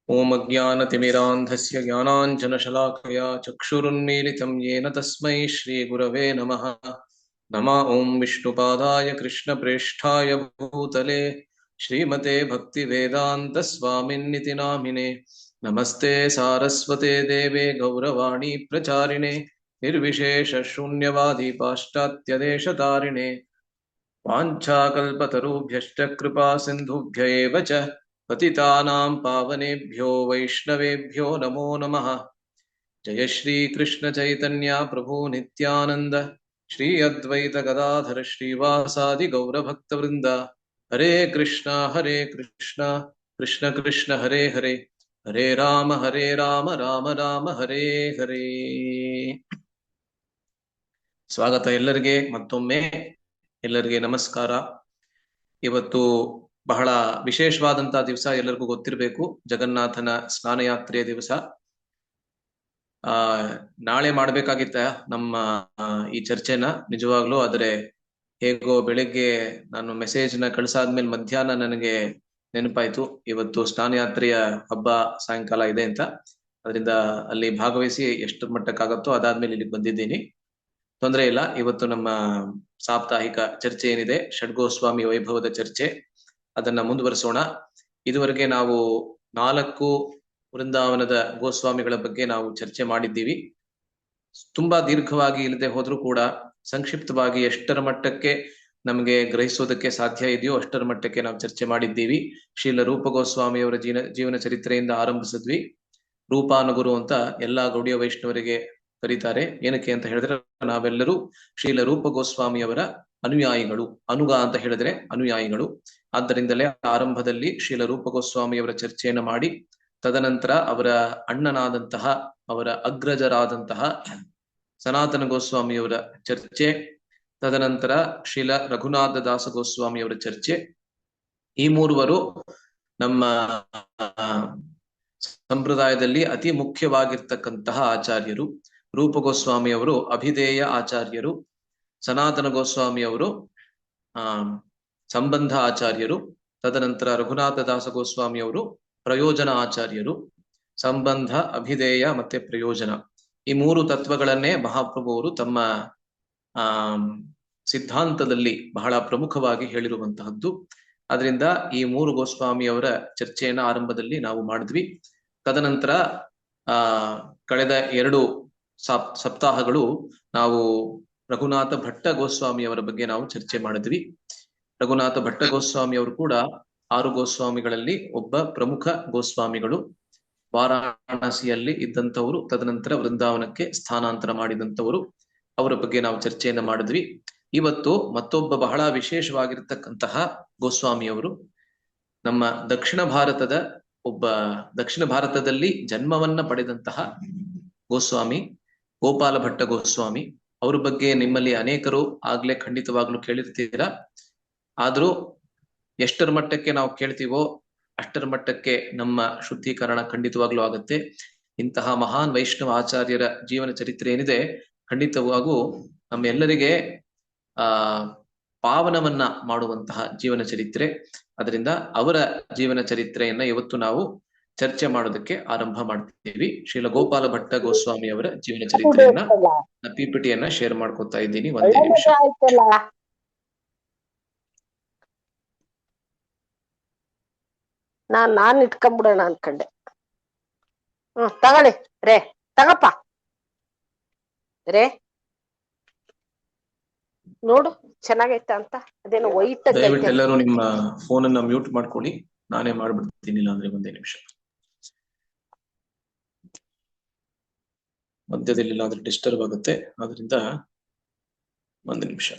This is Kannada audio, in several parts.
ओम अज्ञानतिमिरान्धस्य ज्ञानाञ्जनशलाकया चक्षुरुन्मीलितं येन तस्मै श्रीगुरवे नमः। नमः ओं विष्णुपादाय कृष्णप्रेष्ठाय भूतले श्रीमते भक्तिवेदान्तस्वामिन्निति नामिने। नमस्ते सारस्वते देवे गौरवाणी प्रचारिणे निर्विशेषशून्यवादी पाश्चात्यदेशतारिणे। वाञ्छाकल्पतरुभ्यश्च कृपा सिन्धुभ्य एव च पतितानां पावनेभ्यो वैष्णवेभ्यो नमो नमः। जय श्री कृष्ण चैतन्य प्रभु नित्यानंद श्री अद्वैत गदाधर श्रीवासादि गौरभक्तवृंद। हरे कृष्णा कृष्ण कृष्ण हरे हरे, हरे राम राम राम हरे हरे। ಸ್ವಾಗತ ಎಲ್ಲರಿಗೆ ಮತ್ತೊಮ್ಮೆ. ಎಲ್ಲರಿಗೆ ನಮಸ್ಕಾರ. ಇವತ್ತು ಬಹಳ ವಿಶೇಷವಾದಂತಹ ದಿವಸ, ಎಲ್ಲರಿಗೂ ಗೊತ್ತಿರಬೇಕು, ಜಗನ್ನಾಥನ ಸ್ನಾನಯಾತ್ರೆಯ ದಿವಸ. ನಾಳೆ ಮಾಡ್ಬೇಕಾಗಿತ್ತ ನಮ್ಮ ಈ ಚರ್ಚೆನ ನಿಜವಾಗ್ಲೂ, ಆದರೆ ಹೇಗೋ ಬೆಳಿಗ್ಗೆ ನಾನು ಮೆಸೇಜ್ನ ಕಳ್ಸಾದ್ಮೇಲೆ ಮಧ್ಯಾಹ್ನ ನನಗೆ ನೆನಪಾಯ್ತು ಇವತ್ತು ಸ್ನಾನಯಾತ್ರೆಯ ಹಬ್ಬ ಸಾಯಂಕಾಲ ಇದೆ ಅಂತ. ಅದರಿಂದ ಅಲ್ಲಿ ಭಾಗವಹಿಸಿ ಎಷ್ಟು ಮಟ್ಟಕ್ಕಾಗತ್ತೋ ಅದಾದ್ಮೇಲೆ ಇಲ್ಲಿಗೆ ಬಂದಿದ್ದೀನಿ. ತೊಂದರೆ ಇಲ್ಲ. ಇವತ್ತು ನಮ್ಮ ಸಾಪ್ತಾಹಿಕ ಚರ್ಚೆ ಏನಿದೆ, ಷಡ್ಗೋಸ್ವಾಮಿ ವೈಭವದ ಚರ್ಚೆ, ಅದನ್ನ ಮುಂದುವರಿಸೋಣ. ಇದುವರೆಗೆ ನಾವು 4 ವೃಂದಾವನದ ಗೋಸ್ವಾಮಿಗಳ ಬಗ್ಗೆ ನಾವು ಚರ್ಚೆ ಮಾಡಿದ್ದೀವಿ. ತುಂಬಾ ದೀರ್ಘವಾಗಿ ಇಲ್ಲದೆ ಹೋದ್ರೂ ಕೂಡ ಸಂಕ್ಷಿಪ್ತವಾಗಿ ಎಷ್ಟರ ಮಟ್ಟಕ್ಕೆ ನಮಗೆ ಗ್ರಹಿಸೋದಕ್ಕೆ ಸಾಧ್ಯ ಇದೆಯೋ ಅಷ್ಟರ ಮಟ್ಟಕ್ಕೆ ನಾವು ಚರ್ಚೆ ಮಾಡಿದ್ದೀವಿ. ಶ್ರೀಲ ರೂಪ ಗೋಸ್ವಾಮಿಯವರ ಜೀವನ ಚರಿತ್ರೆಯಿಂದ ಆರಂಭಿಸಿದ್ವಿ. ರೂಪಾನುಗುರು ಅಂತ ಎಲ್ಲಾ ಗೌಡಿಯ ವೈಷ್ಣವರಿಗೆ ಕರೀತಾರೆ. ಏನಕ್ಕೆ ಅಂತ ಹೇಳಿದ್ರೆ, ನಾವೆಲ್ಲರೂ ಶ್ರೀಲ ರೂಪ ಗೋಸ್ವಾಮಿಯವರ ಅನುಯಾಯಿಗಳು. ಅನುಗ ಅಂತ ಹೇಳಿದ್ರೆ ಅನುಯಾಯಿಗಳು. ಆದ್ದರಿಂದಲೇ ಆರಂಭದಲ್ಲಿ ಶ್ರೀಲ ರೂಪ ಗೋಸ್ವಾಮಿಯವರ ಚರ್ಚೆಯನ್ನು ಮಾಡಿ, ತದನಂತರ ಅವರ ಅಣ್ಣನಾದಂತಹ, ಅವರ ಅಗ್ರಜರಾದಂತಹ ಸನಾತನ ಗೋಸ್ವಾಮಿಯವರ ಚರ್ಚೆ, ತದನಂತರ ಶ್ರೀಲ ರಘುನಾಥ ದಾಸ ಗೋಸ್ವಾಮಿಯವರ ಚರ್ಚೆ. ಈ ಮೂರುವರು ನಮ್ಮ ಸಂಪ್ರದಾಯದಲ್ಲಿ ಅತಿ ಮುಖ್ಯವಾಗಿರ್ತಕ್ಕಂತಹ ಆಚಾರ್ಯರು. ರೂಪ ಗೋಸ್ವಾಮಿಯವರು ಅಭಿಧೇಯ ಆಚಾರ್ಯರು, ಸನಾತನ ಗೋಸ್ವಾಮಿಯವರು ಸಂಬಂಧ ಆಚಾರ್ಯರು, ತದನಂತರ ರಘುನಾಥ ದಾಸ ಗೋಸ್ವಾಮಿಯವರು ಪ್ರಯೋಜನ ಆಚಾರ್ಯರು. ಸಂಬಂಧ, ಅಭಿಧೇಯ ಮತ್ತೆ ಪ್ರಯೋಜನ, ಈ 3 ತತ್ವಗಳನ್ನೇ ಮಹಾಪ್ರಭುವರು ತಮ್ಮ ಸಿದ್ಧಾಂತದಲ್ಲಿ ಬಹಳ ಪ್ರಮುಖವಾಗಿ ಹೇಳಿರುವಂತಹದ್ದು. ಅದರಿಂದ ಈ 3 ಗೋಸ್ವಾಮಿಯವರ ಚರ್ಚೆಯನ್ನ ಆರಂಭದಲ್ಲಿ ನಾವು ಮಾಡಿದ್ವಿ. ತದನಂತರ ಕಳೆದ 2 ಸಪ್ತಾಹಗಳು ನಾವು ರಘುನಾಥ ಭಟ್ಟ ಗೋಸ್ವಾಮಿಯವರ ಬಗ್ಗೆ ನಾವು ಚರ್ಚೆ ಮಾಡಿದ್ವಿ. ರಘುನಾಥ ಭಟ್ಟ ಗೋಸ್ವಾಮಿಯವರು ಕೂಡ 6 ಗೋಸ್ವಾಮಿಗಳಲ್ಲಿ ಒಬ್ಬ ಪ್ರಮುಖ ಗೋಸ್ವಾಮಿಗಳು. ವಾರಾಣಸಿಯಲ್ಲಿ ಇದ್ದಂಥವರು, ತದನಂತರ ವೃಂದಾವನಕ್ಕೆ ಸ್ಥಾನಾಂತರ ಮಾಡಿದಂಥವರು. ಅವರ ಬಗ್ಗೆ ನಾವು ಚರ್ಚೆಯನ್ನ ಮಾಡಿದ್ವಿ. ಇವತ್ತು ಮತ್ತೊಬ್ಬ ಬಹಳ ವಿಶೇಷವಾಗಿರ್ತಕ್ಕಂತಹ ಗೋಸ್ವಾಮಿಯವರು, ನಮ್ಮ ದಕ್ಷಿಣ ಭಾರತದಲ್ಲಿ ಜನ್ಮವನ್ನ ಪಡೆದಂತಹ ಗೋಸ್ವಾಮಿ ಗೋಪಾಲ ಭಟ್ಟ ಗೋಸ್ವಾಮಿ. ಅವ್ರ ಬಗ್ಗೆ ನಿಮ್ಮಲ್ಲಿ ಅನೇಕರು ಆಗ್ಲೇ ಖಂಡಿತವಾಗ್ಲೂ ಕೇಳಿರ್ತೀರಾ. ಆದ್ರೂ ಎಷ್ಟರ ಮಟ್ಟಕ್ಕೆ ನಾವು ಕೇಳ್ತೀವೋ ಅಷ್ಟರ ಮಟ್ಟಕ್ಕೆ ನಮ್ಮ ಶುದ್ಧೀಕರಣ ಖಂಡಿತವಾಗ್ಲೂ ಆಗುತ್ತೆ. ಇಂತಹ ಮಹಾನ್ ವೈಷ್ಣವ ಆಚಾರ್ಯರ ಜೀವನ ಚರಿತ್ರೆ ಏನಿದೆ, ಖಂಡಿತವಾಗೂ ನಮ್ಮೆಲ್ಲರಿಗೆ ಪಾವನವನ್ನ ಮಾಡುವಂತಹ ಜೀವನ ಚರಿತ್ರೆ. ಅದರಿಂದ ಅವರ ಜೀವನ ಚರಿತ್ರೆಯನ್ನ ಇವತ್ತು ನಾವು ಚರ್ಚೆ ಮಾಡೋದಕ್ಕೆ ಆರಂಭ ಮಾಡ್ತೀವಿ. ಶ್ರೀಲ ಗೋಪಾಲ ಭಟ್ಟ ಗೋಸ್ವಾಮಿ ಅವರ ಜೀವನ ಚರಿತ್ರೆಯನ್ನ ಪಿಪಿಟಿಯನ್ನ ಶೇರ್ ಮಾಡ್ಕೊತಾ ಇದ್ದೀನಿ. ಒಂದೇ ನಿಮಿಷ. ನಾನ್ ಇಟ್ಕೊಂಡ್ಬಿಡೋಣ ಅನ್ಕಂಡೆ. ತಗೊಳ್ಳಿ ರೇ, ತಗಪ್ಪ ರೇ, ನೋಡು ಚೆನ್ನಾಗೈತ ಅಂತ. ಅದೇನೋ ವೈಟ್ ದಯವಿಟ್ಟು ಎಲ್ಲರೂ ನಿಮ್ಮ ಫೋನ್ ಅನ್ನ ಮ್ಯೂಟ್ ಮಾಡ್ಕೊಳ್ಳಿ. ನಾನೇ ಮಾಡ್ಬಿಡ್ತೀನಿ, ಇಲ್ಲ ಅಂದ್ರೆ ಒಂದೇ ನಿಮಿಷ. ಮಧ್ಯದಲ್ಲಿ ಇಲ್ಲಾಂದ್ರೆ ಡಿಸ್ಟರ್ಬ್ ಆಗುತ್ತೆ. ಆದ್ರಿಂದ ಒಂದು ನಿಮಿಷ.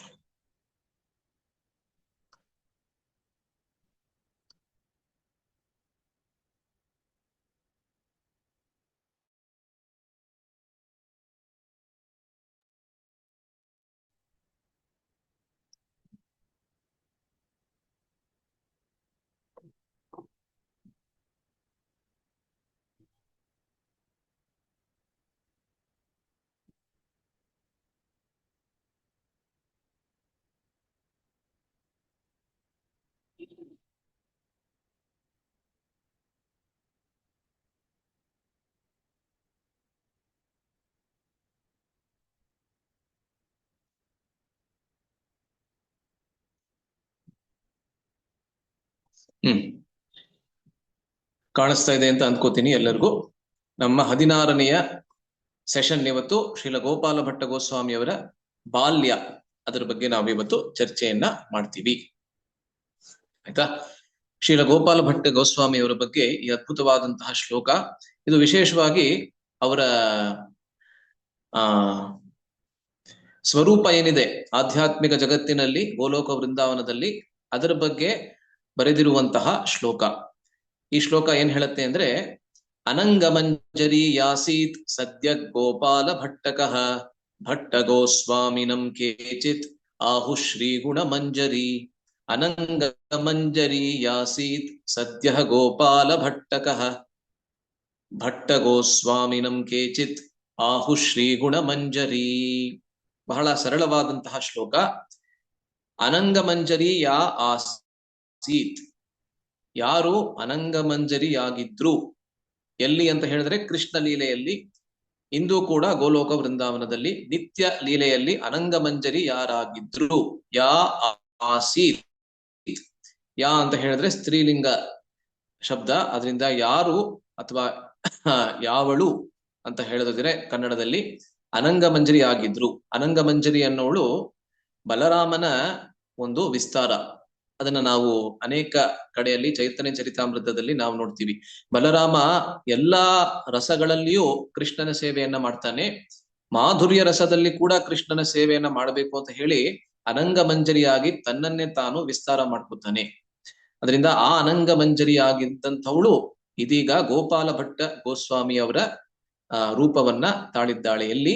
ಕಾಣಿಸ್ತಾ ಇದೆ ಅಂತ ಅಂದ್ಕೋತೀನಿ ಎಲ್ಲರಿಗೂ. ನಮ್ಮ 16ನೆಯ ಸೆಷನ್ ಇವತ್ತು ಶ್ರೀಲ ಗೋಪಾಲ ಭಟ್ಟ ಗೋಸ್ವಾಮಿಯವರ ಬಾಲ್ಯ, ಅದರ ಬಗ್ಗೆ ನಾವು ಇವತ್ತು ಚರ್ಚೆಯನ್ನ ಮಾಡ್ತೀವಿ. ಆಯ್ತಾ? ಶ್ರೀಲ ಗೋಪಾಲ ಭಟ್ಟ ಗೋಸ್ವಾಮಿಯವರ ಬಗ್ಗೆ ಈ ಅದ್ಭುತವಾದಂತಹ ಶ್ಲೋಕ, ಇದು ವಿಶೇಷವಾಗಿ ಅವರ ಸ್ವರೂಪ ಏನಿದೆ ಆಧ್ಯಾತ್ಮಿಕ ಜಗತ್ತಿನಲ್ಲಿ, ಗೋಲೋಕ ವೃಂದಾವನದಲ್ಲಿ, ಅದರ ಬಗ್ಗೆ ಬರೆದಿರುವಂತಹ ಶ್ಲೋಕ. ಈ ಶ್ಲೋಕ ಏನ್ ಹೇಳುತ್ತೆ ಅಂದ್ರೆ, ಅನಂಗಮಂಜರಿ ಯಾಸೀತ್ ಸದ್ಯ ಗೋಪಾಲ ಭಟ್ಟಕಃ ಭಟ್ಟ ಗೋಸ್ವಾಮಿನಂ ಕೇಚಿತ್ ಆಹು ಶ್ರೀ ಗುಣ ಮಂಜರಿ. ಅನಂಗಮಂಜರಿ ಯಾಸೀತ್ ಸದ್ಯ ಗೋಪಾಲ ಭಟ್ಟಕಃ ಭಟ್ಟ ಗೋಸ್ವಾಮಿನಂ ಕೇಚಿತ್ ಆಹು ಶ್ರೀ ಗುಣ ಮಂಜರಿ. ಬಹಳ ಸರಳವಾದಂತಹ ಶ್ಲೋಕ. ಅನಂಗಮಂಜರಿ ಯಾ ಆಸೀತ್, ಯಾರು ಅನಂಗಮಂಜರಿಯಾಗಿದ್ರು, ಎಲ್ಲಿ ಅಂತ ಹೇಳಿದ್ರೆ ಕೃಷ್ಣ ಲೀಲೆಯಲ್ಲಿ. ಇಂದು ಕೂಡ ಗೋಲೋಕ ವೃಂದಾವನದಲ್ಲಿ ನಿತ್ಯ ಲೀಲೆಯಲ್ಲಿ ಅನಂಗಮಂಜರಿ ಯಾರಾಗಿದ್ರು, ಯಾ ಆಸೀತ್. ಯಾ ಅಂತ ಹೇಳಿದ್ರೆ ಸ್ತ್ರೀಲಿಂಗ ಶಬ್ದ, ಅದರಿಂದ ಯಾರು ಅಥವಾ ಯಾವಳು ಅಂತ ಹೇಳಿದ್ರೆ ಕನ್ನಡದಲ್ಲಿ ಅನಂಗಮಂಜರಿ ಆಗಿದ್ರು. ಅನಂಗಮಂಜರಿ ಅನ್ನೋಳು ಬಲರಾಮನ ಒಂದು ವಿಸ್ತಾರ. ಅದನ್ನ ನಾವು ಅನೇಕ ಕಡೆಯಲ್ಲಿ ಚೈತನ್ಯ ಚರಿತಾಮೃತದಲ್ಲಿ ನಾವು ನೋಡ್ತೀವಿ. ಬಲರಾಮ ಎಲ್ಲಾ ರಸಗಳಲ್ಲಿಯೂ ಕೃಷ್ಣನ ಸೇವೆಯನ್ನ ಮಾಡ್ತಾನೆ. ಮಾಧುರ್ಯ ರಸದಲ್ಲಿ ಕೂಡ ಕೃಷ್ಣನ ಸೇವೆಯನ್ನ ಮಾಡಬೇಕು ಅಂತ ಹೇಳಿ ಅನಂಗಮಂಜರಿಯಾಗಿ ತನ್ನನ್ನೇ ತಾನು ವಿಸ್ತಾರ ಮಾಡ್ಕೊತಾನೆ. ಅದರಿಂದ ಆ ಅನಂಗಮಂಜರಿಯಾಗಿದ್ದಂಥವಳು ಇದೀಗ ಗೋಪಾಲ ಭಟ್ಟ ಗೋಸ್ವಾಮಿ ಅವರ ರೂಪವನ್ನ ತಾಳಿದ್ದಾಳೆ. ಎಲ್ಲಿ?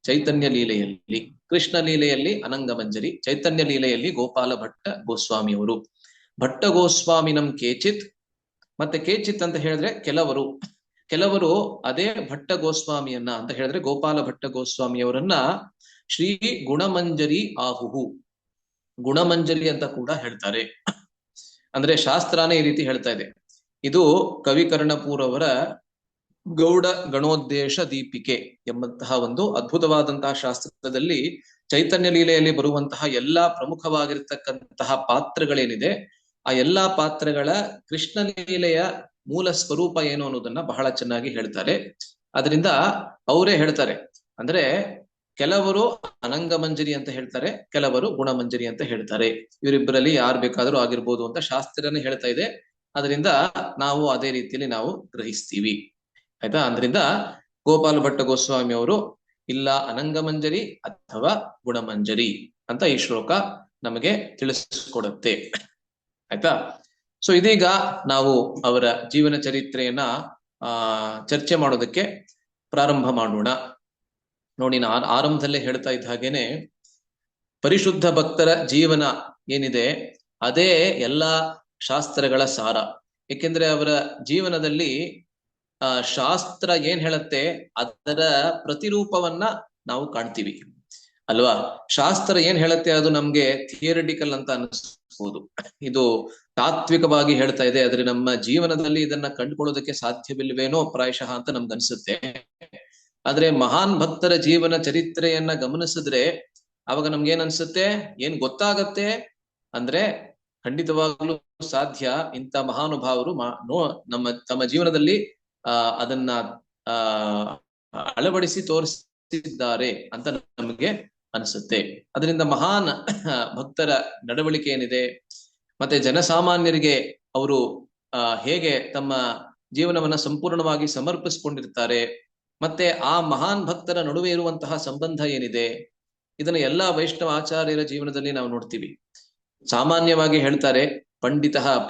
ಚೈತನ್ಯ ಲೀಲೆಯಲ್ಲಿ. ಕೃಷ್ಣ ಲೀಲೆಯಲ್ಲಿ ಅನಂಗಮಂಜರಿ, ಚೈತನ್ಯ ಲೀಲೆಯಲ್ಲಿ ಗೋಪಾಲ ಭಟ್ಟ ಗೋಸ್ವಾಮಿಯವರು. ಭಟ್ಟ ಗೋಸ್ವಾಮಿನಂ ಕೇಚಿತ್, ಮತ್ತೆ ಕೇಚಿತ್ ಅಂತ ಹೇಳಿದ್ರೆ ಕೆಲವರು ಅದೇ ಭಟ್ಟ ಗೋಸ್ವಾಮಿಯನ್ನ ಅಂತ ಹೇಳಿದ್ರೆ ಗೋಪಾಲ ಭಟ್ಟ ಗೋಸ್ವಾಮಿಯವರನ್ನ ಶ್ರೀ ಗುಣಮಂಜರಿ ಆಹುಹು, ಗುಣಮಂಜರಿ ಅಂತ ಕೂಡ ಹೇಳ್ತಾರೆ. ಅಂದ್ರೆ ಶಾಸ್ತ್ರಾನೇ ಈ ರೀತಿ ಹೇಳ್ತಾ ಇದೆ. ಇದು ಕವಿ ಕರ್ಣಪೂರ್ ಅವರ ಗೌಡ ಗಣೋದ್ದೇಶ ದೀಪಿಕೆ ಎಂಬಂತಹ ಒಂದು ಅದ್ಭುತವಾದಂತಹ ಶಾಸ್ತ್ರದಲ್ಲಿ ಚೈತನ್ಯ ಲೀಲೆಯಲ್ಲಿ ಬರುವಂತಹ ಎಲ್ಲಾ ಪ್ರಮುಖವಾಗಿರ್ತಕ್ಕಂತಹ ಪಾತ್ರಗಳೇನಿದೆ, ಆ ಎಲ್ಲಾ ಪಾತ್ರಗಳ ಕೃಷ್ಣ ಲೀಲೆಯ ಮೂಲ ಸ್ವರೂಪ ಏನು ಅನ್ನೋದನ್ನ ಬಹಳ ಚೆನ್ನಾಗಿ ಹೇಳ್ತಾರೆ. ಅದರಿಂದ ಅವರೇ ಹೇಳ್ತಾರೆ, ಅಂದ್ರೆ ಕೆಲವರು ಅನಂಗಮಂಜರಿ ಅಂತ ಹೇಳ್ತಾರೆ, ಕೆಲವರು ಗುಣಮಂಜರಿ ಅಂತ ಹೇಳ್ತಾರೆ. ಇವರಿಬ್ಬರಲ್ಲಿ ಯಾರು ಬೇಕಾದ್ರೂ ಆಗಿರ್ಬೋದು ಅಂತ ಶಾಸ್ತ್ರನೇ ಹೇಳ್ತಾ ಇದೆ. ಅದರಿಂದ ನಾವು ಅದೇ ರೀತಿಯಲ್ಲಿ ನಾವು ಗ್ರಹಿಸ್ತೀವಿ. ಆಯ್ತಾ? ಅಂದ್ರಿಂದ ಗೋಪಾಲ ಭಟ್ಟ ಗೋಸ್ವಾಮಿ ಅವರು ಇಲ್ಲ ಅನಂಗಮಂಜರಿ ಅಥವಾ ಗುಣಮಂಜರಿ ಅಂತ ಈ ಶ್ಲೋಕ ನಮಗೆ ತಿಳಿಸ್ಕೊಡುತ್ತೆ. ಆಯ್ತಾ? ಸೊ ಇದೀಗ ನಾವು ಅವರ ಜೀವನ ಚರಿತ್ರೆಯನ್ನ ಚರ್ಚೆ ಮಾಡೋದಕ್ಕೆ ಪ್ರಾರಂಭ ಮಾಡೋಣ. ನೋಡಿ, ನಾನು ಆರಂಭದಲ್ಲೇ ಹೇಳ್ತಾ ಇದ್ದ ಹಾಗೇನೆ ಪರಿಶುದ್ಧ ಭಕ್ತರ ಜೀವನ ಏನಿದೆ ಅದೇ ಎಲ್ಲಾ ಶಾಸ್ತ್ರಗಳ ಸಾರ. ಏಕೆಂದ್ರೆ ಅವರ ಜೀವನದಲ್ಲಿ ಶಾಸ್ತ್ರ ಏನ್ ಹೇಳುತ್ತೆ ಅದರ ಪ್ರತಿರೂಪವನ್ನ ನಾವು ಕಾಣ್ತೀವಿ ಅಲ್ವಾ. ಶಾಸ್ತ್ರ ಏನ್ ಹೇಳುತ್ತೆ ಅದು ನಮ್ಗೆ ಥಿಯರಿಟಿಕಲ್ ಅಂತ ಅನಿಸ್ಬೋದು, ಇದು ತಾತ್ವಿಕವಾಗಿ ಹೇಳ್ತಾ ಇದೆ, ಆದ್ರೆ ನಮ್ಮ ಜೀವನದಲ್ಲಿ ಇದನ್ನ ಕಂಡುಕೊಳ್ಳೋದಕ್ಕೆ ಸಾಧ್ಯವಿಲ್ವೇನೋ ಪ್ರಾಯಶಃ ಅಂತ ನಮ್ಗೆ ಅನ್ಸುತ್ತೆ. ಆದ್ರೆ ಮಹಾನ್ ಭಕ್ತರ ಜೀವನ ಚರಿತ್ರೆಯನ್ನ ಗಮನಿಸಿದ್ರೆ ಅವಾಗ ನಮ್ಗೇನ್ ಅನ್ಸುತ್ತೆ, ಏನ್ ಗೊತ್ತಾಗತ್ತೆ ಅಂದ್ರೆ ಖಂಡಿತವಾಗ್ಲೂ ಸಾಧ್ಯ, ಇಂಥ ಮಹಾನುಭಾವರು ತಮ್ಮ ಜೀವನದಲ್ಲಿ ಅದನ್ನ ಅಳವಡಿಸಿ ತೋರಿಸಿದ್ದಾರೆ ಅಂತ ನಮಗೆ ಅನಿಸುತ್ತೆ. ಅದರಿಂದ ಮಹಾನ್ ಭಕ್ತರ ನಡವಳಿಕೆ ಏನಿದೆ, ಮತ್ತೆ ಜನಸಾಮಾನ್ಯರಿಗೆ ಅವರು ಹೇಗೆ ತಮ್ಮ ಜೀವನವನ್ನ ಸಂಪೂರ್ಣವಾಗಿ ಸಮರ್ಪಿಸ್ಕೊಂಡಿರ್ತಾರೆ, ಮತ್ತೆ ಆ ಮಹಾನ್ ಭಕ್ತರ ನಡುವೆ ಇರುವಂತಹ ಸಂಬಂಧ ಏನಿದೆ, ಇದನ್ನ ಎಲ್ಲಾ ವೈಷ್ಣವ ಆಚಾರ್ಯರ ಜೀವನದಲ್ಲಿ ನಾವು ನೋಡ್ತೀವಿ. ಸಾಮಾನ್ಯವಾಗಿ ಹೇಳ್ತಾರೆ,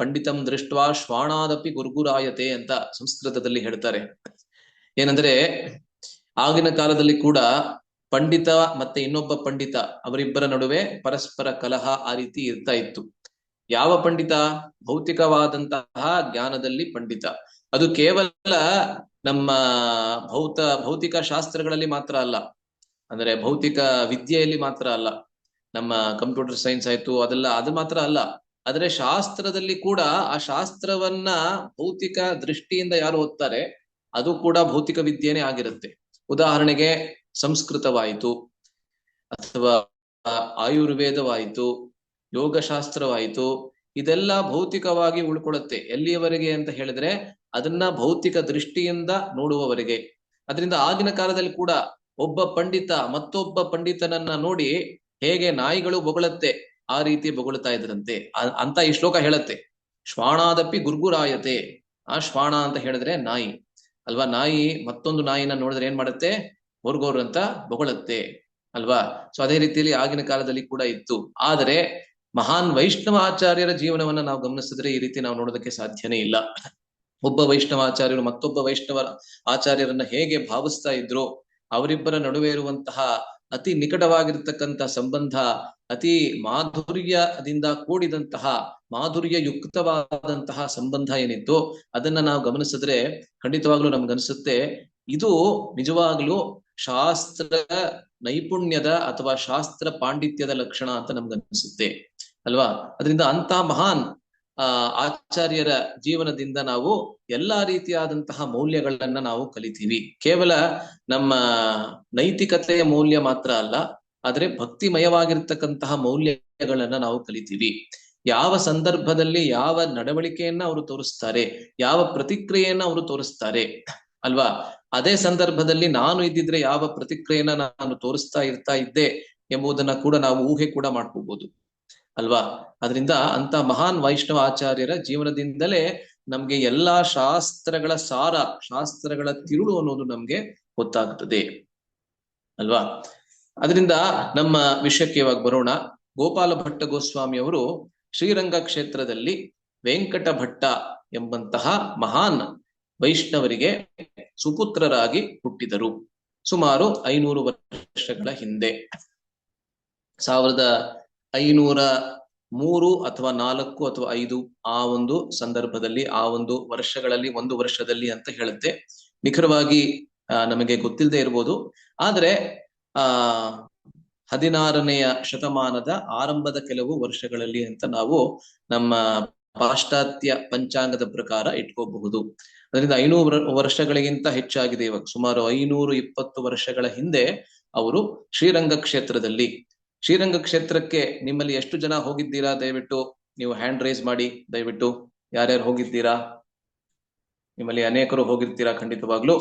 ಪಂಡಿತಂ ದೃಷ್ಟ್ವಾ ಶ್ವಾಣಾದಪಿ ಗುರ್ಗುರಾಯತೆ ಅಂತ ಸಂಸ್ಕೃತದಲ್ಲಿ ಹೇಳ್ತಾರೆ. ಏನಂದ್ರೆ ಆಗಿನ ಕಾಲದಲ್ಲಿ ಕೂಡ ಪಂಡಿತ ಮತ್ತೆ ಇನ್ನೊಬ್ಬ ಪಂಡಿತ ಅವರಿಬ್ಬರ ನಡುವೆ ಪರಸ್ಪರ ಕಲಹ ಆ ರೀತಿ ಇರ್ತಾ ಇತ್ತು. ಯಾವ ಪಂಡಿತ? ಭೌತಿಕವಾದಂತಹ ಜ್ಞಾನದಲ್ಲಿ ಪಂಡಿತ. ಅದು ಕೇವಲ ನಮ್ಮ ಭೌತಿಕ ಶಾಸ್ತ್ರಗಳಲ್ಲಿ ಮಾತ್ರ ಅಲ್ಲ, ಅಂದ್ರೆ ಭೌತಿಕ ವಿದ್ಯೆಯಲ್ಲಿ ಮಾತ್ರ ಅಲ್ಲ, ನಮ್ಮ ಕಂಪ್ಯೂಟರ್ ಸೈನ್ಸ್ ಆಯ್ತು ಅದೆಲ್ಲ, ಅದು ಮಾತ್ರ ಅಲ್ಲ. ಆದ್ರೆ ಶಾಸ್ತ್ರದಲ್ಲಿ ಕೂಡ ಆ ಶಾಸ್ತ್ರವನ್ನ ಭೌತಿಕ ದೃಷ್ಟಿಯಿಂದ ಯಾರು ಓದ್ತಾರೆ ಅದು ಕೂಡ ಭೌತಿಕ ವಿದ್ಯೆನೇ ಆಗಿರುತ್ತೆ. ಉದಾಹರಣೆಗೆ ಸಂಸ್ಕೃತವಾಯಿತು, ಅಥವಾ ಆಯುರ್ವೇದವಾಯಿತು, ಯೋಗಶಾಸ್ತ್ರವಾಯಿತು, ಇದೆಲ್ಲ ಭೌತಿಕವಾಗಿ ಉಳ್ಕೊಳ್ಳುತ್ತೆ. ಎಲ್ಲಿಯವರೆಗೆ ಅಂತ ಹೇಳಿದ್ರೆ ಅದನ್ನ ಭೌತಿಕ ದೃಷ್ಟಿಯಿಂದ ನೋಡುವವರೆಗೆ. ಅದರಿಂದ ಆಗಿನ ಕಾಲದಲ್ಲಿ ಕೂಡ ಒಬ್ಬ ಪಂಡಿತ ಮತ್ತೊಬ್ಬ ಪಂಡಿತನನ್ನ ನೋಡಿ ಹೇಗೆ ನಾಯಿಗಳು ಬೊಗಳುತ್ತೆ ಆ ರೀತಿ ಬೊಗಳ್ತಾ ಇದ್ರಂತೆ ಅಂತ ಈ ಶ್ಲೋಕ ಹೇಳುತ್ತೆ. ಶ್ವಾಣಾದಪಿ ಗುರ್ಗುರಾಯತೆ. ಆ ಶ್ವಾಣ ಅಂತ ಹೇಳಿದ್ರೆ ನಾಯಿ ಅಲ್ವಾ. ನಾಯಿ ಮತ್ತೊಂದು ನಾಯಿನ ನೋಡಿದ್ರೆ ಏನ್ ಮಾಡುತ್ತೆ? ಗೋರ್ಗೋರ್ ಅಂತ ಬೊಗಳುತ್ತೆ ಅಲ್ವಾ. ಸೊ ಅದೇ ರೀತಿಯಲ್ಲಿ ಆಗಿನ ಕಾಲದಲ್ಲಿ ಕೂಡ ಇತ್ತು. ಆದರೆ ಮಹಾನ್ ವೈಷ್ಣವ ಆಚಾರ್ಯರ ಜೀವನವನ್ನ ನಾವು ಗಮನಿಸಿದ್ರೆ ಈ ರೀತಿ ನಾವು ನೋಡೋದಕ್ಕೆ ಸಾಧ್ಯನೇ ಇಲ್ಲ. ಒಬ್ಬ ವೈಷ್ಣವಾಚಾರ್ಯರು ಮತ್ತೊಬ್ಬ ವೈಷ್ಣವ ಆಚಾರ್ಯರನ್ನ ಹೇಗೆ ಭಾವಿಸ್ತಾ ಇದ್ರು, ಅವರಿಬ್ಬರ ನಡುವೆ ಇರುವಂತಹ ಅತಿ ನಿಕಟವಾಗಿರ್ತಕ್ಕಂಥ ಸಂಬಂಧ, ಅತಿ ಮಾಧುರ್ಯದಿಂದ ಕೂಡಿದಂತಹ ಮಾಧುರ್ಯ ಯುಕ್ತವಾದಂತಹ ಸಂಬಂಧ ಏನಿತ್ತು ಅದನ್ನ ನಾವು ಗಮನಿಸಿದ್ರೆ ಖಂಡಿತವಾಗ್ಲೂ ನಮ್ಗನ್ಸುತ್ತೆ ಇದು ನಿಜವಾಗ್ಲೂ ಶಾಸ್ತ್ರ ನೈಪುಣ್ಯದ ಅಥವಾ ಶಾಸ್ತ್ರ ಪಾಂಡಿತ್ಯದ ಲಕ್ಷಣ ಅಂತ ನಮ್ಗನ್ಸುತ್ತೆ ಅಲ್ವಾ. ಅದರಿಂದ ಅಂತ ಮಹಾನ್ ಆಚಾರ್ಯರ ಜೀವನದಿಂದ ನಾವು ಎಲ್ಲಾ ರೀತಿಯಾದಂತಹ ಮೌಲ್ಯಗಳನ್ನ ನಾವು ಕಲಿತೀವಿ. ಕೇವಲ ನಮ್ಮ ನೈತಿಕತೆಯ ಮೌಲ್ಯ ಮಾತ್ರ ಅಲ್ಲ, ಆದ್ರೆ ಭಕ್ತಿಮಯವಾಗಿರ್ತಕ್ಕಂತಹ ಮೌಲ್ಯಗಳನ್ನ ನಾವು ಕಲಿತೀವಿ. ಯಾವ ಸಂದರ್ಭದಲ್ಲಿ ಯಾವ ನಡವಳಿಕೆಯನ್ನ ಅವರು ತೋರಿಸ್ತಾರೆ, ಯಾವ ಪ್ರತಿಕ್ರಿಯೆಯನ್ನ ಅವರು ತೋರಿಸ್ತಾರೆ ಅಲ್ವಾ. ಅದೇ ಸಂದರ್ಭದಲ್ಲಿ ನಾನು ಇದ್ದಿದ್ರೆ ಯಾವ ಪ್ರತಿಕ್ರಿಯೆಯನ್ನ ನಾನು ತೋರಿಸ್ತಾ ಇದ್ದೆ ಎಂಬುದನ್ನ ಕೂಡ ನಾವು ಊಹೆ ಕೂಡ ಮಾಡ್ಕೋಬಹುದು ಅಲ್ವಾ. ಅದರಿಂದ ಅಂತ ಮಹಾನ್ ವೈಷ್ಣವ ಆಚಾರ್ಯರ ಜೀವನದಿಂದಲೇ ನಮ್ಗೆ ಎಲ್ಲಾ ಶಾಸ್ತ್ರಗಳ ಸಾರ, ಶಾಸ್ತ್ರಗಳ ತಿರುಳು ಅನ್ನೋದು ನಮ್ಗೆ ಗೊತ್ತಾಗ್ತದೆ ಅಲ್ವಾ. ಅದರಿಂದ ನಮ್ಮ ವಿಷಯಕ್ಕೆ ಇವಾಗ ಬರೋಣ. ಗೋಪಾಲ ಭಟ್ಟ ಗೋಸ್ವಾಮಿ ಅವರು ಶ್ರೀರಂಗ ಕ್ಷೇತ್ರದಲ್ಲಿ ವೆಂಕಟ ಭಟ್ಟ ಎಂಬಂತಹ ಮಹಾನ್ ವೈಷ್ಣವರಿಗೆ ಸುಪುತ್ರರಾಗಿ ಹುಟ್ಟಿದರು. ಸುಮಾರು 500 ವರ್ಷಗಳ ಹಿಂದೆ, 1503 ಅಥವಾ 4 ಅಥವಾ 5 ಆ ಒಂದು ಸಂದರ್ಭದಲ್ಲಿ, ಆ ಒಂದು ವರ್ಷಗಳಲ್ಲಿ, ಒಂದು ವರ್ಷದಲ್ಲಿ ಅಂತ ಹೇಳುತ್ತೆ. ನಿಖರವಾಗಿ ನಮಗೆ ಗೊತ್ತಿಲ್ಲದೆ ಇರ್ಬೋದು. ಆದ್ರೆ 16ನೆಯ ಶತಮಾನದ ಆರಂಭದ ಕೆಲವು ವರ್ಷಗಳಲ್ಲಿ ಅಂತ ನಾವು ನಮ್ಮ ಪಾಶ್ಚಾತ್ಯ ಪಂಚಾಂಗದ ಪ್ರಕಾರ ಇಟ್ಕೋಬಹುದು. ಅದರಿಂದ 500 ವರ್ಷಗಳಿಗಿಂತ ಹೆಚ್ಚಾಗಿದೆ. ಇವಾಗ ಸುಮಾರು 520 ವರ್ಷಗಳ ಹಿಂದೆ ಅವರು ಶ್ರೀರಂಗ ಕ್ಷೇತ್ರದಲ್ಲಿ, ಶ್ರೀರಂಗ ಕ್ಷೇತ್ರಕ್ಕೆ ನಿಮ್ಮಲ್ಲಿ ಎಷ್ಟು ಜನ ಹೋಗಿದ್ದೀರಾ? ದಯವಿಟ್ಟು ನೀವು ಹ್ಯಾಂಡ್ ರೈಸ್ ಮಾಡಿ. ದಯವಿಟ್ಟು ಯಾರ್ಯಾರು ಹೋಗಿದ್ದೀರಾ? ನಿಮ್ಮಲ್ಲಿ ಅನೇಕರು ಹೋಗಿರ್ತೀರಾ ಖಂಡಿತವಾಗ್ಲು.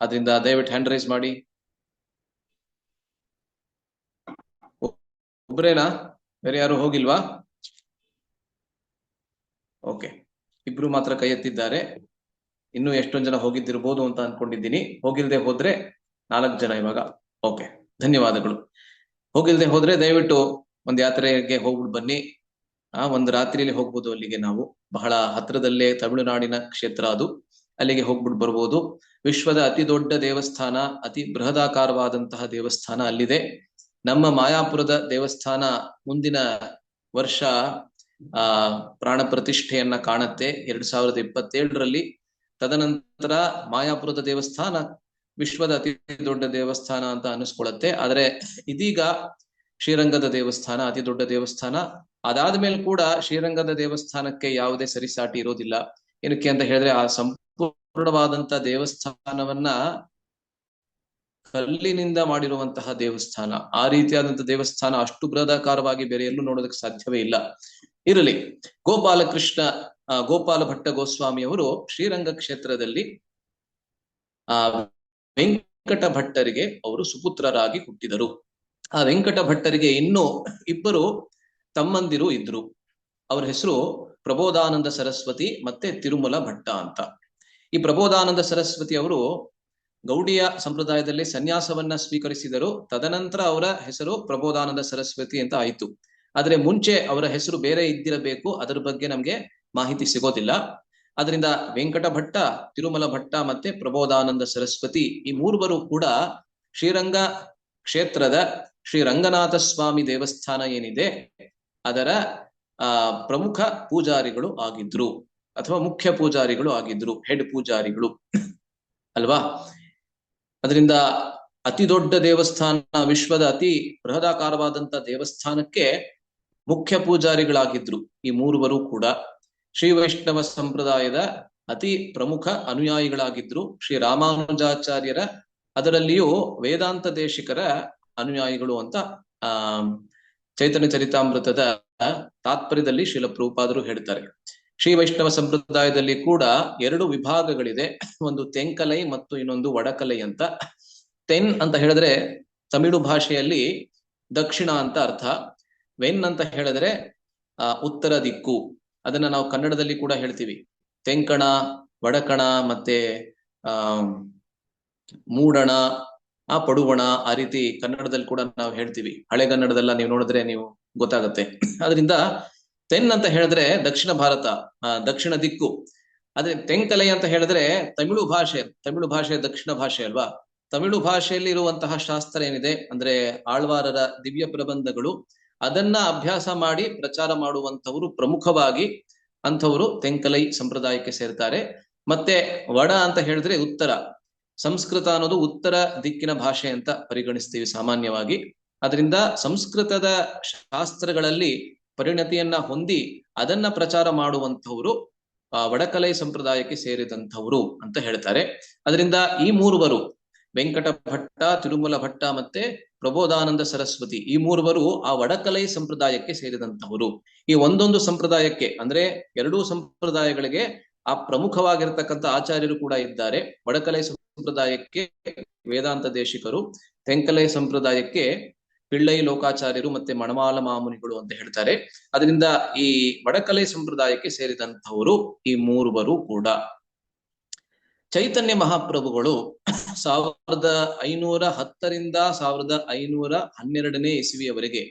ಅದರಿಂದ ದಯವಿಟ್ಟು ಹ್ಯಾಂಡ್ ರೈಸ್ ಮಾಡಿ. ಒಬ್ರೇನಾ? ಬೇರೆ ಯಾರು ಹೋಗಿಲ್ವಾ? ಓಕೆ, ಇಬ್ರು ಮಾತ್ರ ಕೈ ಎತ್ತಿದ್ದಾರೆ. ಇನ್ನು ಎಷ್ಟೊಂದು ಜನ ಹೋಗಿದ್ದಿರ್ಬೋದು ಅಂತ ಅನ್ಕೊಂಡಿದ್ದೀನಿ. ಹೋಗಿಲ್ದೆ ಹೋದ್ರೆ 4 ಜನ ಇವಾಗ. ಓಕೆ, ಧನ್ಯವಾದಗಳು. ಹೋಗಿಲ್ದೆ ಹೋದ್ರೆ ದಯವಿಟ್ಟು ಒಂದ್ ಯಾತ್ರೆಗೆ ಹೋಗ್ಬಿಟ್ಟು ಬನ್ನಿ. ಒಂದು ರಾತ್ರಿಯಲ್ಲಿ ಹೋಗ್ಬೋದು ಅಲ್ಲಿಗೆ. ನಾವು ಬಹಳ ಹತ್ರದಲ್ಲೇ ತಮಿಳುನಾಡಿನ ಕ್ಷೇತ್ರ ಅದು, ಅಲ್ಲಿಗೆ ಹೋಗ್ಬಿಟ್ಟು ಬರ್ಬೋದು. ವಿಶ್ವದ ಅತಿ ದೊಡ್ಡ ದೇವಸ್ಥಾನ, ಅತಿ ಬೃಹದಾಕಾರವಾದಂತಹ ದೇವಸ್ಥಾನ ಅಲ್ಲಿದೆ. ನಮ್ಮ ಮಾಯಾಪುರದ ದೇವಸ್ಥಾನ ಮುಂದಿನ ವರ್ಷ ಪ್ರಾಣ ಪ್ರತಿಷ್ಠೆಯನ್ನ ಕಾಣುತ್ತೆ 2027ರಲ್ಲಿ. ತದನಂತರ ಮಾಯಾಪುರದ ದೇವಸ್ಥಾನ ವಿಶ್ವದ ಅತಿ ದೊಡ್ಡ ದೇವಸ್ಥಾನ ಅಂತ ಅನಿಸ್ಕೊಳ್ಳುತ್ತೆ. ಆದ್ರೆ ಇದೀಗ ಶ್ರೀರಂಗದ ದೇವಸ್ಥಾನ ಅತಿ ದೊಡ್ಡ ದೇವಸ್ಥಾನ. ಅದಾದ್ಮೇಲೆ ಕೂಡ ಶ್ರೀರಂಗದ ದೇವಸ್ಥಾನಕ್ಕೆ ಯಾವುದೇ ಸರಿಸಾಟಿ ಇರೋದಿಲ್ಲ. ಏನಕ್ಕೆ ಅಂತ ಹೇಳಿದ್ರೆ ಆ ಸಂಪೂರ್ಣವಾದಂತ ದೇವಸ್ಥಾನವನ್ನ ಕಲ್ಲಿನಿಂದ ಮಾಡಿರುವಂತಹ ದೇವಸ್ಥಾನ. ಆ ರೀತಿಯಾದಂತಹ ದೇವಸ್ಥಾನ ಅಷ್ಟು ಬೃಹದಾಕಾರವಾಗಿ ಬೇರೆ ಎಲ್ಲೂ ನೋಡೋದಕ್ಕೆ ಸಾಧ್ಯವೇ ಇಲ್ಲ. ಇರಲಿ, ಗೋಪಾಲ ಭಟ್ಟ ಗೋಸ್ವಾಮಿ ಅವರು ಶ್ರೀರಂಗ ಕ್ಷೇತ್ರದಲ್ಲಿ ವೆಂಕಟ ಭಟ್ಟರಿಗೆ ಅವರು ಸುಪುತ್ರರಾಗಿ ಹುಟ್ಟಿದರು. ಆ ವೆಂಕಟ ಭಟ್ಟರಿಗೆ ಇನ್ನೂ 2 ತಮ್ಮಂದಿರು ಇದ್ರು. ಅವರ ಹೆಸರು ಪ್ರಬೋಧಾನಂದ ಸರಸ್ವತಿ ಮತ್ತೆ ತಿರುಮಲ ಭಟ್ಟ ಅಂತ. ಈ ಪ್ರಬೋಧಾನಂದ ಸರಸ್ವತಿ ಅವರು ಗೌಡಿಯ ಸಂಪ್ರದಾಯದಲ್ಲಿ ಸನ್ಯಾಸವನ್ನ ಸ್ವೀಕರಿಸಿದರು. ತದನಂತರ ಅವರ ಹೆಸರು ಪ್ರಬೋಧಾನಂದ ಸರಸ್ವತಿ ಅಂತ ಆಯಿತು. ಆದ್ರೆ ಮುಂಚೆ ಅವರ ಹೆಸರು ಬೇರೆ ಇದ್ದಿರಬೇಕು, ಅದರ ಬಗ್ಗೆ ನಮ್ಗೆ ಮಾಹಿತಿ ಸಿಗೋದಿಲ್ಲ. ಅದರಿಂದ ವೆಂಕಟ ಭಟ್ಟ, ತಿರುಮಲ ಭಟ್ಟ ಮತ್ತೆ ಪ್ರಬೋಧಾನಂದ ಸರಸ್ವತಿ ಈ 3 ಕೂಡ ಶ್ರೀರಂಗ ಕ್ಷೇತ್ರದ ಶ್ರೀ ರಂಗನಾಥ ಸ್ವಾಮಿ ದೇವಸ್ಥಾನ ಏನಿದೆ ಅದರ ಪ್ರಮುಖ ಪೂಜಾರಿಗಳು ಆಗಿದ್ರು, ಅಥವಾ ಮುಖ್ಯ ಪೂಜಾರಿಗಳು ಆಗಿದ್ರು, ಹೆಡ್ ಪೂಜಾರಿಗಳು ಅಲ್ವಾ. ಅದರಿಂದ ಅತಿ ದೊಡ್ಡ ದೇವಸ್ಥಾನ, ವಿಶ್ವದ ಅತಿ ಬೃಹದಾಕಾರವಾದಂತ ದೇವಸ್ಥಾನಕ್ಕೆ ಮುಖ್ಯ ಪೂಜಾರಿಗಳಾಗಿದ್ರು ಈ 3 ಕೂಡ. ಶ್ರೀ ವೈಷ್ಣವ ಸಂಪ್ರದಾಯದ ಅತಿ ಪ್ರಮುಖ ಅನುಯಾಯಿಗಳಾಗಿದ್ರು. ಶ್ರೀ ರಾಮಾನುಜಾಚಾರ್ಯರ, ಅದರಲ್ಲಿಯೂ ವೇದಾಂತ ದೇಶಿಕರ ಅನುಯಾಯಿಗಳು ಅಂತ ಚೈತನ್ಯ ಚರಿತಾಮೃತದ ತಾತ್ಪರ್ಯದಲ್ಲಿ ಶ್ರೀಲ ಪ್ರಭುಪಾದರು ಹೇಳ್ತಾರೆ. ಶ್ರೀ ವೈಷ್ಣವ ಸಂಪ್ರದಾಯದಲ್ಲಿ ಕೂಡ ಎರಡು ವಿಭಾಗಗಳಿದೆ, ಒಂದು ತೆಂಕಲೈ ಮತ್ತು ಇನ್ನೊಂದು ವಡಕಲೈ ಅಂತ. ತೆನ್ ಅಂತ ಹೇಳಿದ್ರೆ ತಮಿಳು ಭಾಷೆಯಲ್ಲಿ ದಕ್ಷಿಣ ಅಂತ ಅರ್ಥ. ವೆನ್ ಅಂತ ಹೇಳಿದ್ರೆ ಉತ್ತರ ದಿಕ್ಕು. ಅದನ್ನ ನಾವು ಕನ್ನಡದಲ್ಲಿ ಕೂಡ ಹೇಳ್ತೀವಿ, ತೆಂಕಣ, ವಡಕಣ, ಮತ್ತೆ ಮೂಡಣ, ಪಡುವಣ, ಆ ರೀತಿ ಕನ್ನಡದಲ್ಲಿ ಕೂಡ ನಾವು ಹೇಳ್ತೀವಿ. ಹಳೆಗನ್ನಡದೆಲ್ಲ ನೀವು ನೋಡಿದ್ರೆ ನೀವು ಗೊತ್ತಾಗತ್ತೆ. ಅದರಿಂದ ತೆನ್ ಅಂತ ಹೇಳಿದ್ರೆ ದಕ್ಷಿಣ ಭಾರತ, ದಕ್ಷಿಣ ದಿಕ್ಕು. ಅದೇ ತೆಂಕಲೈ ಅಂತ ಹೇಳಿದ್ರೆ ತಮಿಳು ಭಾಷೆ ದಕ್ಷಿಣ ಭಾಷೆ ಅಲ್ವಾ. ತಮಿಳು ಭಾಷೆಯಲ್ಲಿ ಇರುವಂತಹ ಶಾಸ್ತ್ರ ಏನಿದೆ ಅಂದ್ರೆ ಆಳ್ವಾರರ ದಿವ್ಯ ಪ್ರಬಂಧಗಳು, ಅದನ್ನ ಅಭ್ಯಾಸ ಮಾಡಿ ಪ್ರಚಾರ ಮಾಡುವಂತವರು ಪ್ರಮುಖವಾಗಿ ಅಂಥವರು ತೆಂಕಲೈ ಸಂಪ್ರದಾಯಕ್ಕೆ ಸೇರ್ತಾರೆ. ಮತ್ತೆ ವಡ ಅಂತ ಹೇಳಿದ್ರೆ ಉತ್ತರ. ಸಂಸ್ಕೃತ ಅನ್ನೋದು ಉತ್ತರ ದಿಕ್ಕಿನ ಭಾಷೆ ಅಂತ ಪರಿಗಣಿಸ್ತೀವಿ ಸಾಮಾನ್ಯವಾಗಿ. ಅದರಿಂದ ಸಂಸ್ಕೃತದ ಶಾಸ್ತ್ರಗಳಲ್ಲಿ ಪರಿಣತಿಯನ್ನ ಹೊಂದಿ ಅದನ್ನ ಪ್ರಚಾರ ಮಾಡುವಂಥವರು ವಡಕಲೈ ಸಂಪ್ರದಾಯಕ್ಕೆ ಸೇರಿದಂಥವ್ರು ಅಂತ ಹೇಳ್ತಾರೆ. ಅದರಿಂದ ಈ ಮೂರುವರು, ವೆಂಕಟ ಭಟ್ಟ, ತಿರುಮಲ ಭಟ್ಟ ಮತ್ತೆ ಪ್ರಬೋಧಾನಂದ ಸರಸ್ವತಿ, ಈ ಮೂರುವರು ಆ ವಡಕಲೈ ಸಂಪ್ರದಾಯಕ್ಕೆ ಸೇರಿದಂಥವರು. ಈ ಒಂದೊಂದು ಸಂಪ್ರದಾಯಕ್ಕೆ ಅಂದ್ರೆ ಎರಡೂ ಸಂಪ್ರದಾಯಗಳಿಗೆ ಆ ಪ್ರಮುಖವಾಗಿರ್ತಕ್ಕಂಥ ಆಚಾರ್ಯರು ಕೂಡ ಇದ್ದಾರೆ. ವಡಕಲೈ ಸಂಪ್ರದಾಯಕ್ಕೆ ವೇದಾಂತ ದೇಶಿಕರು, ತೆಂಕಲೈ ಸಂಪ್ರದಾಯಕ್ಕೆ ಪಿಳ್ಳೈ ಲೋಕಾಚಾರ್ಯರು ಮತ್ತೆ ಮಣಮಾಲ ಮಾಮುನಿಗಳು ಅಂತ ಹೇಳ್ತಾರೆ. ಅದರಿಂದ ಈ ವಡಕಲೈ ಸಂಪ್ರದಾಯಕ್ಕೆ ಸೇರಿದಂಥವರು ಈ ಮೂರುವರು ಕೂಡ. ಚೈತನ್ಯ ಮಹಾಪ್ರಭುಗಳು 1510ರಿಂದ 1512 ಇಸವಿಯವರೆಗೆ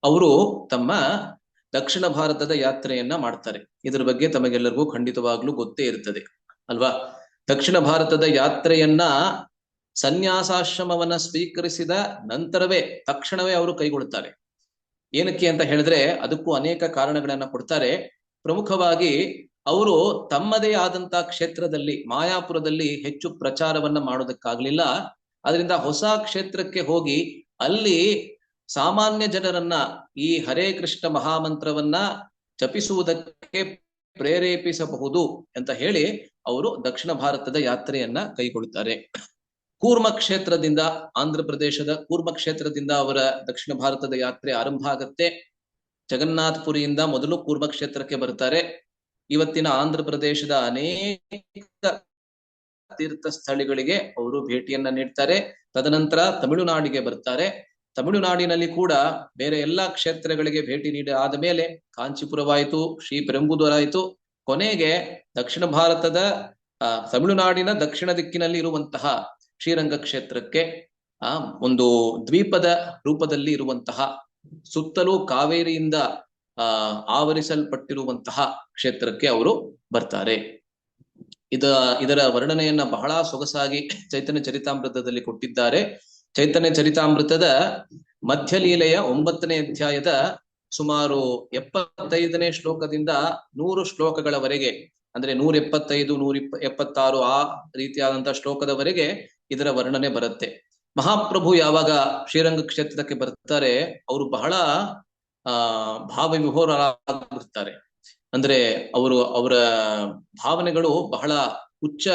ಅವರು ತಮ್ಮ ದಕ್ಷಿಣ ಭಾರತದ ಯಾತ್ರೆಯನ್ನ ಮಾಡ್ತಾರೆ. ಇದರ ಬಗ್ಗೆ ತಮಗೆಲ್ಲರಿಗೂ ಖಂಡಿತವಾಗ್ಲೂ ಗೊತ್ತೇ ಇರ್ತದೆ ಅಲ್ವಾ. ದಕ್ಷಿಣ ಭಾರತದ ಯಾತ್ರೆಯನ್ನ ಸನ್ಯಾಸಾಶ್ರಮವನ್ನ ಸ್ವೀಕರಿಸಿದ ನಂತರವೇ ತಕ್ಷಣವೇ ಅವರು ಕೈಗೊಳ್ಳುತ್ತಾರೆ. ಏನಕ್ಕೆ ಅಂತ ಹೇಳಿದ್ರೆ ಅದಕ್ಕೂ ಅನೇಕ ಕಾರಣಗಳನ್ನ ಕೊಡ್ತಾರೆ. ಪ್ರಮುಖವಾಗಿ ಅವರು ತಮ್ಮದೇ ಆದಂತ ಕ್ಷೇತ್ರದಲ್ಲಿ, ಮಾಯಾಪುರದಲ್ಲಿ ಹೆಚ್ಚು ಪ್ರಚಾರವನ್ನ ಮಾಡೋದಕ್ಕಾಗ್ಲಿಲ್ಲ. ಅದರಿಂದ ಹೊಸ ಕ್ಷೇತ್ರಕ್ಕೆ ಹೋಗಿ ಅಲ್ಲಿ ಸಾಮಾನ್ಯ ಜನರನ್ನ ಈ ಹರೇ ಕೃಷ್ಣ ಮಹಾಮಂತ್ರವನ್ನ ಜಪಿಸುವುದಕ್ಕೆ ಪ್ರೇರೇಪಿಸಬಹುದು ಅಂತ ಹೇಳಿ ಅವರು ದಕ್ಷಿಣ ಭಾರತದ ಯಾತ್ರೆಯನ್ನ ಕೈಗೊಳ್ಳುತ್ತಾರೆ. ಕೂರ್ಮ ಕ್ಷೇತ್ರದಿಂದ, ಆಂಧ್ರ ಪ್ರದೇಶದ ಕೂರ್ಮ ಕ್ಷೇತ್ರದಿಂದ ಅವರ ದಕ್ಷಿಣ ಭಾರತದ ಯಾತ್ರೆ ಆರಂಭ ಆಗತ್ತೆ. ಜಗನ್ನಾಥಪುರಿಯಿಂದ ಮೊದಲು ಕೂರ್ಮ ಕ್ಷೇತ್ರಕ್ಕೆ ಬರ್ತಾರೆ. ಇವತ್ತಿನ ಆಂಧ್ರ ಪ್ರದೇಶದ ಅನೇಕ ತೀರ್ಥ ಸ್ಥಳಗಳಿಗೆ ಅವರು ಭೇಟಿಯನ್ನ ನೀಡ್ತಾರೆ. ತದನಂತರ ತಮಿಳುನಾಡಿಗೆ ಬರ್ತಾರೆ. ತಮಿಳುನಾಡಿನಲ್ಲಿ ಕೂಡ ಬೇರೆ ಎಲ್ಲಾ ಕ್ಷೇತ್ರಗಳಿಗೆ ಭೇಟಿ ನೀಡಿ ಆದ ಮೇಲೆ ಕಾಂಚೀಪುರವಾಯಿತು, ಶ್ರೀಪೆರಂಬುದೂರ್ ಆಯಿತು. ಕೊನೆಗೆ ದಕ್ಷಿಣ ಭಾರತದ ತಮಿಳುನಾಡಿನ ದಕ್ಷಿಣ ದಿಕ್ಕಿನಲ್ಲಿ ಇರುವಂತಹ ಶ್ರೀರಂಗ ಕ್ಷೇತ್ರಕ್ಕೆ, ಒಂದು ದ್ವೀಪದ ರೂಪದಲ್ಲಿ ಇರುವಂತಹ, ಸುತ್ತಲೂ ಕಾವೇರಿಯಿಂದ ಆವರಿಸಲ್ಪಟ್ಟಿರುವಂತಹ ಕ್ಷೇತ್ರಕ್ಕೆ ಅವರು ಬರ್ತಾರೆ. ಇದರ ವರ್ಣನೆಯನ್ನ ಬಹಳ ಸೊಗಸಾಗಿ ಚೈತನ್ಯ ಚರಿತಾಮೃತದಲ್ಲಿ ಕೊಟ್ಟಿದ್ದಾರೆ. ಚೈತನ್ಯ ಚರಿತಾಮೃತದ ಮಧ್ಯಲೀಲೆಯ 9ನೇ ಅಧ್ಯಾಯದ ಸುಮಾರು 75ನೇ ಶ್ಲೋಕದಿಂದ 100 ಶ್ಲೋಕಗಳವರೆಗೆ, ಅಂದ್ರೆ 175, 176 ಆ ರೀತಿಯಾದಂತಹ ಶ್ಲೋಕದವರೆಗೆ ಇದರ ವರ್ಣನೆ ಬರುತ್ತೆ. ಮಹಾಪ್ರಭು ಯಾವಾಗ ಶ್ರೀರಂಗ ಕ್ಷೇತ್ರಕ್ಕೆ ಬರ್ತಾರೆ ಅವರು ಬಹಳ ಭಾವವಿಹೋರರಾಗಿರ್ತಾರೆ. ಅಂದ್ರೆ ಅವರ ಭಾವನೆಗಳು ಬಹಳ ಉಚ್ಚ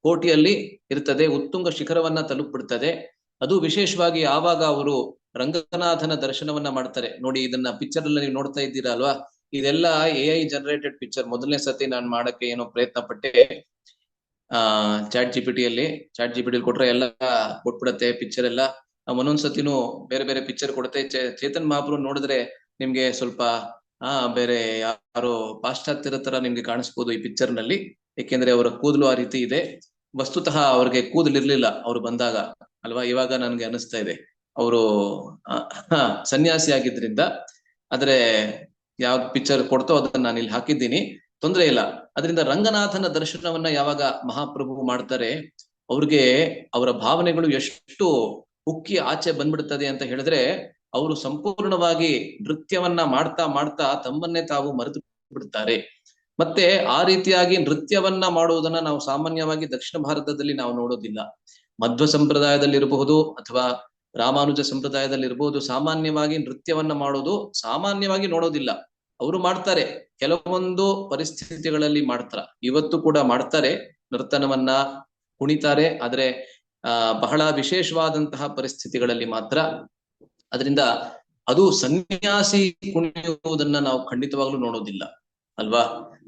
ಕೋಟಿಯಲ್ಲಿ ಇರ್ತದೆ, ಉತ್ತುಂಗ ಶಿಖರವನ್ನ ತಲುಪಿಬಿಡ್ತದೆ. ಅದು ವಿಶೇಷವಾಗಿ ಯಾವಾಗ ಅವರು ರಂಗನಾಥನ ದರ್ಶನವನ್ನ ಮಾಡ್ತಾರೆ. ನೋಡಿ, ಇದನ್ನ ಪಿಕ್ಚರ್ ಅಲ್ಲಿ ನೀವು ನೋಡ್ತಾ ಇದ್ದೀರಾ ಅಲ್ವಾ. ಇದೆಲ್ಲ AI ಜನರೇಟೆಡ್ ಪಿಕ್ಚರ್. ಮೊದಲನೇ ಸತಿ ನಾನು ಮಾಡಕ್ಕೆ ಏನೋ ಪ್ರಯತ್ನ ಪಟ್ಟೆ ಚಾಟ್ ಜಿಪಿಟಿಯಲ್ಲಿ ಕೊಟ್ರೆ ಎಲ್ಲ ಕೊಟ್ಬಿಡತ್ತೆ ಪಿಕ್ಚರ್ ಎಲ್ಲ. ಒಂದೊಂದ್ಸತಿನೂ ಬೇರೆ ಬೇರೆ ಪಿಕ್ಚರ್ ಕೊಡುತ್ತೆ. ಚೇತನ್ ಮಹಾಪ್ರಭು ನೋಡಿದ್ರೆ ನಿಮ್ಗೆ ಸ್ವಲ್ಪ ಬೇರೆ ಯಾರೋ ಪಾಶ್ಚಾತ್ಯರ ತರ ನಿಮ್ಗೆ ಕಾಣಿಸ್ಬೋದು ಈ ಪಿಕ್ಚರ್ ನಲ್ಲಿ. ಏಕೆಂದ್ರೆ ಅವರ ಕೂದಲು ಆ ರೀತಿ ಇದೆ. ವಸ್ತುತಃ ಅವ್ರಿಗೆ ಕೂದಲಿರ್ಲಿಲ್ಲ ಅವ್ರು ಬಂದಾಗ ಅಲ್ವಾ. ಇವಾಗ ನನ್ಗೆ ಅನಿಸ್ತಾ ಇದೆ ಅವರು ಸನ್ಯಾಸಿ ಆಗಿದ್ರಿಂದ. ಆದ್ರೆ ಯಾವ್ದು ಪಿಕ್ಚರ್ ಕೊಡ್ತೋ ಅದನ್ನ ನಾನು ಇಲ್ಲಿ ಹಾಕಿದ್ದೀನಿ, ತೊಂದ್ರೆ ಇಲ್ಲ. ಅದರಿಂದ ರಂಗನಾಥನ ದರ್ಶನವನ್ನ ಯಾವಾಗ ಮಹಾಪ್ರಭು ಮಾಡ್ತಾರೆ ಅವ್ರಿಗೆ ಅವರ ಭಾವನೆಗಳು ಎಷ್ಟು ಉಕ್ಕಿ ಆಚೆ ಬಂದ್ಬಿಡ್ತದೆ ಅಂತ ಹೇಳಿದ್ರೆ, ಅವರು ಸಂಪೂರ್ಣವಾಗಿ ನೃತ್ಯವನ್ನ ಮಾಡ್ತಾ ಮಾಡ್ತಾ ತಮ್ಮನ್ನೇ ತಾವು ಮರೆತು ಬಿಡ್ತಾರೆ. ಮತ್ತೆ ಆ ರೀತಿಯಾಗಿ ನೃತ್ಯವನ್ನ ಮಾಡುವುದನ್ನ ನಾವು ಸಾಮಾನ್ಯವಾಗಿ ದಕ್ಷಿಣ ಭಾರತದಲ್ಲಿ ನಾವು ನೋಡೋದಿಲ್ಲ. ಮಧ್ವ ಸಂಪ್ರದಾಯದಲ್ಲಿ ಇರಬಹುದು ಅಥವಾ ರಾಮಾನುಜ ಸಂಪ್ರದಾಯದಲ್ಲಿ ಇರಬಹುದು, ಸಾಮಾನ್ಯವಾಗಿ ನೃತ್ಯವನ್ನ ಮಾಡೋದು ಸಾಮಾನ್ಯವಾಗಿ ನೋಡೋದಿಲ್ಲ. ಅವರು ಮಾಡ್ತಾರೆ, ಕೆಲವೊಂದು ಪರಿಸ್ಥಿತಿಗಳಲ್ಲಿ ಮಾಡ್ತಾರ, ಇವತ್ತು ಕೂಡ ಮಾಡ್ತಾರೆ, ನರ್ತನವನ್ನ ಕುಣಿತಾರೆ. ಆದ್ರೆ ಬಹಳ ವಿಶೇಷವಾದಂತಹ ಪರಿಸ್ಥಿತಿಗಳಲ್ಲಿ ಮಾತ್ರ. ಅದರಿಂದ ಅದು ಸನ್ಯಾಸಿ ಕುಣಿಯುವುದನ್ನ ನಾವು ಖಂಡಿತವಾಗ್ಲೂ ನೋಡೋದಿಲ್ಲ ಅಲ್ವಾ.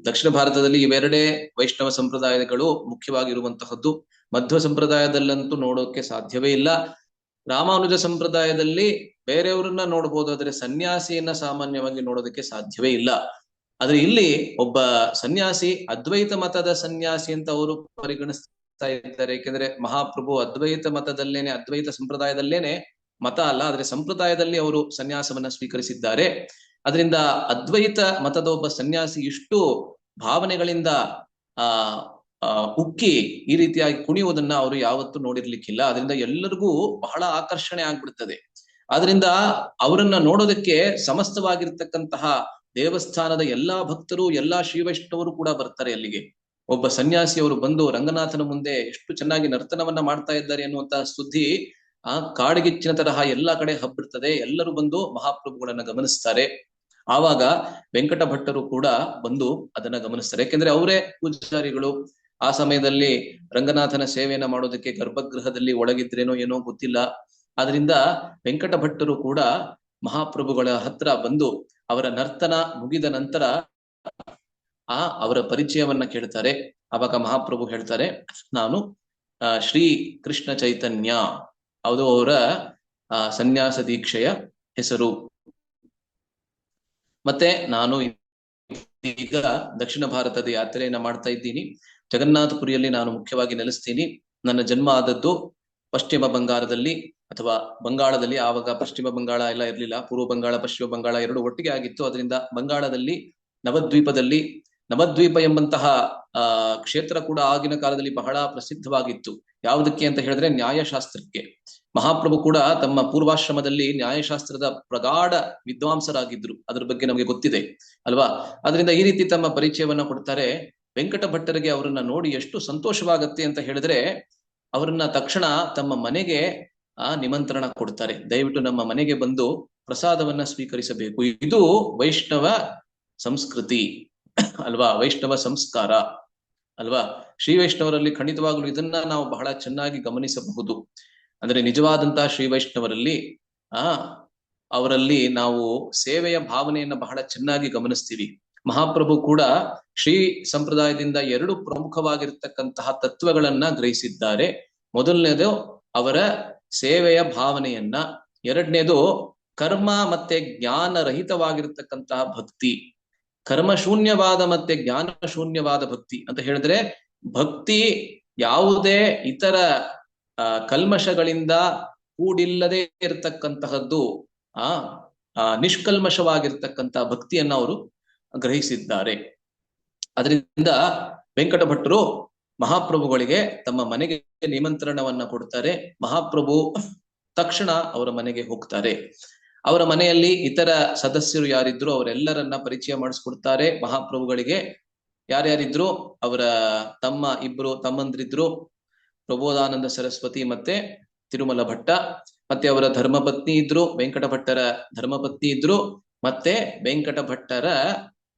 ದಕ್ಷಿಣ ಭಾರತದಲ್ಲಿ ಇವೆರಡೇ ವೈಷ್ಣವ ಸಂಪ್ರದಾಯಗಳು ಮುಖ್ಯವಾಗಿರುವಂತಹದ್ದು. ಮಧ್ವ ಸಂಪ್ರದಾಯದಲ್ಲಂತೂ ನೋಡೋಕೆ ಸಾಧ್ಯವೇ ಇಲ್ಲ. ರಾಮಾನುಜ ಸಂಪ್ರದಾಯದಲ್ಲಿ ಬೇರೆಯವರನ್ನ ನೋಡ್ಬೋದು, ಆದ್ರೆ ಸನ್ಯಾಸಿಯನ್ನ ಸಾಮಾನ್ಯವಾಗಿ ನೋಡೋದಕ್ಕೆ ಸಾಧ್ಯವೇ ಇಲ್ಲ. ಆದ್ರೆ ಇಲ್ಲಿ ಒಬ್ಬ ಸನ್ಯಾಸಿ, ಅದ್ವೈತ ಮತದ ಸನ್ಯಾಸಿ ಅಂತ ಅವರು ಪರಿಗಣಿಸ್ತಾ ಇದ್ದಾರೆ. ಯಾಕೆಂದ್ರೆ ಮಹಾಪ್ರಭು ಅದ್ವೈತ ಮತದಲ್ಲೇನೆ, ಅದ್ವೈತ ಸಂಪ್ರದಾಯದಲ್ಲೇನೆ, ಮತ ಅಲ್ಲ ಆದ್ರೆ ಸಂಪ್ರದಾಯದಲ್ಲಿ ಅವರು ಸನ್ಯಾಸವನ್ನ ಸ್ವೀಕರಿಸಿದ್ದಾರೆ. ಅದರಿಂದ ಅದ್ವೈತ ಮತದ ಒಬ್ಬ ಸನ್ಯಾಸಿ ಇಷ್ಟು ಭಾವನೆಗಳಿಂದ ಆ ಉಕ್ಕಿ ಈ ರೀತಿಯಾಗಿ ಕುಣಿಯುವುದನ್ನ ಅವರು ಯಾವತ್ತೂ ನೋಡಿರ್ಲಿಕ್ಕಿಲ್ಲ. ಅದರಿಂದ ಎಲ್ಲರಿಗೂ ಬಹಳ ಆಕರ್ಷಣೆ ಆಗ್ಬಿಡ್ತದೆ. ಆದ್ರಿಂದ ಅವರನ್ನ ನೋಡೋದಕ್ಕೆ ಸಮಸ್ತವಾಗಿರ್ತಕ್ಕಂತಹ ದೇವಸ್ಥಾನದ ಎಲ್ಲಾ ಭಕ್ತರು, ಎಲ್ಲಾ ಶ್ರೀ ವೈಷ್ಣವರು ಕೂಡ ಬರ್ತಾರೆ ಅಲ್ಲಿಗೆ. ಒಬ್ಬ ಸನ್ಯಾಸಿಯವರು ಬಂದು ರಂಗನಾಥನ ಮುಂದೆ ಎಷ್ಟು ಚೆನ್ನಾಗಿ ನರ್ತನವನ್ನ ಮಾಡ್ತಾ ಇದ್ದಾರೆ ಅನ್ನುವಂತಹ ಸುದ್ದಿ ಕಾಡಿಗಿಚ್ಚಿನ ತರಹ ಎಲ್ಲಾ ಕಡೆ ಹಬ್ಬಿಡ್ತದೆ. ಎಲ್ಲರೂ ಬಂದು ಮಹಾಪ್ರಭುಗಳನ್ನ ಗಮನಿಸ್ತಾರೆ. ಆವಾಗ ವೆಂಕಟ ಭಟ್ಟರು ಕೂಡ ಬಂದು ಅದನ್ನ ಗಮನಿಸ್ತಾರೆ. ಯಾಕೆಂದ್ರೆ ಅವರೇ ಪೂಜಾರಿಗಳು. ಆ ಸಮಯದಲ್ಲಿ ರಂಗನಾಥನ ಸೇವೆಯನ್ನ ಮಾಡೋದಕ್ಕೆ ಗರ್ಭಗೃಹದಲ್ಲಿ ಒಳಗಿದ್ರೇನೋ ಏನೋ ಗೊತ್ತಿಲ್ಲ. ಆದ್ರಿಂದ ವೆಂಕಟ ಭಟ್ಟರು ಕೂಡ ಮಹಾಪ್ರಭುಗಳ ಹತ್ರ ಬಂದು ಅವರ ನರ್ತನ ಮುಗಿದ ನಂತರ ಅವರ ಪರಿಚಯವನ್ನ ಕೇಳ್ತಾರೆ. ಆವಾಗ ಮಹಾಪ್ರಭು ಹೇಳ್ತಾರೆ, ನಾನು ಶ್ರೀ ಕೃಷ್ಣ ಚೈತನ್ಯ, ಅದು ಅವರ ಸನ್ಯಾಸ ದೀಕ್ಷೆಯ ಹೆಸರು. ಮತ್ತೆ ನಾನು ಈಗ ದಕ್ಷಿಣ ಭಾರತದ ಯಾತ್ರೆಯನ್ನ ಮಾಡ್ತಾ ಇದ್ದೀನಿ. ಜಗನ್ನಾಥಪುರಿಯಲ್ಲಿ ನಾನು ಮುಖ್ಯವಾಗಿ ನೆಲೆಸ್ತೀನಿ. ನನ್ನ ಜನ್ಮ ಆದದ್ದು ಪಶ್ಚಿಮ ಬಂಗಾಳದಲ್ಲಿ ಅಥವಾ ಬಂಗಾಳದಲ್ಲಿ. ಆವಾಗ ಪಶ್ಚಿಮ ಬಂಗಾಳ ಎಲ್ಲ ಇರ್ಲಿಲ್ಲ, ಪೂರ್ವ ಬಂಗಾಳ ಪಶ್ಚಿಮ ಬಂಗಾಳ ಎರಡು ಒಟ್ಟಿಗೆ ಆಗಿತ್ತು. ಅದರಿಂದ ಬಂಗಾಳದಲ್ಲಿ ನವದ್ವೀಪದಲ್ಲಿ, ನವದ್ವೀಪ ಎಂಬಂತಹ ಕ್ಷೇತ್ರ ಕೂಡ ಆಗಿನ ಕಾಲದಲ್ಲಿ ಬಹಳ ಪ್ರಸಿದ್ಧವಾಗಿತ್ತು. ಯಾವುದಕ್ಕೆ ಅಂತ ಹೇಳಿದ್ರೆ ನ್ಯಾಯಶಾಸ್ತ್ರಕ್ಕೆ. ಮಹಾಪ್ರಭು ಕೂಡ ತಮ್ಮ ಪೂರ್ವಾಶ್ರಮದಲ್ಲಿ ನ್ಯಾಯಶಾಸ್ತ್ರದ ಪ್ರಗಾಢ ವಿದ್ವಾಂಸರಾಗಿದ್ರು. ಅದ್ರ ಬಗ್ಗೆ ನಮಗೆ ಗೊತ್ತಿದೆ ಅಲ್ವಾ. ಅದರಿಂದ ಈ ರೀತಿ ತಮ್ಮ ಪರಿಚಯವನ್ನ ಕೊಡ್ತಾರೆ. ವೆಂಕಟ ಭಟ್ಟರಿಗೆ ಅವರನ್ನ ನೋಡಿ ಎಷ್ಟು ಸಂತೋಷವಾಗತ್ತೆ ಅಂತ ಹೇಳಿದ್ರೆ, ಅವರನ್ನ ತಕ್ಷಣ ತಮ್ಮ ಮನೆಗೆ ನಿಮಂತ್ರಣ ಕೊಡ್ತಾರೆ. ದಯವಿಟ್ಟು ನಮ್ಮ ಮನೆಗೆ ಬಂದು ಪ್ರಸಾದವನ್ನ ಸ್ವೀಕರಿಸಬೇಕು. ಇದು ವೈಷ್ಣವ ಸಂಸ್ಕೃತಿ ಅಲ್ವಾ, ವೈಷ್ಣವ ಸಂಸ್ಕಾರ ಅಲ್ವಾ. ಶ್ರೀ ವೈಷ್ಣವರಲ್ಲಿ ಖಂಡಿತವಾಗ್ಲೂ ಇದನ್ನ ನಾವು ಬಹಳ ಚೆನ್ನಾಗಿ ಗಮನಿಸಬಹುದು. ಅಂದ್ರೆ ನಿಜವಾದಂತಹ ಶ್ರೀ ವೈಷ್ಣವರಲ್ಲಿ ಅವರಲ್ಲಿ ನಾವು ಸೇವೆಯ ಭಾವನೆಯನ್ನ ಬಹಳ ಚೆನ್ನಾಗಿ ಗಮನಿಸ್ತೀವಿ. ಮಹಾಪ್ರಭು ಕೂಡ ಶ್ರೀ ಸಂಪ್ರದಾಯದಿಂದ ಎರಡು ಪ್ರಮುಖವಾಗಿರ್ತಕ್ಕಂತಹ ತತ್ವಗಳನ್ನ ಗ್ರಹಿಸಿದ್ದಾರೆ. ಮೊದಲನೇದು ಅವರ ಸೇವೆಯ ಭಾವನೆಯನ್ನ, ಎರಡನೇದು ಕರ್ಮ ಮತ್ತೆ ಜ್ಞಾನ ರಹಿತವಾಗಿರ್ತಕ್ಕಂತಹ ಭಕ್ತಿ. ಕರ್ಮ ಶೂನ್ಯವಾದ ಮತ್ತೆ ಜ್ಞಾನ ಶೂನ್ಯವಾದ ಭಕ್ತಿ ಅಂತ ಹೇಳಿದ್ರೆ, ಭಕ್ತಿ ಯಾವುದೇ ಇತರ ಕಲ್ಮಶಗಳಿಂದ ಕೂಡಿಲ್ಲದೆ ಇರತಕ್ಕಂತಹದ್ದು, ನಿಷ್ಕಲ್ಮಶವಾಗಿರ್ತಕ್ಕಂತಹ ಭಕ್ತಿಯನ್ನ ಅವರು ಗ್ರಹಿಸಿದ್ದಾರೆ. ಅದರಿಂದ ವೆಂಕಟ ಭಟ್ಟರು ಮಹಾಪ್ರಭುಗಳಿಗೆ ತಮ್ಮ ಮನೆಗೆ ನಿಮಂತ್ರಣವನ್ನ ಕೊಡ್ತಾರೆ. ಮಹಾಪ್ರಭು ತಕ್ಷಣ ಅವರ ಮನೆಗೆ ಹೋಗ್ತಾರೆ. ಅವರ ಮನೆಯಲ್ಲಿ ಇತರ ಸದಸ್ಯರು ಯಾರಿದ್ರು ಅವರೆಲ್ಲರನ್ನ ಪರಿಚಯ ಮಾಡಿಸ್ಕೊಡ್ತಾರೆ ಮಹಾಪ್ರಭುಗಳಿಗೆ. ಯಾರ್ಯಾರಿದ್ರು, ಅವರ ಇಬ್ರು ತಮ್ಮಂದ್ರಿದ್ರು, ಪ್ರಬೋಧಾನಂದ ಸರಸ್ವತಿ ಮತ್ತೆ ತಿರುಮಲ ಭಟ್ಟ. ಮತ್ತೆ ಅವರ ಧರ್ಮಪತ್ನಿ ಇದ್ರು, ವೆಂಕಟ ಭಟ್ಟರ ಧರ್ಮಪತ್ನಿ ಇದ್ರು. ಮತ್ತೆ ವೆಂಕಟ ಭಟ್ಟರ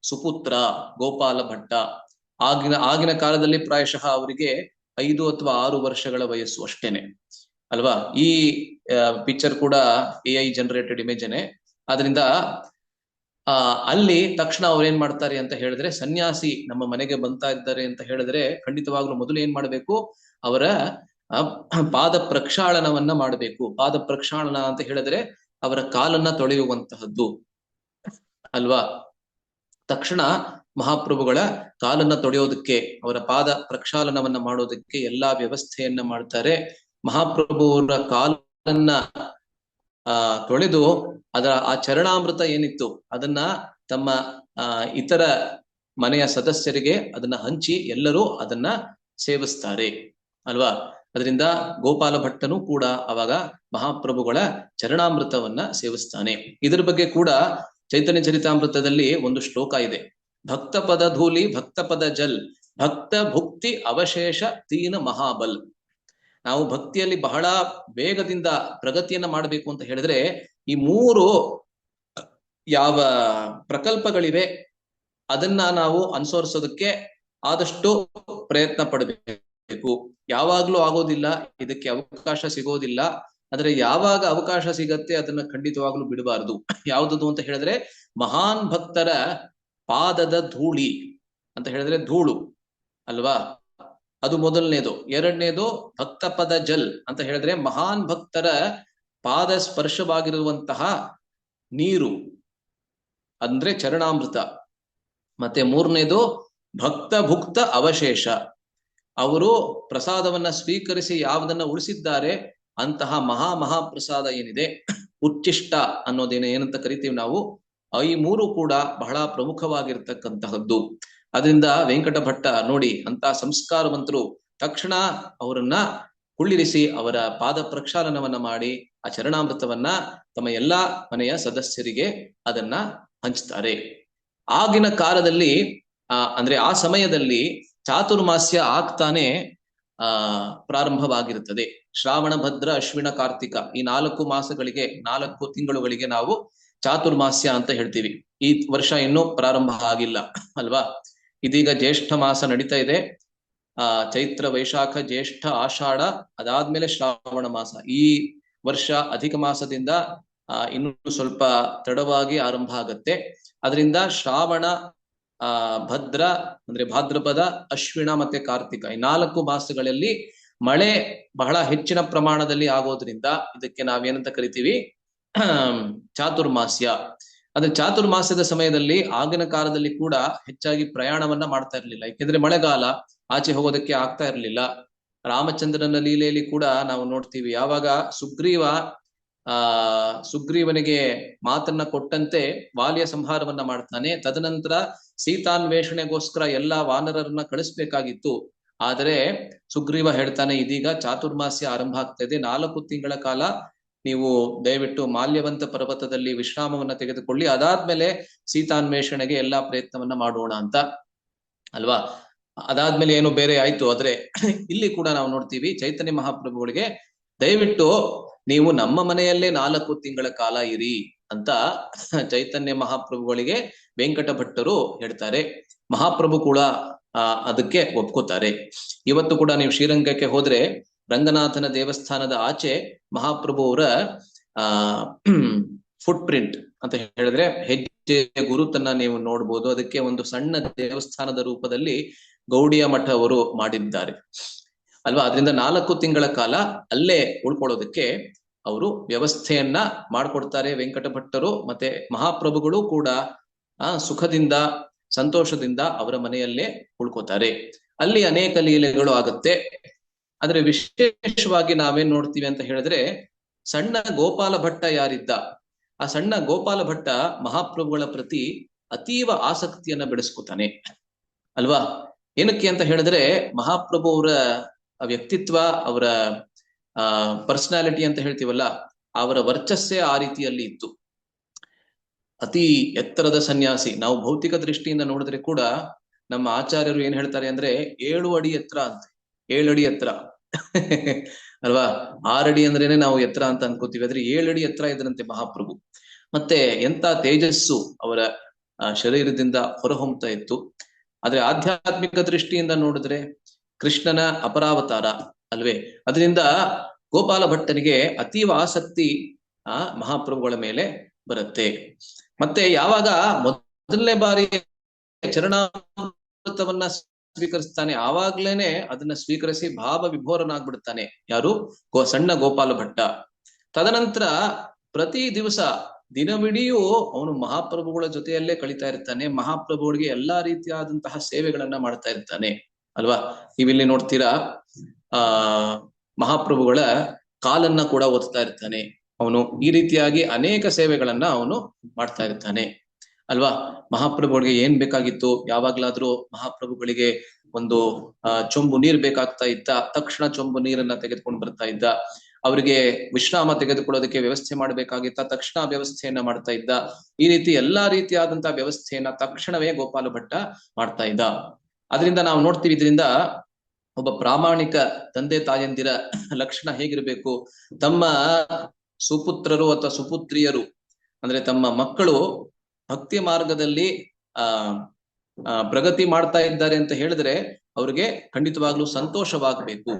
ಸುಪುತ್ರ ಗೋಪಾಲ ಭಟ್ಟ. ಆಗಿನ ಕಾಲದಲ್ಲಿ ಪ್ರಾಯಶಃ ಅವರಿಗೆ 5 ಅಥವಾ 6 ವರ್ಷಗಳ ವಯಸ್ಸು ಅಷ್ಟೇನೆ ಅಲ್ವಾ. ಈ ಪಿಕ್ಚರ್ ಕೂಡ AI ಜನರೇಟೆಡ್ ಇಮೇಜನೆ. ಆದ್ರಿಂದ ಅಲ್ಲಿ ತಕ್ಷಣ ಅವ್ರು ಏನ್ ಮಾಡ್ತಾರೆ ಅಂತ ಹೇಳಿದ್ರೆ, ಸನ್ಯಾಸಿ ನಮ್ಮ ಮನೆಗೆ ಬಂತಾ ಇದ್ದಾರೆ ಅಂತ ಹೇಳಿದ್ರೆ ಖಂಡಿತವಾಗ್ಲೂ ಮೊದಲು ಏನ್ ಮಾಡ್ಬೇಕು, ಅವರ ಪಾದ ಪ್ರಕ್ಷಾಳನವನ್ನ ಮಾಡಬೇಕು. ಪಾದ ಪ್ರಕ್ಷಾಳನ ಅಂತ ಹೇಳಿದ್ರೆ ಅವರ ಕಾಲನ್ನ ತೊಳೆಯುವಂತಹದ್ದು ಅಲ್ವಾ. ತಕ್ಷಣ ಮಹಾಪ್ರಭುಗಳ ಕಾಲನ್ನ ತೊಳೆಯೋದಕ್ಕೆ, ಅವರ ಪಾದ ಪ್ರಕ್ಷಾಳನವನ್ನ ಮಾಡೋದಕ್ಕೆ ಎಲ್ಲಾ ವ್ಯವಸ್ಥೆಯನ್ನ ಮಾಡ್ತಾರೆ. ಮಹಾಪ್ರಭುವರ ಕಾಲನ್ನ ತೊಳೆದು ಆ ಚರಣಾಮೃತ ಏನಿತ್ತು ಅದನ್ನ ತಮ್ಮ ಇತರ ಮನೆಯ ಸದಸ್ಯರಿಗೆ ಅದನ್ನ ಹಂಚಿ ಎಲ್ಲರೂ ಅದನ್ನ ಸೇವಿಸ್ತಾರೆ ಅಲ್ವಾ. ಅದರಿಂದ ಗೋಪಾಲ ಭಟ್ಟನು ಕೂಡ ಅವಾಗ ಮಹಾಪ್ರಭುಗಳ ಚರಣಾಮೃತವನ್ನ ಸೇವಿಸ್ತಾನೆ. ಇದರ ಬಗ್ಗೆ ಕೂಡ ಚೈತನ್ಯ ಚರಿತಾಮೃತದಲ್ಲಿ ಒಂದು ಶ್ಲೋಕ ಇದೆ. ಭಕ್ತ ಪದ ಧೂಲಿ ಭಕ್ತ ಪದ ಜಲ್ ಭಕ್ತ ಭುಕ್ತಿ ಅವಶೇಷ ತೀನ ಮಹಾಬಲ್. ನಾವು ಭಕ್ತಿಯಲ್ಲಿ ಬಹಳ ವೇಗದಿಂದ ಪ್ರಗತಿಯನ್ನ ಮಾಡಬೇಕು ಅಂತ ಹೇಳಿದ್ರೆ ಈ 3 ಯಾವ ಪ್ರಕಲ್ಪಗಳಿವೆ ಅದನ್ನ ನಾವು ಅನುಸರಿಸೋದಕ್ಕೆ ಆದಷ್ಟು ಪ್ರಯತ್ನ ಪಡಬೇಕು. ಯಾವಾಗ್ಲೂ ಆಗೋದಿಲ್ಲ, ಇದಕ್ಕೆ ಅವಕಾಶ ಸಿಗೋದಿಲ್ಲ. ಆದ್ರೆ ಯಾವಾಗ ಅವಕಾಶ ಸಿಗತ್ತೆ ಅದನ್ನ ಖಂಡಿತವಾಗ್ಲೂ ಬಿಡಬಾರದು. ಯಾವ್ದದು ಅಂತ ಹೇಳಿದ್ರೆ ಮಹಾನ್ ಭಕ್ತರ ಪಾದದ ಧೂಳಿ ಅಂತ ಹೇಳಿದ್ರೆ ಧೂಳು ಅಲ್ವಾ, ಅದು ಮೊದಲನೇದು. ಎರಡನೇದು ಭಕ್ತ ಪದ ಜಲ್ ಅಂತ ಹೇಳಿದ್ರೆ ಮಹಾನ್ ಭಕ್ತರ ಪಾದ ಸ್ಪರ್ಶವಾಗಿರುವಂತಹ ನೀರು ಅಂದ್ರೆ ಚರಣಾಮೃತ. ಮತ್ತೆ ಮೂರನೇದು ಭಕ್ತ ಭುಕ್ತ ಅವಶೇಷ, ಅವರು ಪ್ರಸಾದವನ್ನ ಸ್ವೀಕರಿಸಿ ಯಾವುದನ್ನ ಉಳಿಸಿದ್ದಾರೆ ಅಂತಹ ಮಹಾಪ್ರಸಾದ ಏನಿದೆ, ಉಚ್ಚಿಷ್ಟ ಅನ್ನೋದೇನ ಏನಂತ ಕರಿತೀವಿ ನಾವು, ಈ ಮೂರು ಕೂಡ ಬಹಳ ಪ್ರಮುಖವಾಗಿರ್ತಕ್ಕಂತಹದ್ದು. ಅದರಿಂದ ವೆಂಕಟ ಭಟ್ಟ ನೋಡಿ ಅಂತ ಸಂಸ್ಕಾರವಂತರು ತಕ್ಷಣ ಅವರನ್ನ ಕುಳ್ಳಿರಿಸಿ ಅವರ ಪಾದ ಪ್ರಕ್ಷಾಲನವನ್ನ ಮಾಡಿ ಆ ಚರಣಾಮೃತವನ್ನ ತಮ್ಮ ಎಲ್ಲಾ ಮನೆಯ ಸದಸ್ಯರಿಗೆ ಅದನ್ನ ಹಂಚ್ತಾರೆ. ಆಗಿನ ಕಾಲದಲ್ಲಿ ಅಂದ್ರೆ ಆ ಸಮಯದಲ್ಲಿ ಚಾತುರ್ಮಾಸ್ಯ ಆಗ್ತಾನೆ ಪ್ರಾರಂಭವಾಗಿರುತ್ತದೆ. ಶ್ರಾವಣ, ಭದ್ರ, ಅಶ್ವಿನ, ಕಾರ್ತಿಕ ಈ 4 ಮಾಸಗಳಿಗೆ, 4 ತಿಂಗಳುಗಳಿಗೆ ನಾವು ಚಾತುರ್ಮಾಸ್ಯ ಅಂತ ಹೇಳ್ತೀವಿ. ಈ ವರ್ಷ ಇನ್ನೂ ಪ್ರಾರಂಭ ಆಗಿಲ್ಲ ಅಲ್ವಾ. ಇದೀಗ ಜ್ಯೇಷ್ಠ ಮಾಸ ನಡೀತಾ ಇದೆ. ಚೈತ್ರ, ವೈಶಾಖ, ಜ್ಯೇಷ್ಠ, ಆಷಾಢ, ಅದಾದ್ಮೇಲೆ ಶ್ರಾವಣ ಮಾಸ. ಈ ವರ್ಷ ಅಧಿಕ ಮಾಸದಿಂದ ಇನ್ನು ಸ್ವಲ್ಪ ತಡವಾಗಿ ಆರಂಭ ಆಗತ್ತೆ. ಅದರಿಂದ ಶ್ರಾವಣ, ಭದ್ರ ಅಂದ್ರೆ ಭಾದ್ರಪದ, ಅಶ್ವಿನ ಮತ್ತೆ ಕಾರ್ತಿಕ ಈ 4 ಮಾಸಗಳಲ್ಲಿ ಮಳೆ ಬಹಳ ಹೆಚ್ಚಿನ ಪ್ರಮಾಣದಲ್ಲಿ ಆಗೋದ್ರಿಂದ ಇದಕ್ಕೆ ನಾವೇನಂತ ಕರಿತೀವಿ, ಚಾತುರ್ಮಾಸ್ಯ. ಅದ್ರ ಚಾತುರ್ಮಾಸ್ಯದ ಸಮಯದಲ್ಲಿ ಆಗಿನ ಕಾಲದಲ್ಲಿ ಕೂಡ ಹೆಚ್ಚಾಗಿ ಪ್ರಯಾಣವನ್ನ ಮಾಡ್ತಾ ಇರ್ಲಿಲ್ಲ, ಯಾಕೆಂದ್ರೆ ಮಳೆಗಾಲ, ಆಚೆ ಹೋಗೋದಕ್ಕೆ ಆಗ್ತಾ ಇರ್ಲಿಲ್ಲ. ರಾಮಚಂದ್ರನ ಲೀಲೆಯಲ್ಲಿ ಕೂಡ ನಾವು ನೋಡ್ತೀವಿ, ಯಾವಾಗ ಸುಗ್ರೀವನಿಗೆ ಮಾತನ್ನ ಕೊಟ್ಟಂತೆ ವಾಲಿಯ ಸಂಹಾರವನ್ನ ಮಾಡ್ತಾನೆ. ತದನಂತರ ಸೀತಾನ್ವೇಷಣೆಗೋಸ್ಕರ ಎಲ್ಲಾ ವಾನರರನ್ನ ಕಳಿಸ್ಬೇಕಾಗಿತ್ತು. ಆದರೆ ಸುಗ್ರೀವ ಹೇಳ್ತಾನೆ, ಇದೀಗ ಚಾತುರ್ಮಾಸ್ಯ ಆರಂಭ ಆಗ್ತಾ ಇದೆ, 4 ತಿಂಗಳ ಕಾಲ ನೀವು ದಯವಿಟ್ಟು ಮಾಲ್ಯವಂತ ಪರ್ವತದಲ್ಲಿ ವಿಶ್ರಾಮವನ್ನ ತೆಗೆದುಕೊಳ್ಳಿ, ಅದಾದ್ಮೇಲೆ ಸೀತಾನ್ವೇಷಣೆಗೆ ಎಲ್ಲಾ ಪ್ರಯತ್ನವನ್ನ ಮಾಡೋಣ ಅಂತ ಅಲ್ವಾ. ಅದಾದ್ಮೇಲೆ ಏನು ಬೇರೆ ಆಯ್ತು. ಆದ್ರೆ ಇಲ್ಲಿ ಕೂಡ ನಾವು ನೋಡ್ತೀವಿ, ಚೈತನ್ಯ ಮಹಾಪ್ರಭುಗಳಿಗೆ ದಯವಿಟ್ಟು ನೀವು ನಮ್ಮ ಮನೆಯಲ್ಲೇ 4 ತಿಂಗಳ ಕಾಲ ಇರಿ ಅಂತ ಚೈತನ್ಯ ಮಹಾಪ್ರಭುಗಳಿಗೆ ವೆಂಕಟ ಭಟ್ಟರು ಹೇಳ್ತಾರೆ. ಮಹಾಪ್ರಭು ಕೂಡ ಅದಕ್ಕೆ ಒಪ್ಕೋತಾರೆ. ಇವತ್ತು ಕೂಡ ನೀವು ಶ್ರೀರಂಗಕ್ಕೆ ಹೋದ್ರೆ ರಂಗನಾಥನ ದೇವಸ್ಥಾನದ ಆಚೆ ಮಹಾಪ್ರಭು ಅವರ ಫುಟ್ ಪ್ರಿಂಟ್ ಅಂತ ಹೇಳಿದ್ರೆ ಹೆಜ್ಜೆ ಗುರುತನ್ನ ನೀವು ನೋಡ್ಬೋದು. ಅದಕ್ಕೆ ಒಂದು ಸಣ್ಣ ದೇವಸ್ಥಾನದ ರೂಪದಲ್ಲಿ ಗೌಡಿಯ ಮಠ ಅವರು ಮಾಡಿದ್ದಾರೆ ಅಲ್ವಾ. ಅದರಿಂದ 4 ತಿಂಗಳ ಕಾಲ ಅಲ್ಲೇ ಉಳ್ಕೊಳ್ಳೋದಕ್ಕೆ ಅವರು ವ್ಯವಸ್ಥೆಯನ್ನ ಮಾಡ್ಕೊಡ್ತಾರೆ ವೆಂಕಟ ಭಟ್ಟರು. ಮತ್ತೆ ಮಹಾಪ್ರಭುಗಳು ಕೂಡ ಸುಖದಿಂದ ಸಂತೋಷದಿಂದ ಅವರ ಮನೆಯಲ್ಲೇ ಉಳ್ಕೋತಾರೆ. ಅಲ್ಲಿ ಅನೇಕ ಲೀಲೆಗಳು ಆಗುತ್ತೆ. ಆದ್ರೆ ವಿಶೇಷವಾಗಿ ನಾವೇನ್ ನೋಡ್ತೀವಿ ಅಂತ ಹೇಳಿದ್ರೆ, ಸಣ್ಣ ಗೋಪಾಲ ಭಟ್ಟ ಯಾರಿದ್ದ, ಆ ಸಣ್ಣ ಗೋಪಾಲ ಭಟ್ಟ ಮಹಾಪ್ರಭುಗಳ ಪ್ರತಿ ಅತೀವ ಆಸಕ್ತಿಯನ್ನ ಬೆಳೆಸ್ಕೊತಾನೆ ಅಲ್ವಾ. ಏನಕ್ಕೆ ಅಂತ ಹೇಳಿದ್ರೆ, ಮಹಾಪ್ರಭು ಅವರ ವ್ಯಕ್ತಿತ್ವ, ಅವರ ಪರ್ಸನಾಲಿಟಿ ಅಂತ ಹೇಳ್ತೀವಲ್ಲ, ಅವರ ವರ್ಚಸ್ಸೇ ಆ ರೀತಿಯಲ್ಲಿ ಇತ್ತು. ಅತಿ ಎತ್ತರದ ಸನ್ಯಾಸಿ. ನಾವು ಭೌತಿಕ ದೃಷ್ಟಿಯಿಂದ ನೋಡಿದ್ರೆ ಕೂಡ ನಮ್ಮ ಆಚಾರ್ಯರು ಏನ್ ಹೇಳ್ತಾರೆ ಅಂದ್ರೆ 7 ಅಡಿ ಎತ್ತರ ಅಂತ. 7 ಅಡಿ ಎತ್ತರ ಅಲ್ವಾ. 6 ಅಡಿ ಅಂದ್ರೇನೆ ನಾವು ಎತ್ತರ ಅಂತ ಅನ್ಕೋತೀವಿ, ಆದ್ರೆ 7 ಅಡಿ ಎತ್ತರ ಇದ್ರಂತೆ ಮಹಾಪ್ರಭು. ಮತ್ತೆ ಎಂತ ತೇಜಸ್ಸು ಅವರ ಶರೀರದಿಂದ ಹೊರಹೊಮ್ತಾ ಇತ್ತು. ಆದ್ರೆ ಆಧ್ಯಾತ್ಮಿಕ ದೃಷ್ಟಿಯಿಂದ ನೋಡಿದ್ರೆ ಕೃಷ್ಣನ ಅಪರಾವತಾರ ಅಲ್ವೇ. ಅದರಿಂದ ಗೋಪಾಲ ಭಟ್ಟನಿಗೆ ಅತೀವ ಆಸಕ್ತಿ ಮಹಾಪ್ರಭುಗಳ ಮೇಲೆ ಬರುತ್ತೆ. ಮತ್ತೆ ಯಾವಾಗ ಮೊದಲನೇ ಬಾರಿ ಚರಣಾಮೃತವನ್ನ ಸ್ವೀಕರಿಸ್ತಾನೆ, ಆವಾಗ್ಲೇನೆ ಅದನ್ನ ಸ್ವೀಕರಿಸಿ ಭಾವ ವಿಭೋರನಾಗ್ಬಿಡ್ತಾನೆ. ಯಾರು? ಸಣ್ಣ ಗೋಪಾಲ ಭಟ್ಟ. ತದನಂತರ ಪ್ರತಿ ದಿವಸ ದಿನವಿಡಿಯೂ ಅವನು ಮಹಾಪ್ರಭುಗಳ ಜೊತೆಯಲ್ಲೇ ಕಳೀತಾ ಇರ್ತಾನೆ. ಮಹಾಪ್ರಭುಗಳಿಗೆ ಎಲ್ಲಾ ರೀತಿಯಾದಂತಹ ಸೇವೆಗಳನ್ನ ಮಾಡ್ತಾ ಇರ್ತಾನೆ ಅಲ್ವಾ. ನೀವಿಲ್ಲಿ ನೋಡ್ತೀರಾ, ಮಹಾಪ್ರಭುಗಳ ಕಾಲನ್ನ ಕೂಡ ಒತ್ತಾ ಇರ್ತಾನೆ ಅವನು. ಈ ರೀತಿಯಾಗಿ ಅನೇಕ ಸೇವೆಗಳನ್ನ ಅವನು ಮಾಡ್ತಾ ಇರ್ತಾನೆ ಅಲ್ವಾ. ಮಹಾಪ್ರಭುಗಳಿಗೆ ಏನ್ ಬೇಕಾಗಿತ್ತು, ಯಾವಾಗ್ಲಾದ್ರೂ ಮಹಾಪ್ರಭುಗಳಿಗೆ ಒಂದು ಚೊಂಬು ನೀರ್ ಬೇಕಾಗ್ತಾ ಇತ್ತ, ತಕ್ಷಣ ಚೊಂಬು ನೀರನ್ನ ತೆಗೆದುಕೊಂಡು ಬರ್ತಾ ಇದ್ದ. ಅವರಿಗೆ ವಿಶ್ರಾಮ ತೆಗೆದುಕೊಳ್ಳೋದಕ್ಕೆ ವ್ಯವಸ್ಥೆ ಮಾಡ್ಬೇಕಾಗಿತ್ತ, ತಕ್ಷಣ ವ್ಯವಸ್ಥೆಯನ್ನ ಮಾಡ್ತಾ ಇದ್ದ. ಈ ರೀತಿ ಎಲ್ಲಾ ರೀತಿಯಾದಂತಹ ವ್ಯವಸ್ಥೆಯನ್ನ ತಕ್ಷಣವೇ ಗೋಪಾಲ ಭಟ್ಟ ಮಾಡ್ತಾ ಇದ್ದ. ಅದರಿಂದ ನಾವು ನೋಡ್ತೀವಿ, ಇದರಿಂದ ಒಬ್ಬ ಪ್ರಾಮಾಣಿಕ ತಂದೆ ತಾಯಂದಿರ ಲಕ್ಷಣ ಹೇಗಿರ್ಬೇಕು. ತಮ್ಮ ಸುಪುತ್ರರು ಅಥವಾ ಸುಪುತ್ರಿಯರು ಅಂದ್ರೆ ತಮ್ಮ ಮಕ್ಕಳು ಭಕ್ತಿ ಮಾರ್ಗದಲ್ಲಿ ಪ್ರಗತಿ ಮಾಡ್ತಾ ಇದ್ದಾರೆ ಅಂತ ಹೇಳಿದ್ರೆ ಅವ್ರಿಗೆ ಖಂಡಿತವಾಗ್ಲೂ ಸಂತೋಷವಾಗಬೇಕು.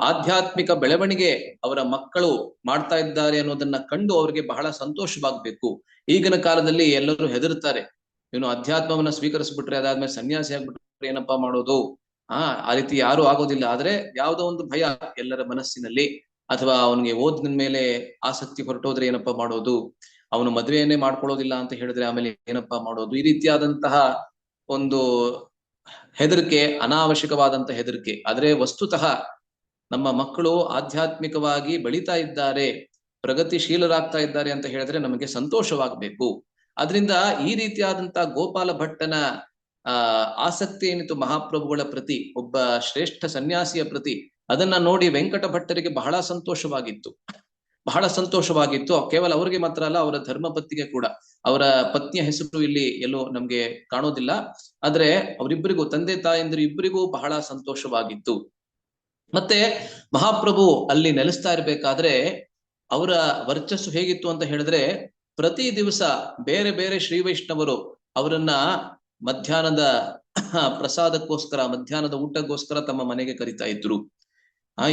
ಆಧ್ಯಾತ್ಮಿಕ ಬೆಳವಣಿಗೆ ಅವರ ಮಕ್ಕಳು ಮಾಡ್ತಾ ಇದ್ದಾರೆ ಅನ್ನೋದನ್ನ ಕಂಡು ಅವರಿಗೆ ಬಹಳ ಸಂತೋಷವಾಗ್ಬೇಕು. ಈಗಿನ ಕಾಲದಲ್ಲಿ ಎಲ್ಲರೂ ಹೆದರ್ತಾರೆ, ಇವನು ಅಧ್ಯಾತ್ಮವನ್ನ ಸ್ವೀಕರಿಸ್ಬಿಟ್ರೆ ಅದಾದ್ಮೇಲೆ ಸನ್ಯಾಸಿ ಆಗ್ಬಿಟ್ರೆ ಏನಪ್ಪಾ ಮಾಡೋದು, ಆ ರೀತಿ ಯಾರು ಆಗೋದಿಲ್ಲ. ಆದ್ರೆ ಯಾವ್ದೋ ಒಂದು ಭಯ ಎಲ್ಲರ ಮನಸ್ಸಿನಲ್ಲಿ, ಅಥವಾ ಅವನಿಗೆ ಓದಿನ ಮೇಲೆ ಆಸಕ್ತಿ ಹೊರಟೋದ್ರೆ ಏನಪ್ಪಾ ಮಾಡೋದು, ಅವನು ಮದುವೆಯನ್ನೇ ಮಾಡ್ಕೊಳ್ಳೋದಿಲ್ಲ ಅಂತ ಹೇಳಿದ್ರೆ ಆಮೇಲೆ ಏನಪ್ಪಾ ಮಾಡೋದು, ಈ ರೀತಿಯಾದಂತಹ ಒಂದು ಹೆದರಿಕೆ, ಅನಾವಶ್ಯಕವಾದಂತಹ ಹೆದರಿಕೆ. ಆದ್ರೆ ವಸ್ತುತಃ ನಮ್ಮ ಮಕ್ಕಳು ಆಧ್ಯಾತ್ಮಿಕವಾಗಿ ಬೆಳೀತಾ ಇದ್ದಾರೆ, ಪ್ರಗತಿಶೀಲರಾಗ್ತಾ ಇದ್ದಾರೆ ಅಂತ ಹೇಳಿದ್ರೆ ನಮಗೆ ಸಂತೋಷವಾಗಬೇಕು. ಅದರಿಂದ ಈ ರೀತಿಯಾದಂತಹ ಗೋಪಾಲ ಭಟ್ಟನ ಆಸಕ್ತಿ ಏನಿತ್ತು ಮಹಾಪ್ರಭುಗಳ ಪ್ರತಿ, ಒಬ್ಬ ಶ್ರೇಷ್ಠ ಸನ್ಯಾಸಿಯ ಪ್ರತಿ, ಅದನ್ನ ನೋಡಿ ವೆಂಕಟ ಭಟ್ಟರಿಗೆ ಬಹಳ ಸಂತೋಷವಾಗಿತ್ತು, ಬಹಳ ಸಂತೋಷವಾಗಿತ್ತು. ಕೇವಲ ಅವರಿಗೆ ಮಾತ್ರ ಅಲ್ಲ, ಅವರ ಧರ್ಮಪತ್ನಿಗೆ ಕೂಡ. ಅವರ ಪತ್ನಿಯ ಹೆಸರು ಇಲ್ಲಿ ಎಲ್ಲೋ ನಮ್ಗೆ ಕಾಣೋದಿಲ್ಲ, ಆದ್ರೆ ಅವರಿಬ್ಬರಿಗೂ, ತಂದೆ ತಾಯಂದಿರು ಇಬ್ಬರಿಗೂ ಬಹಳ ಸಂತೋಷವಾಗಿತ್ತು. ಮತ್ತೆ ಮಹಾಪ್ರಭು ಅಲ್ಲಿ ನೆಲೆಸ್ತಾ ಇರ್ಬೇಕಾದ್ರೆ ಅವರ ವರ್ಚಸ್ಸು ಹೇಗಿತ್ತು ಅಂತ ಹೇಳಿದ್ರೆ, ಪ್ರತಿ ದಿವಸ ಬೇರೆ ಬೇರೆ ಶ್ರೀ ವೈಷ್ಣವರು ಅವರನ್ನ ಮಧ್ಯಾಹ್ನದ ಪ್ರಸಾದಕ್ಕೋಸ್ಕರ, ಮಧ್ಯಾಹ್ನದ ಊಟಕ್ಕೋಸ್ಕರ ತಮ್ಮ ಮನೆಗೆ ಕರಿತಾ ಇದ್ರು.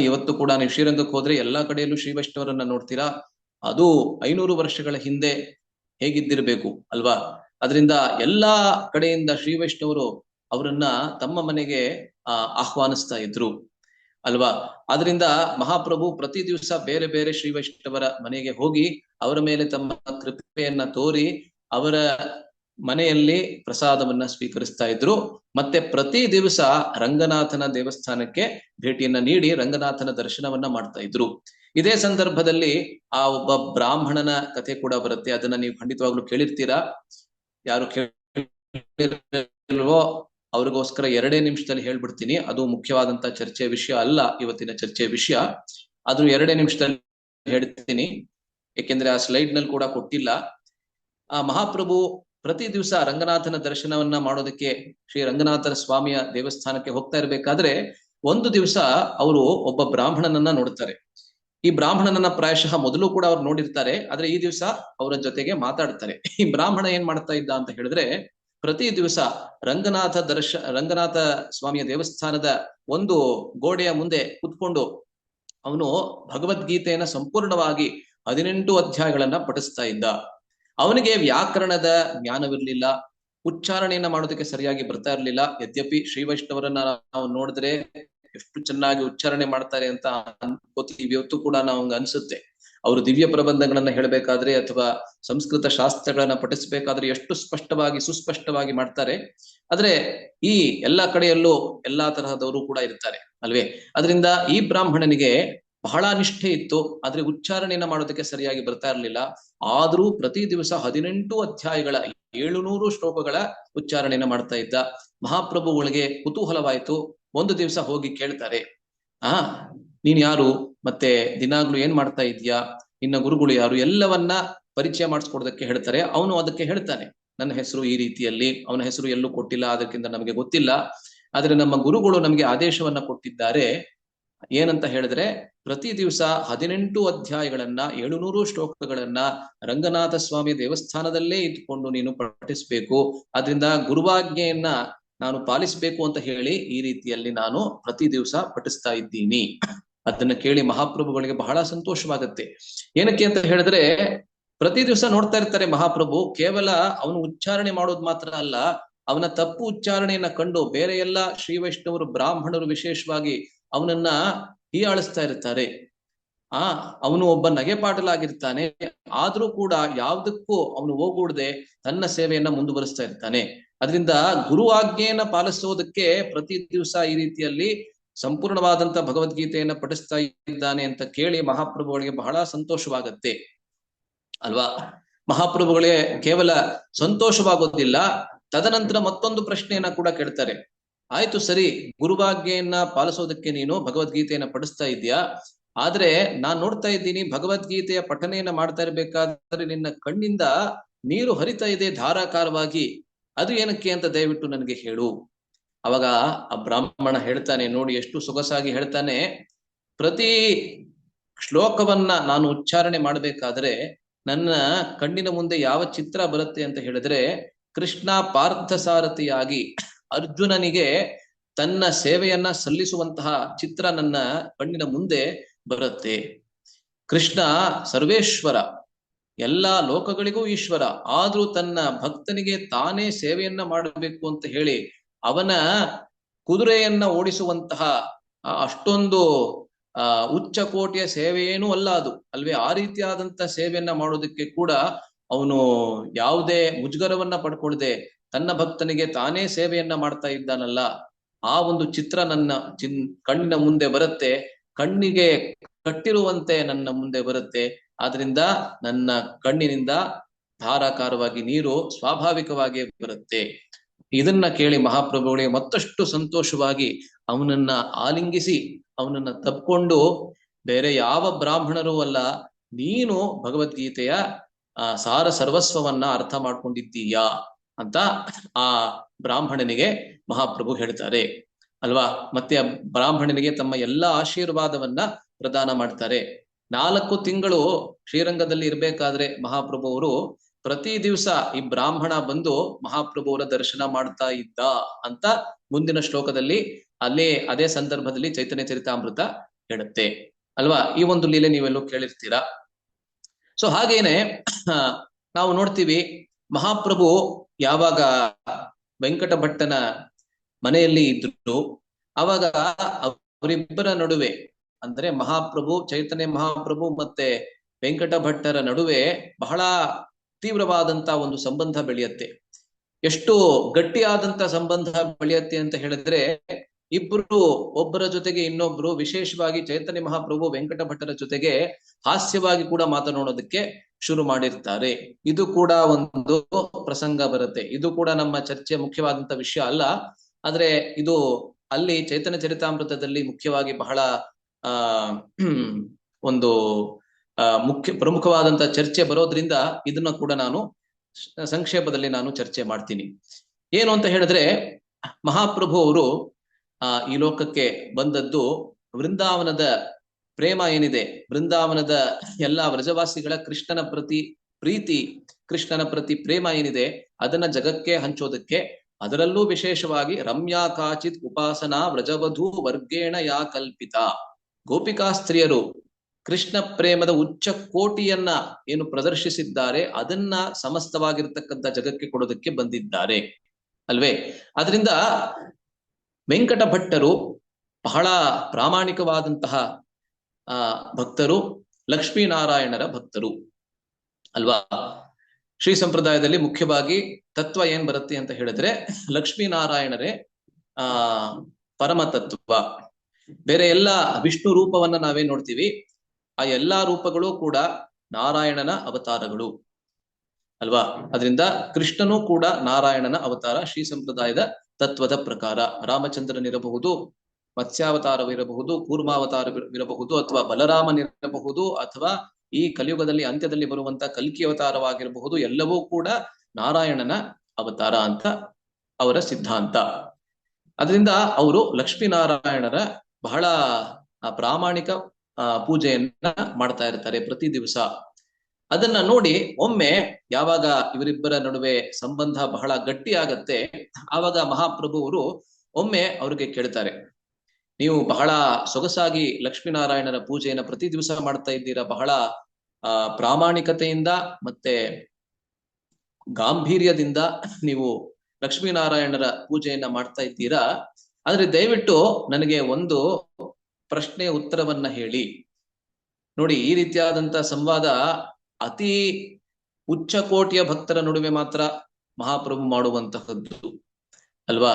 ಇವತ್ತು ಕೂಡ ನೀವು ಶ್ರೀರಂಗಕ್ಕೆ ಹೋದ್ರೆ ಎಲ್ಲಾ ಕಡೆಯಲ್ಲೂ ಶ್ರೀ ವೈಷ್ಣವರನ್ನ ನೋಡ್ತೀರಾ. ಅದು 500 ವರ್ಷಗಳ ಹಿಂದೆ ಹೇಗಿದ್ದಿರ್ಬೇಕು ಅಲ್ವಾ? ಅದರಿಂದ ಎಲ್ಲಾ ಕಡೆಯಿಂದ ಶ್ರೀ ವೈಷ್ಣವರು ಅವರನ್ನ ತಮ್ಮ ಮನೆಗೆ ಆಹ್ವಾನಿಸ್ತಾ ಇದ್ರು ಅಲ್ವಾ? ಆದ್ರಿಂದ ಮಹಾಪ್ರಭು ಪ್ರತಿ ದಿವಸ ಬೇರೆ ಬೇರೆ ಶ್ರೀ ವೈಷ್ಣವರ ಮನೆಗೆ ಹೋಗಿ ಅವರ ಮೇಲೆ ತಮ್ಮ ಕೃಪೆಯನ್ನ ತೋರಿ ಅವರ ಮನೆಯಲ್ಲಿ ಪ್ರಸಾದವನ್ನ ಸ್ವೀಕರಿಸ್ತಾ ಇದ್ರು. ಮತ್ತೆ ಪ್ರತಿ ದಿವಸ ರಂಗನಾಥನ ದೇವಸ್ಥಾನಕ್ಕೆ ಭೇಟಿಯನ್ನ ನೀಡಿ ರಂಗನಾಥನ ದರ್ಶನವನ್ನ ಮಾಡ್ತಾ ಇದ್ರು. ಇದೇ ಸಂದರ್ಭದಲ್ಲಿ ಆ ಒಬ್ಬ ಬ್ರಾಹ್ಮಣನ ಕಥೆ ಕೂಡ ಬರುತ್ತೆ, ಅದನ್ನ ನೀವು ಖಂಡಿತವಾಗ್ಲೂ ಕೇಳಿರ್ತೀರಾ. ಯಾರು ಕೇಳಿಲ್ವೋ ಅವ್ರಿಗೋಸ್ಕರ 2 ನಿಮಿಷದಲ್ಲಿ ಹೇಳ್ಬಿಡ್ತೀನಿ. ಅದು ಮುಖ್ಯವಾದಂತ ಚರ್ಚೆಯ ವಿಷಯ ಅಲ್ಲ, ಇವತ್ತಿನ ಚರ್ಚೆಯ ವಿಷಯ. ಆದ್ರೂ 2 ನಿಮಿಷದಲ್ಲಿ ಹೇಳ್ತೀನಿ, ಯಾಕೆಂದ್ರೆ ಆ ಸ್ಲೈಡ್ ನಲ್ಲಿ ಕೂಡ ಕೊಟ್ಟಿಲ್ಲ. ಆ ಮಹಾಪ್ರಭು ಪ್ರತಿ ದಿವಸ ರಂಗನಾಥನ ದರ್ಶನವನ್ನ ಮಾಡೋದಕ್ಕೆ ಶ್ರೀ ರಂಗನಾಥನ ಸ್ವಾಮಿಯ ದೇವಸ್ಥಾನಕ್ಕೆ ಹೋಗ್ತಾ ಇರ್ಬೇಕಾದ್ರೆ ಒಂದು ದಿವಸ ಅವರು ಒಬ್ಬ ಬ್ರಾಹ್ಮಣನನ್ನ ನೋಡ್ತಾರೆ. ಈ ಬ್ರಾಹ್ಮಣನನ್ನ ಪ್ರಾಯಶಃ ಮೊದಲು ಕೂಡ ಅವ್ರು ನೋಡಿರ್ತಾರೆ, ಆದ್ರೆ ಈ ದಿವಸ ಅವರ ಜೊತೆಗೆ ಮಾತಾಡ್ತಾರೆ. ಈ ಬ್ರಾಹ್ಮಣ ಏನ್ ಮಾಡ್ತಾ ಇದ್ದ ಅಂತ ಹೇಳಿದ್ರೆ, ಪ್ರತಿ ದಿವಸ ರಂಗನಾಥ ಸ್ವಾಮಿಯ ದೇವಸ್ಥಾನದ ಒಂದು ಗೋಡೆಯ ಮುಂದೆ ಕುತ್ಕೊಂಡು ಅವನು ಭಗವದ್ಗೀತೆಯನ್ನ ಸಂಪೂರ್ಣವಾಗಿ 18 ಅಧ್ಯಾಯಗಳನ್ನ ಪಠಿಸ್ತಾ ಇದ್ದ. ಅವನಿಗೆ ವ್ಯಾಕರಣದ ಜ್ಞಾನವಿರ್ಲಿಲ್ಲ, ಉಚ್ಚಾರಣೆಯನ್ನ ಮಾಡೋದಕ್ಕೆ ಸರಿಯಾಗಿ ಬರ್ತಾ ಇರ್ಲಿಲ್ಲ. ಯದ್ಯಪಿ ಶ್ರೀ ವೈಷ್ಣವರನ್ನ ನಾವು ನೋಡಿದ್ರೆ ಎಷ್ಟು ಚೆನ್ನಾಗಿ ಉಚ್ಚಾರಣೆ ಮಾಡ್ತಾರೆ ಅಂತ ಅನ್ಕೋತೀವಿ, ಇವತ್ತು ಕೂಡ ನಾವು ಅನ್ಸುತ್ತೆ. ಅವರು ದಿವ್ಯ ಪ್ರಬಂಧಗಳನ್ನ ಹೇಳಬೇಕಾದ್ರೆ ಅಥವಾ ಸಂಸ್ಕೃತ ಶಾಸ್ತ್ರಗಳನ್ನ ಪಠಿಸ್ಬೇಕಾದ್ರೆ ಎಷ್ಟು ಸ್ಪಷ್ಟವಾಗಿ ಸುಸ್ಪಷ್ಟವಾಗಿ ಮಾಡ್ತಾರೆ. ಆದ್ರೆ ಈ ಎಲ್ಲಾ ಕಡೆಯಲ್ಲೂ ಎಲ್ಲಾ ತರಹದವರು ಕೂಡ ಇರ್ತಾರೆ ಅಲ್ವೇ? ಅದರಿಂದ ಈ ಬ್ರಾಹ್ಮಣನಿಗೆ ಬಹಳ ನಿಷ್ಠೆ ಇತ್ತು, ಆದ್ರೆ ಉಚ್ಚಾರಣೆಯನ್ನ ಮಾಡೋದಕ್ಕೆ ಸರಿಯಾಗಿ ಬರ್ತಾ ಇರ್ಲಿಲ್ಲ. ಆದ್ರೂ ಪ್ರತಿ ದಿವಸ 18 ಅಧ್ಯಾಯಗಳ 700 ಶ್ಲೋಕಗಳ ಉಚ್ಚಾರಣೆಯನ್ನ ಮಾಡ್ತಾ ಇದ್ದ. ಮಹಾಪ್ರಭುಗಳಿಗೆ ಕುತೂಹಲವಾಯ್ತು. ಒಂದು ದಿವಸ ಹೋಗಿ ಕೇಳ್ತಾರೆ, ನೀನ್ ಯಾರು, ಮತ್ತೆ ದಿನಾಗ್ಲೂ ಏನ್ ಮಾಡ್ತಾ ಇದ್ಯಾ, ನಿನ್ನ ಗುರುಗಳು ಯಾರು, ಎಲ್ಲವನ್ನ ಪರಿಚಯ ಮಾಡಿಸ್ಕೊಡೋದಕ್ಕೆ ಹೇಳ್ತಾರೆ. ಅವನು ಅದಕ್ಕೆ ಹೇಳ್ತಾನೆ, ನನ್ನ ಹೆಸರು ಈ ರೀತಿಯಲ್ಲಿ. ಅವನ ಹೆಸರು ಎಲ್ಲೂ ಕೊಟ್ಟಿಲ್ಲ, ಅದಕ್ಕಿಂತ ನಮಗೆ ಗೊತ್ತಿಲ್ಲ. ಆದ್ರೆ ನಮ್ಮ ಗುರುಗಳು ನಮಗೆ ಆದೇಶವನ್ನ ಕೊಟ್ಟಿದ್ದಾರೆ. ಏನಂತ ಹೇಳಿದ್ರೆ, ಪ್ರತಿ ದಿವಸ 18 ಅಧ್ಯಾಯಗಳನ್ನ 700 ಶ್ಲೋಕಗಳನ್ನ ರಂಗನಾಥ ಸ್ವಾಮಿ ದೇವಸ್ಥಾನದಲ್ಲೇ ಇಟ್ಕೊಂಡು ನೀನು ಪಠಿಸ್ಬೇಕು. ಆದ್ರಿಂದ ಗುರುವಾಜ್ಞೆಯನ್ನ ನಾನು ಪಾಲಿಸ್ಬೇಕು ಅಂತ ಹೇಳಿ ಈ ರೀತಿಯಲ್ಲಿ ನಾನು ಪ್ರತಿ ದಿವಸ ಪಠಿಸ್ತಾ ಇದ್ದೀನಿ. ಅದನ್ನ ಕೇಳಿ ಮಹಾಪ್ರಭುಗಳಿಗೆ ಬಹಳ ಸಂತೋಷವಾಗತ್ತೆ. ಏನಕ್ಕೆ ಅಂತ ಹೇಳಿದ್ರೆ, ಪ್ರತಿ ದಿವಸ ನೋಡ್ತಾ ಇರ್ತಾರೆ ಮಹಾಪ್ರಭು, ಕೇವಲ ಅವನು ಉಚ್ಚಾರಣೆ ಮಾಡೋದು ಮಾತ್ರ ಅಲ್ಲ, ಅವನ ತಪ್ಪು ಉಚ್ಚಾರಣೆಯನ್ನ ಕಂಡು ಬೇರೆ ಎಲ್ಲ ಶ್ರೀ ವೈಷ್ಣವರು, ಬ್ರಾಹ್ಮಣರು ವಿಶೇಷವಾಗಿ ಅವನನ್ನ ಹೀಯಾಳಿಸ್ತಾ ಇರ್ತಾರೆ. ಅವನು ಒಬ್ಬ ನಗೆಪಾಟಲಾಗಿರ್ತಾನೆ, ಆದ್ರೂ ಕೂಡ ಯಾವ್ದಕ್ಕೂ ಅವನು ಹೋಗೂಡದೆ ತನ್ನ ಸೇವೆಯನ್ನ ಮುಂದುವರಿಸ್ತಾ ಇರ್ತಾನೆ. ಅದರಿಂದ ಗುರುವಾಜ್ಞೆಯನ್ನ ಪಾಲಿಸೋದಕ್ಕೆ ಪ್ರತಿ ದಿವಸ ಈ ರೀತಿಯಲ್ಲಿ ಸಂಪೂರ್ಣವಾದಂತ ಭಗವದ್ಗೀತೆಯನ್ನ ಪಠಿಸ್ತಾ ಇದ್ದಾನೆ ಅಂತ ಕೇಳಿ ಮಹಾಪ್ರಭುಗಳಿಗೆ ಬಹಳ ಸಂತೋಷವಾಗತ್ತೆ ಅಲ್ವಾ? ಮಹಾಪ್ರಭುಗಳಿಗೆ ಕೇವಲ ಸಂತೋಷವಾಗೋದಿಲ್ಲ, ತದನಂತರ ಮತ್ತೊಂದು ಪ್ರಶ್ನೆಯನ್ನ ಕೂಡ ಕೇಳ್ತಾರೆ. ಆಯ್ತು ಸರಿ, ಗುರುವಾಜ್ಞೆಯನ್ನ ಪಾಲಿಸೋದಕ್ಕೆ ನೀನು ಭಗವದ್ಗೀತೆಯನ್ನ ಪಠಿಸ್ತಾ ಇದ್ಯಾ, ಆದ್ರೆ ನಾನ್ ನೋಡ್ತಾ ಇದ್ದೀನಿ ಭಗವದ್ಗೀತೆಯ ಪಠನೆಯನ್ನ ಮಾಡ್ತಾ ಇರ್ಬೇಕಾದ್ರೆ ನಿನ್ನ ಕಣ್ಣಿಂದ ನೀರು ಹರಿತಾ ಇದೆ ಧಾರಾಕಾರವಾಗಿ, ಅದು ಏನಕ್ಕೆ ಅಂತ ದಯವಿಟ್ಟು ನನಗೆ ಹೇಳು. ಅವಾಗ ಆ ಬ್ರಾಹ್ಮಣ ಹೇಳ್ತಾನೆ, ನೋಡಿ ಎಷ್ಟು ಸೊಗಸಾಗಿ ಹೇಳ್ತಾನೆ, ಪ್ರತಿ ಶ್ಲೋಕವನ್ನ ನಾನು ಉಚ್ಚಾರಣೆ ಮಾಡ್ಬೇಕಾದ್ರೆ ನನ್ನ ಕಣ್ಣಿನ ಮುಂದೆ ಯಾವ ಚಿತ್ರ ಬರುತ್ತೆ ಅಂತ ಹೇಳಿದ್ರೆ, ಕೃಷ್ಣ ಪಾರ್ಥಸಾರಥಿಯಾಗಿ ಅರ್ಜುನನಿಗೆ ತನ್ನ ಸೇವೆಯನ್ನ ಸಲ್ಲಿಸುವಂತಹ ಚಿತ್ರ ನನ್ನ ಕಣ್ಣಿನ ಮುಂದೆ ಬರುತ್ತೆ. ಕೃಷ್ಣ ಸರ್ವೇಶ್ವರ, ಎಲ್ಲಾ ಲೋಕಗಳಿಗೂ ಈಶ್ವರ, ಆದ್ರೂ ತನ್ನ ಭಕ್ತನಿಗೆ ತಾನೇ ಸೇವೆಯನ್ನ ಮಾಡಬೇಕು ಅಂತ ಹೇಳಿ ಅವನ ಕುದುರೆಯನ್ನ ಓಡಿಸುವಂತಹ ಅಷ್ಟೊಂದು ಉಚ್ಚ ಕೋಟಿಯ ಸೇವೆಯೇನೂ ಅಲ್ಲ ಅದು ಅಲ್ವೇ. ಆ ರೀತಿಯಾದಂತ ಸೇವೆಯನ್ನ ಮಾಡೋದಕ್ಕೆ ಕೂಡ ಅವನು ಯಾವುದೇ ಮುಜುಗರವನ್ನ ಪಡ್ಕೊಳ್ದೆ ತನ್ನ ಭಕ್ತನಿಗೆ ತಾನೇ ಸೇವೆಯನ್ನ ಮಾಡ್ತಾ ಇದ್ದಾನಲ್ಲ, ಆ ಒಂದು ಚಿತ್ರ ನನ್ನ ಕಣ್ಣಿನ ಮುಂದೆ ಬರುತ್ತೆ, ಕಣ್ಣಿಗೆ ಕಟ್ಟಿರುವಂತೆ ನನ್ನ ಮುಂದೆ ಬರುತ್ತೆ. ಆದ್ರಿಂದ ನನ್ನ ಕಣ್ಣಿನಿಂದ ಧಾರಾಕಾರವಾಗಿ ನೀರು ಸ್ವಾಭಾವಿಕವಾಗಿ ಬರುತ್ತೆ. ಇದನ್ನ ಕೇಳಿ ಮಹಾಪ್ರಭುಗಳಿಗೆ ಮತ್ತಷ್ಟು ಸಂತೋಷವಾಗಿ ಅವನನ್ನ ಆಲಿಂಗಿಸಿ ಅವನನ್ನ ತಪ್ಕೊಂಡು, ಬೇರೆ ಯಾವ ಬ್ರಾಹ್ಮಣರೂ ಅಲ್ಲ, ನೀನು ಭಗವದ್ಗೀತೆಯ ಸಾರ ಸರ್ವಸ್ವವನ್ನ ಅರ್ಥ ಮಾಡ್ಕೊಂಡಿದ್ದೀಯಾ ಅಂತ ಆ ಬ್ರಾಹ್ಮಣನಿಗೆ ಮಹಾಪ್ರಭು ಹೇಳ್ತಾರೆ ಅಲ್ವಾ. ಮತ್ತೆ ಆ ಬ್ರಾಹ್ಮಣನಿಗೆ ತಮ್ಮ ಎಲ್ಲಾ ಆಶೀರ್ವಾದವನ್ನ ಪ್ರದಾನ ಮಾಡ್ತಾರೆ. 4 ತಿಂಗಳು ಶ್ರೀರಂಗದಲ್ಲಿ ಇರ್ಬೇಕಾದ್ರೆ ಮಹಾಪ್ರಭು ಅವರು ಪ್ರತಿ ದಿವಸ ಈ ಬ್ರಾಹ್ಮಣ ಬಂದು ಮಹಾಪ್ರಭುವರ ದರ್ಶನ ಮಾಡ್ತಾ ಇದ್ದ ಅಂತ ಮುಂದಿನ ಶ್ಲೋಕದಲ್ಲಿ ಅದೇ ಸಂದರ್ಭದಲ್ಲಿ ಚೈತನ್ಯ ಚರಿತಾಮೃತ ಹೇಳುತ್ತೆ ಅಲ್ವಾ. ಈ ಒಂದು ಲೀಲೆ ನೀವೆಲ್ಲೂ ಕೇಳಿರ್ತೀರಾ. ಸೊ ಹಾಗೇನೆ ನಾವು ನೋಡ್ತೀವಿ, ಮಹಾಪ್ರಭು ಯಾವಾಗ ವೆಂಕಟ ಭಟ್ಟನ ಮನೆಯಲ್ಲಿ ಇದ್ರು ಅವಾಗ ಅವರಿಬ್ಬರ ನಡುವೆ, ಅಂದ್ರೆ ಮಹಾಪ್ರಭು ಚೈತನ್ಯ ಮಹಾಪ್ರಭು ಮತ್ತೆ ವೆಂಕಟ ಭಟ್ಟರ ನಡುವೆ ಬಹಳ ತೀವ್ರವಾದಂತ ಒಂದು ಸಂಬಂಧ ಬೆಳೆಯುತ್ತೆ. ಎಷ್ಟು ಗಟ್ಟಿಯಾದಂತ ಸಂಬಂಧ ಬೆಳೆಯುತ್ತೆ ಅಂತ ಹೇಳಿದ್ರೆ, ಇಬ್ರು ಒಬ್ಬರ ಜೊತೆಗೆ ಇನ್ನೊಬ್ರು, ವಿಶೇಷವಾಗಿ ಚೈತನ್ಯ ಮಹಾಪ್ರಭು ವೆಂಕಟ ಭಟ್ಟರ ಜೊತೆಗೆ ಹಾಸ್ಯವಾಗಿ ಕೂಡ ಮಾತನಾಡೋದಕ್ಕೆ ಶುರು ಮಾಡಿರ್ತಾರೆ. ಇದು ಕೂಡ ಒಂದು ಪ್ರಸಂಗ ಬರುತ್ತೆ. ಇದು ಕೂಡ ನಮ್ಮ ಚರ್ಚೆಯ ಮುಖ್ಯವಾದಂತ ವಿಷಯ ಅಲ್ಲ, ಆದ್ರೆ ಇದು ಅಲ್ಲಿ ಚೈತನ್ಯ ಚರಿತಾಮೃತದಲ್ಲಿ ಮುಖ್ಯವಾಗಿ ಬಹಳ ಒಂದು ಪ್ರಮುಖವಾದಂತ ಚರ್ಚೆ ಬರೋದ್ರಿಂದ ಇದನ್ನ ಕೂಡ ನಾನು ಸಂಕ್ಷೇಪದಲ್ಲಿ ನಾನು ಚರ್ಚೆ ಮಾಡ್ತೀನಿ. ಏನು ಅಂತ ಹೇಳಿದ್ರೆ, ಮಹಾಪ್ರಭು ಅವರು ಈ ಲೋಕಕ್ಕೆ ಬಂದದ್ದು ವೃಂದಾವನದ ಪ್ರೇಮ ಏನಿದೆ, ವೃಂದಾವನದ ಎಲ್ಲಾ ವ್ರಜವಾಸಿಗಳ ಕೃಷ್ಣನ ಪ್ರತಿ ಪ್ರೀತಿ, ಕೃಷ್ಣನ ಪ್ರತಿ ಪ್ರೇಮ ಏನಿದೆ ಅದನ್ನ ಜಗಕ್ಕೆ ಹಂಚೋದಕ್ಕೆ. ಅದರಲ್ಲೂ ವಿಶೇಷವಾಗಿ ರಮ್ಯಾ ಕಾಚಿತ್ ಉಪಾಸನಾ ವ್ರಜವಧೂ ವರ್ಗೇಣ ಯಾ ಕಲ್ಪಿತ, ಗೋಪಿಕಾ ಸ್ತ್ರೀಯರು ಕೃಷ್ಣ ಪ್ರೇಮದ ಉಚ್ಚ ಕೋಟಿಯನ್ನ ಏನು ಪ್ರದರ್ಶಿಸಿದ್ದಾರೆ ಅದನ್ನ ಸಮಸ್ತವಾಗಿರ್ತಕ್ಕಂಥ ಜಗಕ್ಕೆ ಕೊಡೋದಕ್ಕೆ ಬಂದಿದ್ದಾರೆ ಅಲ್ವೇ. ಅದರಿಂದ ವೆಂಕಟ ಭಟ್ಟರು ಬಹಳ ಪ್ರಾಮಾಣಿಕವಾದಂತಹ ಭಕ್ತರು, ಲಕ್ಷ್ಮೀನಾರಾಯಣರ ಭಕ್ತರು ಅಲ್ವಾ. ಶ್ರೀ ಸಂಪ್ರದಾಯದಲ್ಲಿ ಮುಖ್ಯವಾಗಿ ತತ್ವ ಏನ್ ಬರುತ್ತೆ ಅಂತ ಹೇಳಿದ್ರೆ, ಲಕ್ಷ್ಮೀನಾರಾಯಣರೇ ಪರಮ ತತ್ವ. ಬೇರೆ ಎಲ್ಲ ವಿಷ್ಣು ರೂಪವನ್ನ ನಾವೇನ್ ನೋಡ್ತೀವಿ, ಆ ಎಲ್ಲಾ ರೂಪಗಳು ಕೂಡ ನಾರಾಯಣನ ಅವತಾರಗಳು ಅಲ್ವಾ. ಅದರಿಂದ ಕೃಷ್ಣನೂ ಕೂಡ ನಾರಾಯಣನ ಅವತಾರ ಶ್ರೀ ಸಂಪ್ರದಾಯದ ತತ್ವದ ಪ್ರಕಾರ. ರಾಮಚಂದ್ರನಿರಬಹುದು, ಮತ್ಸ್ಯಾವತಾರವಿರಬಹುದು, ಕೂರ್ಮಾವತಾರವಿರಬಹುದು, ಅಥವಾ ಬಲರಾಮನಿರಬಹುದು, ಅಥವಾ ಈ ಕಲಿಯುಗದಲ್ಲಿ ಅಂತ್ಯದಲ್ಲಿ ಬರುವಂತ ಕಲ್ಕಿ ಅವತಾರವಾಗಿರಬಹುದು, ಎಲ್ಲವೂ ಕೂಡ ನಾರಾಯಣನ ಅವತಾರ ಅಂತ ಅವರ ಸಿದ್ಧಾಂತ. ಅದರಿಂದ ಅವರು ಲಕ್ಷ್ಮೀನಾರಾಯಣರ ಬಹಳ ಪ್ರಾಮಾಣಿಕ ಪೂಜೆಯನ್ನ ಮಾಡ್ತಾ ಇರ್ತಾರೆ ಪ್ರತಿ ದಿವಸ. ಅದನ್ನ ನೋಡಿ ಒಮ್ಮೆ ಯಾವಾಗ ಇವರಿಬ್ಬರ ನಡುವೆ ಸಂಬಂಧ ಬಹಳ ಗಟ್ಟಿ ಆಗತ್ತೆ, ಆವಾಗ ಮಹಾಪ್ರಭು ಅವರು ಒಮ್ಮೆ ಅವ್ರಿಗೆ ಕೇಳ್ತಾರೆ, ನೀವು ಬಹಳ ಸೊಗಸಾಗಿ ಲಕ್ಷ್ಮೀನಾರಾಯಣರ ಪೂಜೆಯನ್ನ ಪ್ರತಿ ದಿವಸ ಮಾಡ್ತಾ ಇದ್ದೀರಾ, ಬಹಳ ಪ್ರಾಮಾಣಿಕತೆಯಿಂದ ಮತ್ತೆ ಗಾಂಭೀರ್ಯದಿಂದ ನೀವು ಲಕ್ಷ್ಮೀನಾರಾಯಣರ ಪೂಜೆಯನ್ನ ಮಾಡ್ತಾ ಇದ್ದೀರಾ. ಆದ್ರೆ ದಯವಿಟ್ಟು ನನಗೆ ಒಂದು ಪ್ರಶ್ನೆಯ ಉತ್ತರವನ್ನ ಹೇಳಿ. ನೋಡಿ, ಈ ರೀತಿಯಾದಂತ ಸಂವಾದ ಅತಿ ಉಚ್ಚ ಕೋಟಿಯ ಭಕ್ತರ ನಡುವೆ ಮಾತ್ರ ಮಹಾಪ್ರಭು ಮಾಡುವಂತಹದ್ದು ಅಲ್ವಾ.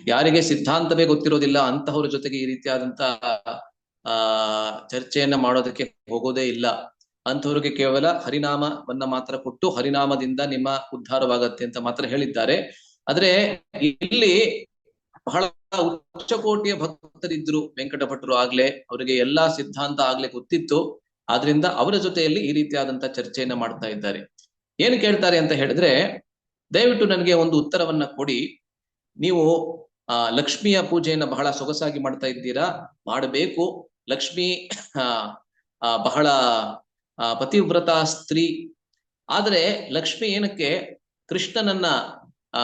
ಯಾರಿಗೆ ಸಿದ್ಧಾಂತವೇ ಗೊತ್ತಿರೋದಿಲ್ಲ ಅಂತಹವ್ರ ಜೊತೆಗೆ ಈ ರೀತಿಯಾದಂತ ಚರ್ಚೆಯನ್ನ ಮಾಡೋದಕ್ಕೆ ಹೋಗೋದೇ ಇಲ್ಲ. ಅಂಥವ್ರಿಗೆ ಕೇವಲ ಹರಿನಾಮವನ್ನ ಮಾತ್ರ ಕೊಟ್ಟು ಹರಿನಾಮದಿಂದ ನಿಮ್ಮ ಉದ್ಧಾರವಾಗತ್ತೆ ಅಂತ ಮಾತ್ರ ಹೇಳಿದ್ದಾರೆ. ಆದ್ರೆ ಇಲ್ಲಿ ಬಹಳ ಉಚ್ಚ ಕೋಟಿಯ ಭಕ್ತರಿದ್ರು ವೆಂಕಟ ಭಟ್ರು ಆಗ್ಲೇ, ಅವರಿಗೆ ಎಲ್ಲಾ ಸಿದ್ಧಾಂತ ಆಗ್ಲೇ ಗೊತ್ತಿತ್ತು. ಆದ್ರಿಂದ ಅವರ ಜೊತೆಯಲ್ಲಿ ಈ ರೀತಿಯಾದಂತ ಚರ್ಚೆಯನ್ನ ಮಾಡ್ತಾ ಇದ್ದಾರೆ. ಏನು ಕೇಳ್ತಾರೆ ಅಂತ ಹೇಳಿದ್ರೆ, ದಯವಿಟ್ಟು ನನಗೆ ಒಂದು ಉತ್ತರವನ್ನ ಕೊಡಿ. ನೀವು ಲಕ್ಷ್ಮಿಯ ಪೂಜೆಯನ್ನ ಬಹಳ ಸೊಗಸಾಗಿ ಮಾಡ್ತಾ ಇದ್ದೀರಾ, ಮಾಡಬೇಕು. ಲಕ್ಷ್ಮಿ ಬಹಳ ಪತಿವ್ರತ ಸ್ತ್ರೀ. ಆದ್ರೆ ಲಕ್ಷ್ಮಿ ಏನಕ್ಕೆ ಕೃಷ್ಣನನ್ನ ಆ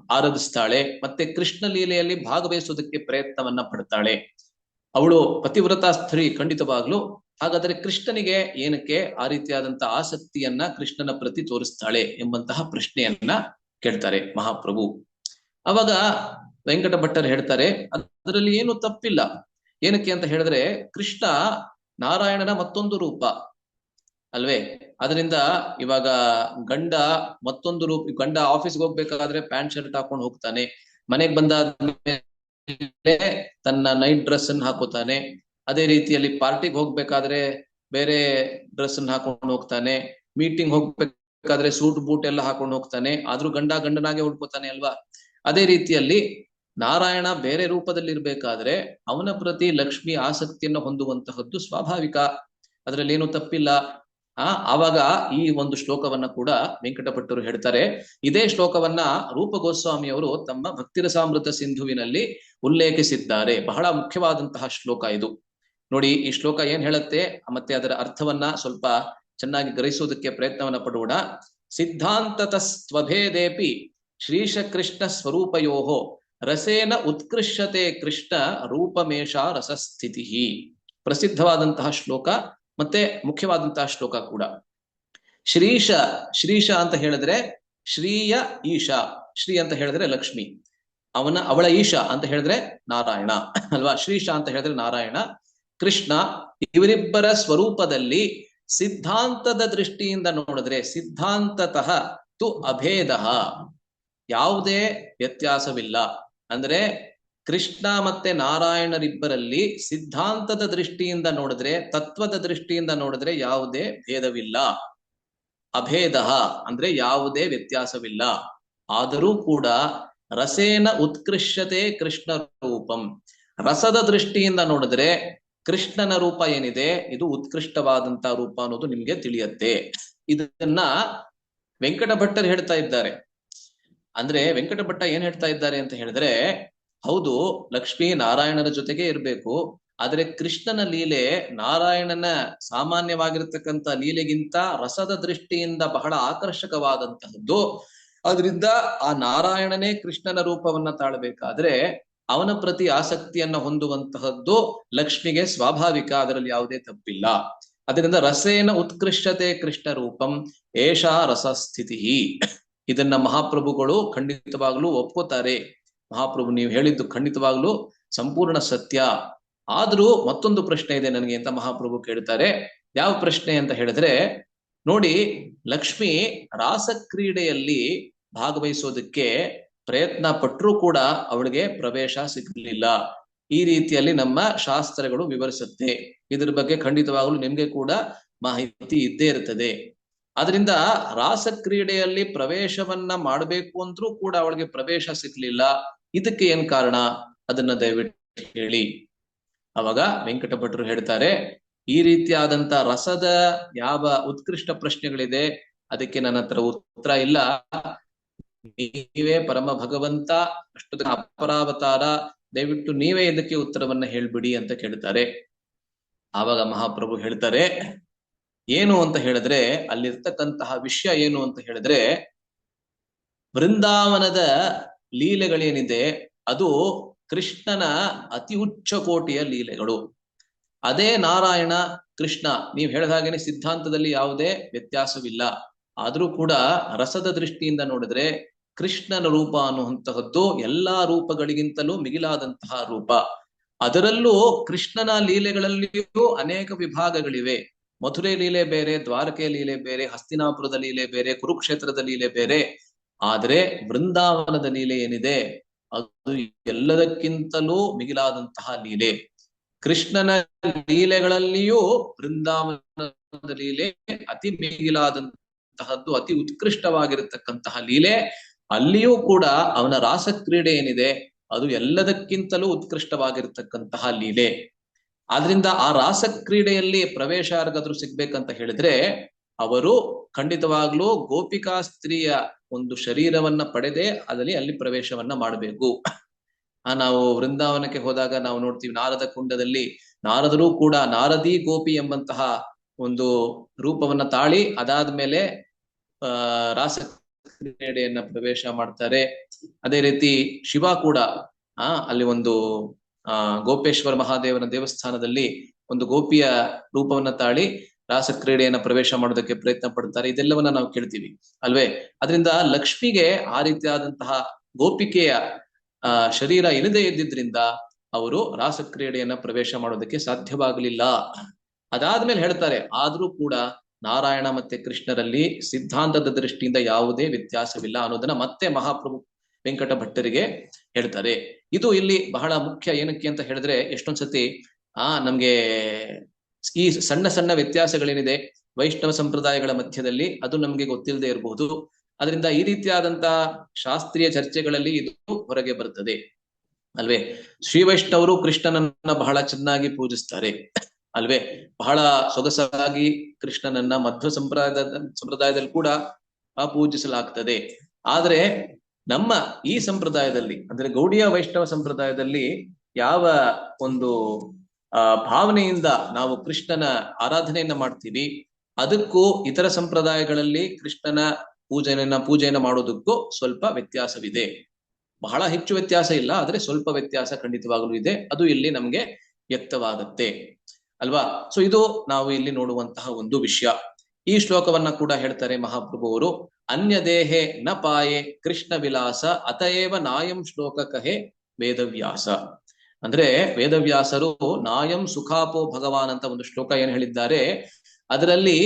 ಆರಾಧಿಸ್ತಾಳೆ, ಮತ್ತೆ ಕೃಷ್ಣ ಲೀಲೆಯಲ್ಲಿ ಭಾಗವಹಿಸೋದಕ್ಕೆ ಪ್ರಯತ್ನವನ್ನ ಪಡ್ತಾಳೆ. ಅವಳು ಪತಿವ್ರತಾ ಸ್ತ್ರೀ ಖಂಡಿತವಾಗ್ಲು. ಹಾಗಾದ್ರೆ ಕೃಷ್ಣನಿಗೆ ಏನಕ್ಕೆ ಆ ರೀತಿಯಾದಂತಹ ಆಸಕ್ತಿಯನ್ನ ಕೃಷ್ಣನ ಪ್ರತಿ ತೋರಿಸ್ತಾಳೆ ಎಂಬಂತಹ ಪ್ರಶ್ನೆಯನ್ನ ಕೇಳ್ತಾರೆ ಮಹಾಪ್ರಭು. ಅವಾಗ ವೆಂಕಟ ಭಟ್ಟರು ಹೇಳ್ತಾರೆ, ಅದರಲ್ಲಿ ಏನು ತಪ್ಪಿಲ್ಲ. ಏನಕ್ಕೆ ಅಂತ ಹೇಳಿದ್ರೆ ಕೃಷ್ಣ ನಾರಾಯಣನ ಮತ್ತೊಂದು ರೂಪ ಅಲ್ವೇ. ಅದರಿಂದ ಇವಾಗ ಗಂಡ ಮತ್ತೊಂದು ರೂಪ, ಗಂಡ ಆಫೀಸ್ಗೆ ಹೋಗ್ಬೇಕಾದ್ರೆ ಪ್ಯಾಂಟ್ ಶರ್ಟ್ ಹಾಕೊಂಡು ಹೋಗ್ತಾನೆ, ಮನೆಗ್ ಬಂದಾದ್ಮೇಲೆ ತನ್ನ ನೈಟ್ ಡ್ರೆಸ್ ಅನ್ನು ಹಾಕೋತಾನೆ. ಅದೇ ರೀತಿಯಲ್ಲಿ ಪಾರ್ಟಿಗೆ ಹೋಗ್ಬೇಕಾದ್ರೆ ಬೇರೆ ಡ್ರೆಸ್ ಅನ್ನು ಹಾಕೊಂಡು ಹೋಗ್ತಾನೆ, ಮೀಟಿಂಗ್ ಹೋಗ್ಬೇಕಾದ್ರೆ ಸೂಟ್ ಬೂಟ್ ಎಲ್ಲ ಹಾಕೊಂಡು ಹೋಗ್ತಾನೆ. ಆದ್ರೂ ಗಂಡನಾಗೆ ಉಳ್ಕೋತಾನೆ ಅಲ್ವಾ. ಅದೇ ರೀತಿಯಲ್ಲಿ ನಾರಾಯಣ ಬೇರೆ ರೂಪದಲ್ಲಿ ಇರ್ಬೇಕಾದ್ರೆ ಅವನ ಪ್ರತಿ ಲಕ್ಷ್ಮಿ ಆಸಕ್ತಿಯನ್ನು ಹೊಂದುವಂತಹದ್ದು ಸ್ವಾಭಾವಿಕ, ಅದರಲ್ಲಿ ಏನು ತಪ್ಪಿಲ್ಲ. ಆವಾಗ ಈ ಒಂದು ಶ್ಲೋಕವನ್ನ ಕೂಡ ವೆಂಕಟ ಭಟ್ಟರು ಹೇಳ್ತಾರೆ. ಇದೇ ಶ್ಲೋಕವನ್ನ ರೂಪ ಗೋಸ್ವಾಮಿಯವರು ತಮ್ಮ ಭಕ್ತಿರಸಾಮೃತ ಸಿಂಧುವಿನಲ್ಲಿ ಉಲ್ಲೇಖಿಸಿದ್ದಾರೆ. ಬಹಳ ಮುಖ್ಯವಾದಂತಹ ಶ್ಲೋಕ ಇದು. ನೋಡಿ, ಈ ಶ್ಲೋಕ ಏನ್ ಹೇಳುತ್ತೆ ಮತ್ತೆ ಅದರ ಅರ್ಥವನ್ನ ಸ್ವಲ್ಪ ಚೆನ್ನಾಗಿ ಗ್ರಹಿಸೋದಕ್ಕೆ ಪ್ರಯತ್ನವನ್ನ ಪಡೋಣ. ಸಿದ್ಧಾಂತತಸ್ತ್ವಭೇದೇಪಿ ಶ್ರೀಶ ಕೃಷ್ಣ ಸ್ವರೂಪಯೋಹೋ ರಸೇನ ಉತ್ಕೃಷ್ಟತೆ ಕೃಷ್ಣ ರೂಪಮೇಷ ರಸಸ್ಥಿತಿ. ಪ್ರಸಿದ್ಧವಾದಂತಹ ಶ್ಲೋಕ ಮತ್ತೆ ಮುಖ್ಯವಾದಂತಹ ಶ್ಲೋಕ ಕೂಡ. ಶ್ರೀಶ ಅಂತ ಹೇಳಿದ್ರೆ ಶ್ರೀಯ ಈಶಾ, ಶ್ರೀ ಅಂತ ಹೇಳಿದ್ರೆ ಲಕ್ಷ್ಮಿ, ಅವಳ ಈಶಾ ಅಂತ ಹೇಳಿದ್ರೆ ನಾರಾಯಣ ಅಲ್ವಾ. ಶ್ರೀಶ ಅಂತ ಹೇಳಿದ್ರೆ ನಾರಾಯಣ, ಕೃಷ್ಣ, ಇವರಿಬ್ಬರ ಸ್ವರೂಪದಲ್ಲಿ ಸಿದ್ಧಾಂತದ ದೃಷ್ಟಿಯಿಂದ ನೋಡಿದ್ರೆ ಸಿದ್ಧಾಂತತಃ ತು ಅಭೇದ, ಯಾವುದೇ ವ್ಯತ್ಯಾಸವಿಲ್ಲ. ಅಂದ್ರೆ ಕೃಷ್ಣ ಮತ್ತೆ ನಾರಾಯಣರಿಬ್ಬರಲ್ಲಿ ಸಿದ್ಧಾಂತದ ದೃಷ್ಟಿಯಿಂದ ನೋಡಿದ್ರೆ, ತತ್ವದ ದೃಷ್ಟಿಯಿಂದ ನೋಡಿದ್ರೆ ಯಾವುದೇ ಭೇದವಿಲ್ಲ. ಅಭೇದ ಅಂದ್ರೆ ಯಾವುದೇ ವ್ಯತ್ಯಾಸವಿಲ್ಲ. ಆದರೂ ಕೂಡ ರಸೇನ ಉತ್ಕೃಷ್ಟತೆ ಕೃಷ್ಣ ರೂಪಂ, ರಸದ ದೃಷ್ಟಿಯಿಂದ ನೋಡಿದ್ರೆ ಕೃಷ್ಣನ ರೂಪ ಏನಿದೆ ಇದು ಉತ್ಕೃಷ್ಟವಾದಂತಹ ರೂಪ ಅನ್ನೋದು ನಿಮ್ಗೆ ತಿಳಿಯತ್ತೆ. ಇದನ್ನ ವೆಂಕಟ ಭಟ್ಟರು ಹೇಳ್ತಾ ಇದ್ದಾರೆ. ಅಂದ್ರೆ ವೆಂಕಟ ಭಟ್ಟ ಏನ್ ಹೇಳ್ತಾ ಇದ್ದಾರೆ ಅಂತ ಹೇಳಿದ್ರೆ, ಹೌದು ಲಕ್ಷ್ಮೀ ನಾರಾಯಣರ ಜೊತೆಗೆ ಇರ್ಬೇಕು, ಆದ್ರೆ ಕೃಷ್ಣನ ಲೀಲೆ ನಾರಾಯಣನ ಸಾಮಾನ್ಯವಾಗಿರ್ತಕ್ಕಂಥ ಲೀಲೆಗಿಂತ ರಸದ ದೃಷ್ಟಿಯಿಂದ ಬಹಳ ಆಕರ್ಷಕವಾದಂತಹದ್ದು. ಅದರಿಂದ ಆ ನಾರಾಯಣನೇ ಕೃಷ್ಣನ ರೂಪವನ್ನ ತಾಳ್ಬೇಕಾದ್ರೆ ಅವನ ಪ್ರತಿ ಆಸಕ್ತಿಯನ್ನ ಹೊಂದುವಂತಹದ್ದು ಲಕ್ಷ್ಮಿಗೆ ಸ್ವಾಭಾವಿಕ, ಅದರಲ್ಲಿ ಯಾವುದೇ ತಪ್ಪಿಲ್ಲ. ಅದರಿಂದ ರಸೇನ ಉತ್ಕೃಷ್ಟತೆ ಕೃಷ್ಣ ರೂಪಂ ಏಷಾ ರಸಸ್ಥಿತಿ. ಇದನ್ನ ಮಹಾಪ್ರಭುಗಳು ಖಂಡಿತವಾಗ್ಲೂ ಒಪ್ಕೋತಾರೆ. ಮಹಾಪ್ರಭು ನೀವು ಹೇಳಿದ್ದು ಖಂಡಿತವಾಗ್ಲೂ ಸಂಪೂರ್ಣ ಸತ್ಯ. ಆದ್ರೂ ಮತ್ತೊಂದು ಪ್ರಶ್ನೆ ಇದೆ ನನಗೆ ಅಂತ ಮಹಾಪ್ರಭು ಕೇಳ್ತಾರೆ. ಯಾವ ಪ್ರಶ್ನೆ ಅಂತ ಹೇಳಿದ್ರೆ, ನೋಡಿ ಲಕ್ಷ್ಮಿ ರಾಸಕ್ರೀಡೆಯಲ್ಲಿ ಭಾಗವಹಿಸೋದಕ್ಕೆ ಪ್ರಯತ್ನ ಪಟ್ಟರೂ ಕೂಡ ಅವಳಿಗೆ ಪ್ರವೇಶ ಸಿಗಲಿಲ್ಲ. ಈ ರೀತಿಯಲ್ಲಿ ನಮ್ಮ ಶಾಸ್ತ್ರಗಳು ವಿವರಿಸುತ್ತೆ. ಇದ್ರ ಬಗ್ಗೆ ಖಂಡಿತವಾಗ್ಲೂ ನಿಮ್ಗೆ ಕೂಡ ಮಾಹಿತಿ ಇದ್ದೇ ಇರ್ತದೆ. ಆದ್ರಿಂದ ರಾಸಕ್ರೀಡೆಯಲ್ಲಿ ಪ್ರವೇಶವನ್ನ ಮಾಡಬೇಕು ಅಂದ್ರೂ ಕೂಡ ಅವಳಿಗೆ ಪ್ರವೇಶ ಸಿಗ್ಲಿಲ್ಲ. ಇದಕ್ಕೆ ಏನ್ ಕಾರಣ ಅದನ್ನ ದಯವಿಟ್ಟು ಹೇಳಿ. ಅವಾಗ ವೆಂಕಟ ಭಟ್ರು ಹೇಳ್ತಾರೆ, ಈ ರೀತಿಯಾದಂತ ರಸದ ಯಾವ ಉತ್ಕೃಷ್ಟ ಪ್ರಶ್ನೆಗಳಿದೆ ಅದಕ್ಕೆ ನನ್ನ ಹತ್ರ ಉತ್ತರ ಇಲ್ಲ. ನೀವೇ ಪರಮ ಭಗವಂತ, ಅಷ್ಟು ಅಪರಾವತಾರ, ದಯವಿಟ್ಟು ನೀವೇ ಇದಕ್ಕೆ ಉತ್ತರವನ್ನ ಹೇಳ್ಬಿಡಿ ಅಂತ ಕೇಳ್ತಾರೆ. ಆವಾಗ ಮಹಾಪ್ರಭು ಹೇಳ್ತಾರೆ, ಏನು ಅಂತ ಹೇಳಿದ್ರೆ ಅಲ್ಲಿರ್ತಕ್ಕಂತಹ ವಿಷಯ ಏನು ಅಂತ ಹೇಳಿದ್ರೆ, ಬೃಂದಾವನದ ಲೀಲೆಗಳೇನಿದೆ ಅದು ಕೃಷ್ಣನ ಅತಿ ಉಚ್ಚ ಕೋಟಿಯ ಲೀಲೆಗಳು. ಅದೇ ನಾರಾಯಣ ಕೃಷ್ಣ ನೀವು ಹೇಳಿದ ಹಾಗೇನೆ ಸಿದ್ಧಾಂತದಲ್ಲಿ ಯಾವುದೇ ವ್ಯತ್ಯಾಸವಿಲ್ಲ. ಆದ್ರೂ ಕೂಡ ರಸದ ದೃಷ್ಟಿಯಿಂದ ನೋಡಿದ್ರೆ ಕೃಷ್ಣನ ರೂಪ ಅನ್ನುವಂತಹದ್ದು ಎಲ್ಲಾ ರೂಪಗಳಿಗಿಂತಲೂ ಮಿಗಿಲಾದಂತಹ ರೂಪ. ಅದರಲ್ಲೂ ಕೃಷ್ಣನ ಲೀಲೆಗಳಲ್ಲಿಯೂ ಅನೇಕ ವಿಭಾಗಗಳಿವೆ. ಮಥುರೆ ಲೀಲೆ ಬೇರೆ, ದ್ವಾರಕೆ ಲೀಲೆ ಬೇರೆ, ಹಸ್ತಿನಾಪುರದ ಲೀಲೆ ಬೇರೆ, ಕುರುಕ್ಷೇತ್ರದ ಲೀಲೆ ಬೇರೆ. ಆದ್ರೆ ಬೃಂದಾವನದ ಲೀಲೆ ಏನಿದೆ ಅದು ಎಲ್ಲದಕ್ಕಿಂತಲೂ ಮಿಗಿಲಾದಂತಹ ಲೀಲೆ. ಕೃಷ್ಣನ ಲೀಲೆಗಳಲ್ಲಿಯೂ ಬೃಂದಾವನದ ಲೀಲೆ ಅತಿ ಮಿಗಿಲಾದಂತಹದ್ದು, ಅತಿ ಉತ್ಕೃಷ್ಟವಾಗಿರತಕ್ಕಂತಹ ಲೀಲೆ. ಅಲ್ಲಿಯೂ ಕೂಡ ಅವನ ರಾಸಕ್ರೀಡೆ ಏನಿದೆ ಅದು ಎಲ್ಲದಕ್ಕಿಂತಲೂ ಉತ್ಕೃಷ್ಟವಾಗಿರ್ತಕ್ಕಂತಹ ಲೀಲೆ. ಆದ್ರಿಂದ ಆ ರಾಸಕ್ರೀಡೆಯಲ್ಲಿ ಪ್ರವೇಶ ಯಾರಿಗಾದ್ರೂ ಸಿಗ್ಬೇಕಂತ ಹೇಳಿದ್ರೆ ಅವರು ಖಂಡಿತವಾಗ್ಲೂ ಗೋಪಿಕಾ ಸ್ತ್ರೀಯ ಒಂದು ಶರೀರವನ್ನ ಪಡೆದೇ ಅಲ್ಲಿ ಪ್ರವೇಶವನ್ನ ಮಾಡಬೇಕು. ನಾವು ವೃಂದಾವನಕ್ಕೆ ಹೋದಾಗ ನಾವು ನೋಡ್ತೀವಿ, ನಾರದ ಕುಂಡದಲ್ಲಿ ನಾರದರೂ ಕೂಡ ನಾರದಿ ಗೋಪಿ ಎಂಬಂತಹ ಒಂದು ರೂಪವನ್ನ ತಾಳಿ ಅದಾದ್ಮೇಲೆ ರಾಸ ಕ್ರೀಡೆಯನ್ನ ಪ್ರವೇಶ ಮಾಡ್ತಾರೆ. ಅದೇ ರೀತಿ ಶಿವ ಕೂಡ ಅಲ್ಲಿ ಒಂದು ಗೋಪೇಶ್ವರ ಮಹಾದೇವನ ದೇವಸ್ಥಾನದಲ್ಲಿ ಒಂದು ಗೋಪಿಯ ರೂಪವನ್ನ ತಾಳಿ ರಾಸ ಕ್ರೀಡೆಯನ್ನ ಪ್ರವೇಶ ಮಾಡೋದಕ್ಕೆ ಪ್ರಯತ್ನ ಪಡ್ತಾರೆ. ಇದೆಲ್ಲವನ್ನ ನಾವು ಕೇಳ್ತೀವಿ ಅಲ್ವೇ. ಅದರಿಂದ ಲಕ್ಷ್ಮಿಗೆ ಆ ರೀತಿಯಾದಂತಹ ಗೋಪಿಕೆಯ ಶರೀರ ಇಲ್ಲದೆ ಇದ್ದಿದ್ರಿಂದ ಅವರು ರಾಸಕ್ರೀಡೆಯನ್ನ ಪ್ರವೇಶ ಮಾಡೋದಕ್ಕೆ ಸಾಧ್ಯವಾಗಲಿಲ್ಲ. ಅದಾದ್ಮೇಲೆ ಹೇಳ್ತಾರೆ, ಆದ್ರೂ ಕೂಡ ನಾರಾಯಣ ಮತ್ತೆ ಕೃಷ್ಣರಲ್ಲಿ ಸಿದ್ಧಾಂತದ ದೃಷ್ಟಿಯಿಂದ ಯಾವುದೇ ವ್ಯತ್ಯಾಸವಿಲ್ಲ ಅನ್ನೋದನ್ನ ಮತ್ತೆ ಮಹಾಪ್ರಭು ವೆಂಕಟ ಭಟ್ಟರಿಗೆ ಹೇಳ್ತಾರೆ. ಇದು ಇಲ್ಲಿ ಬಹಳ ಮುಖ್ಯ. ಏನಕ್ಕೆ ಅಂತ ಹೇಳಿದ್ರೆ, ಎಷ್ಟೊಂದ್ಸತಿ ನಮ್ಗೆ ಈ ಸಣ್ಣ ಸಣ್ಣ ವ್ಯತ್ಯಾಸಗಳೇನಿದೆ ವೈಷ್ಣವ ಸಂಪ್ರದಾಯಗಳ ಮಧ್ಯದಲ್ಲಿ, ಅದು ನಮ್ಗೆ ಗೊತ್ತಿಲ್ಲದೆ ಇರಬಹುದು. ಅದರಿಂದ ಈ ರೀತಿಯಾದಂತಹ ಶಾಸ್ತ್ರೀಯ ಚರ್ಚೆಗಳಲ್ಲಿ ಇದು ಹೊರಗೆ ಬರ್ತದೆ ಅಲ್ವೇ. ಶ್ರೀ ವೈಷ್ಣವರು ಕೃಷ್ಣನನ್ನ ಬಹಳ ಚೆನ್ನಾಗಿ ಪೂಜಿಸ್ತಾರೆ ಅಲ್ವೇ. ಬಹಳ ಸೊಗಸಾಗಿ ಕೃಷ್ಣನನ್ನ ಮಧ್ವ ಸಂಪ್ರದಾಯದಲ್ಲಿ ಕೂಡ ಪೂಜಿಸಲಾಗ್ತದೆ. ಆದ್ರೆ ನಮ್ಮ ಈ ಸಂಪ್ರದಾಯದಲ್ಲಿ, ಅಂದ್ರೆ ಗೌಡಿಯ ವೈಷ್ಣವ ಸಂಪ್ರದಾಯದಲ್ಲಿ ಯಾವ ಒಂದು ಭಾವನೆಯಿಂದ ನಾವು ಕೃಷ್ಣನ ಆರಾಧನೆಯನ್ನ ಮಾಡ್ತೀವಿ, ಅದಕ್ಕೂ ಇತರ ಸಂಪ್ರದಾಯಗಳಲ್ಲಿ ಕೃಷ್ಣನ ಪೂಜೆಯನ್ನ ಮಾಡೋದಕ್ಕೂ ಸ್ವಲ್ಪ ವ್ಯತ್ಯಾಸವಿದೆ. ಬಹಳ ಹೆಚ್ಚು ವ್ಯತ್ಯಾಸ ಇಲ್ಲ, ಆದ್ರೆ ಸ್ವಲ್ಪ ವ್ಯತ್ಯಾಸ ಖಂಡಿತವಾಗಲೂ ಇದೆ. ಅದು ಇಲ್ಲಿ ನಮ್ಗೆ ವ್ಯಕ್ತವಾಗುತ್ತೆ ಅಲ್ವಾ. ಸೊ ಇದು ನಾವು ಇಲ್ಲಿ ನೋಡುವಂತಹ ಒಂದು ವಿಷಯ. ಈ ಶ್ಲೋಕವನ್ನ ಕೂಡ ಹೇಳ್ತಾರೆ ಮಹಾಪ್ರಭು ಅವರು, ಅನ್ಯ ದೇಹೆ ನ ಪಾಯೆ ಕೃಷ್ಣ ವಿಲಾಸ ಅತಯೇವ ನಾಯಂ ಶ್ಲೋಕ ಕಹೆ ವೇದವ್ಯಾಸ. ಅಂದ್ರೆ ವೇದವ್ಯಾಸರು ನಾಯಂ ಸುಖಾಪೋ ಭಗವಾನ್ ಅಂತ ಒಂದು ಶ್ಲೋಕ ಏನ್ ಹೇಳಿದ್ದಾರೆ, ಅದರಲ್ಲಿ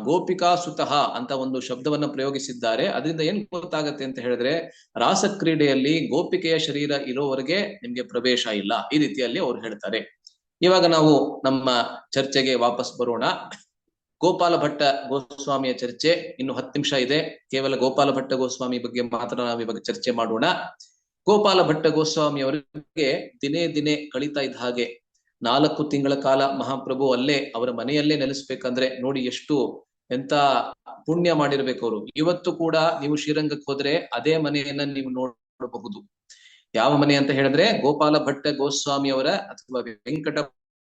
ಗೋಪಿಕಾ ಸುತಃ ಅಂತ ಒಂದು ಶಬ್ದವನ್ನ ಪ್ರಯೋಗಿಸಿದ್ದಾರೆ. ಅದರಿಂದ ಏನ್ ಗೊತ್ತಾಗತ್ತೆ ಅಂತ ಹೇಳಿದ್ರೆ, ರಾಸಕ್ರೀಡೆಯಲ್ಲಿ ಗೋಪಿಕೆಯ ಶರೀರ ಇರೋವರೆಗೆ ನಿಮ್ಗೆ ಪ್ರವೇಶ ಇಲ್ಲ, ಈ ರೀತಿಯಲ್ಲಿ ಅವ್ರು ಹೇಳ್ತಾರೆ. ಇವಾಗ ನಾವು ನಮ್ಮ ಚರ್ಚೆಗೆ ವಾಪಸ್ ಬರೋಣ. ಗೋಪಾಲ ಭಟ್ಟ ಗೋಸ್ವಾಮಿಯ ಚರ್ಚೆ ಇನ್ನು 10 ನಿಮಿಷ ಇದೆ. ಕೇವಲ ಗೋಪಾಲ ಭಟ್ಟ ಗೋಸ್ವಾಮಿ ಬಗ್ಗೆ ಮಾತ್ರ ನಾವು ಇವಾಗ ಚರ್ಚೆ ಮಾಡೋಣ. ಗೋಪಾಲ ಭಟ್ಟ ಗೋಸ್ವಾಮಿ ಅವರಿಗೆ ದಿನೇ ದಿನೇ ಕಳೀತಾ ಇದ್ದ ಹಾಗೆ 4 ತಿಂಗಳ ಕಾಲ ಮಹಾಪ್ರಭು ಅಲ್ಲೇ ಅವರ ಮನೆಯಲ್ಲೇ ನೆಲೆಸ್ಬೇಕಂದ್ರೆ ನೋಡಿ ಎಂತ ಪುಣ್ಯ ಮಾಡಿರ್ಬೇಕು ಅವರು. ಇವತ್ತು ಕೂಡ ನೀವು ಶ್ರೀರಂಗಕ್ಕೆ ಹೋದ್ರೆ ಅದೇ ಮನೆಯನ್ನ ನೀವು ನೋಡಬಹುದು. ಯಾವ ಮನೆ ಅಂತ ಹೇಳಿದ್ರೆ ಗೋಪಾಲ ಭಟ್ಟ ಗೋಸ್ವಾಮಿ ಅವರ ಅಥವಾ ವೆಂಕಟ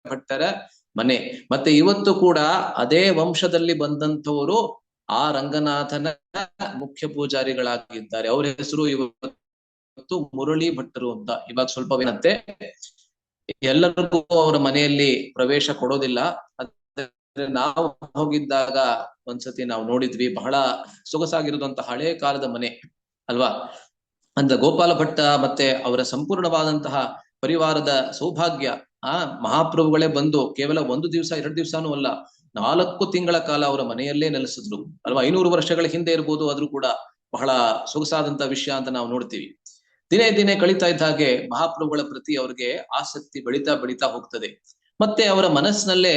ಭಟ್ಟರ ಮನೆ. ಮತ್ತೆ ಇವತ್ತು ಕೂಡ ಅದೇ ವಂಶದಲ್ಲಿ ಬಂದಂತವರು ಆ ರಂಗನಾಥನ ಮುಖ್ಯ ಪೂಜಾರಿಗಳಾಗಿದ್ದಾರೆ. ಅವರ ಹೆಸರು ಇವತ್ತು ಮುರಳಿ ಭಟ್ಟರು ಅಂತ. ಇವಾಗ ಸ್ವಲ್ಪ ಏನಂತೆ, ಎಲ್ಲರಿಗೂ ಅವರ ಮನೆಯಲ್ಲಿ ಪ್ರವೇಶ ಕೊಡೋದಿಲ್ಲ. ನಾವು ಹೋಗಿದ್ದಾಗ ಒಂದ್ಸತಿ ನಾವು ನೋಡಿದ್ವಿ, ಬಹಳ ಸೊಗಸಾಗಿರುವಂತ ಹಳೆ ಕಾಲದ ಮನೆ ಅಲ್ವಾ. ಅಂತ ಗೋಪಾಲ ಭಟ್ಟ ಮತ್ತೆ ಅವರ ಸಂಪೂರ್ಣವಾದಂತಹ ಪರಿವಾರದ ಸೌಭಾಗ್ಯ, ಮಹಾಪ್ರಭುಗಳೇ ಬಂದು ಕೇವಲ 1 ದಿವಸ 2 ದಿವಸನೂ ಅಲ್ಲ, 4 ತಿಂಗಳ ಕಾಲ ಅವರ ಮನೆಯಲ್ಲೇ ನೆಲೆಸಿದ್ರು ಅಲ್ವಾ. 500 ವರ್ಷಗಳ ಹಿಂದೆ ಇರ್ಬೋದು, ಆದ್ರೂ ಕೂಡ ಬಹಳ ಸೊಗಸಾದಂತ ವಿಷಯ ಅಂತ ನಾವು ನೋಡ್ತೀವಿ. ದಿನೇ ದಿನೇ ಕಳೀತಾ ಇದ್ದ ಹಾಗೆ ಮಹಾಪ್ರಭುಗಳ ಪ್ರತಿ ಅವ್ರಿಗೆ ಆಸಕ್ತಿ ಬೆಳೀತಾ ಹೋಗ್ತದೆ. ಮತ್ತೆ ಅವರ ಮನಸ್ಸಿನಲ್ಲೇ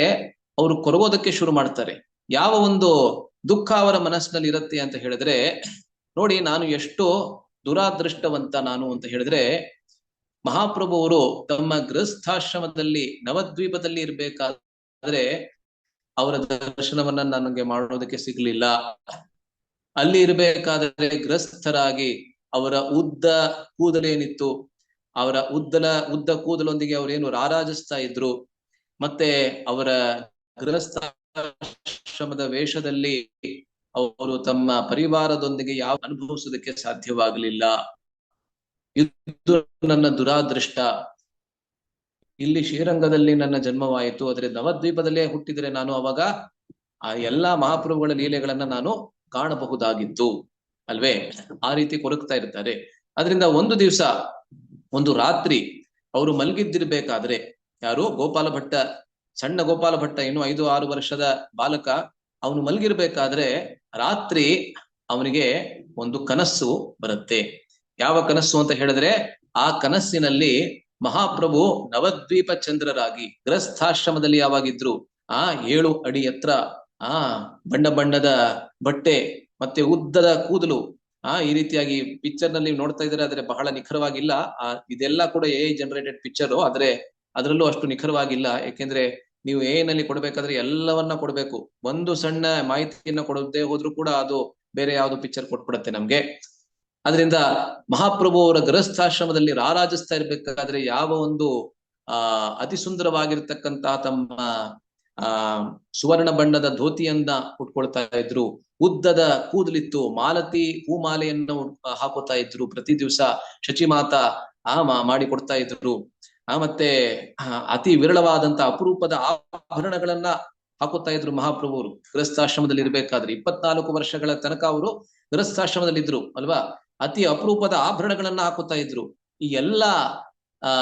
ಅವರು ಕೊರಗೋದಕ್ಕೆ ಶುರು ಮಾಡ್ತಾರೆ. ಯಾವ ಒಂದು ದುಃಖ ಅವರ ಮನಸ್ಸಿನಲ್ಲಿ ಇರುತ್ತೆ ಅಂತ ಹೇಳಿದ್ರೆ, ನೋಡಿ ನಾನು ಎಷ್ಟು ದುರಾದೃಷ್ಟವಂತ ನಾನು ಅಂತ ಹೇಳಿದ್ರೆ, ಮಹಾಪ್ರಭು ಅವರು ತಮ್ಮ ಗೃಹಸ್ಥಾಶ್ರಮದಲ್ಲಿ ನವದ್ವೀಪದಲ್ಲಿ ಇರ್ಬೇಕಾದ್ರೆ ಅವರ ದರ್ಶನವನ್ನ ನನಗೆ ಮಾಡೋದಕ್ಕೆ ಸಿಗ್ಲಿಲ್ಲ. ಅಲ್ಲಿ ಇರ್ಬೇಕಾದ್ರೆ ಗೃಹಸ್ಥರಾಗಿ ಅವರ ಉದ್ದ ಕೂದಲೇನಿತ್ತು, ಅವರ ಉದ್ದ ಕೂದಲೊಂದಿಗೆ ಅವರೇನು ರಾರಾಜಿಸ್ತಾ ಇದ್ರು. ಮತ್ತೆ ಅವರ ಗೃಹಸ್ಥಾಶ್ರಮದ ವೇಷದಲ್ಲಿ ಅವರು ತಮ್ಮ ಪರಿವಾರದೊಂದಿಗೆ ಯಾವ ಅನುಭವಿಸೋದಕ್ಕೆ ಸಾಧ್ಯವಾಗಲಿಲ್ಲ. ಇದು ನನ್ನ ದುರಾದೃಷ್ಟ. ಇಲ್ಲಿ ಶ್ರೀರಂಗದಲ್ಲಿ ನನ್ನ ಜನ್ಮವಾಯಿತು, ಆದ್ರೆ ನವದ್ವೀಪದಲ್ಲೇ ಹುಟ್ಟಿದ್ರೆ ನಾನು ಅವಾಗ ಆ ಎಲ್ಲಾ ಮಹಾಪ್ರಭುಗಳ ಲೀಲೆಗಳನ್ನ ನಾನು ಕಾಣಬಹುದಾಗಿತ್ತು ಅಲ್ವೇ. ಆ ರೀತಿ ಕೊರಗ್ತಾ ಇರ್ತಾರೆ. ಅದರಿಂದ ಒಂದು ದಿವಸ ಒಂದು ರಾತ್ರಿ ಅವರು ಮಲಗಿದ್ದಿರ್ಬೇಕಾದ್ರೆ, ಯಾರು ಗೋಪಾಲ ಭಟ್ಟ, ಸಣ್ಣ ಗೋಪಾಲ ಭಟ್ಟ, ಇನ್ನು 5-6 ವರ್ಷದ ಬಾಲಕ, ಅವನು ಮಲಗಿರ್ಬೇಕಾದ್ರೆ ರಾತ್ರಿ ಅವನಿಗೆ ಒಂದು ಕನಸು ಬರುತ್ತೆ. ಯಾವ ಕನಸು ಅಂತ ಹೇಳಿದ್ರೆ, ಆ ಕನಸಿನಲ್ಲಿ ಮಹಾಪ್ರಭು ನವದ್ವೀಪ ಚಂದ್ರರಾಗಿ ಗೃಹಸ್ಥಾಶ್ರಮದಲ್ಲಿ ಯಾವಾಗಿದ್ರು, 7 ಅಡಿ ಎತ್ತರ, ಬಣ್ಣ ಬಣ್ಣದ ಬಟ್ಟೆ, ಮತ್ತೆ ಉದ್ದದ ಕೂದಲು, ಈ ರೀತಿಯಾಗಿ ಪಿಕ್ಚರ್ ನಲ್ಲಿ ನೋಡ್ತಾ ಇದ್ದಾರೆ. ಆದ್ರೆ ಬಹಳ ನಿಖರವಾಗಿಲ್ಲ. ಇದೆಲ್ಲ ಕೂಡ AI ಜನರೇಟೆಡ್ ಪಿಕ್ಚರ್, ಆದ್ರೆ ಅದರಲ್ಲೂ ಅಷ್ಟು ನಿಖರವಾಗಿಲ್ಲ. ಯಾಕೆಂದ್ರೆ ನೀವು AI ನಲ್ಲಿ ಕೊಡ್ಬೇಕಾದ್ರೆ ಎಲ್ಲವನ್ನ ಕೊಡ್ಬೇಕು. ಒಂದು ಸಣ್ಣ ಮಾಹಿತಿಯನ್ನ ಕೊಡದೇ ಹೋದ್ರೂ ಕೂಡ ಅದು ಬೇರೆ ಯಾವ್ದು ಪಿಕ್ಚರ್ ಕೊಟ್ಬಿಡತ್ತೆ ನಮ್ಗೆ. ಅದರಿಂದ ಮಹಾಪ್ರಭು ಅವರ ಗೃಹಸ್ಥಾಶ್ರಮದಲ್ಲಿ ರಾರಾಜಿಸ್ತಾ ಇರ್ಬೇಕಾದ್ರೆ ಯಾವ ಒಂದು ಅತಿ ಸುಂದರವಾಗಿರ್ತಕ್ಕಂತಹ ತಮ್ಮ ಆ ಸುವರ್ಣ ಬಣ್ಣದ ಧೋತಿಯನ್ನ ಉಟ್ಕೊಳ್ತಾ ಇದ್ರು, ಉದ್ದದ ಕೂದಲಿತ್ತು, ಮಾಲತಿ ಹೂಮಾಲೆಯನ್ನು ಹಾಕೋತಾ ಇದ್ರು, ಪ್ರತಿ ದಿವಸ ಶಚಿಮಾತ ಮಾಡಿ ಕೊಡ್ತಾ ಇದ್ರು. ಮತ್ತೆ ಅತಿ ವಿರಳವಾದಂತ ಅಪರೂಪದ ಆಭರಣಗಳನ್ನ ಹಾಕುತ್ತಾ ಇದ್ರು ಮಹಾಪ್ರಭುವರು. ಗೃಹಸ್ಥಾಶ್ರಮದಲ್ಲಿ ಇರ್ಬೇಕಾದ್ರೆ 24 ವರ್ಷಗಳ ತನಕ ಅವರು ಗೃಹಸ್ಥಾಶ್ರಮದಲ್ಲಿ ಇದ್ರು ಅಲ್ವಾ. ಅತಿ ಅಪರೂಪದ ಆಭರಣಗಳನ್ನ ಹಾಕುತ್ತಾ ಇದ್ರು. ಈ ಎಲ್ಲ ಆ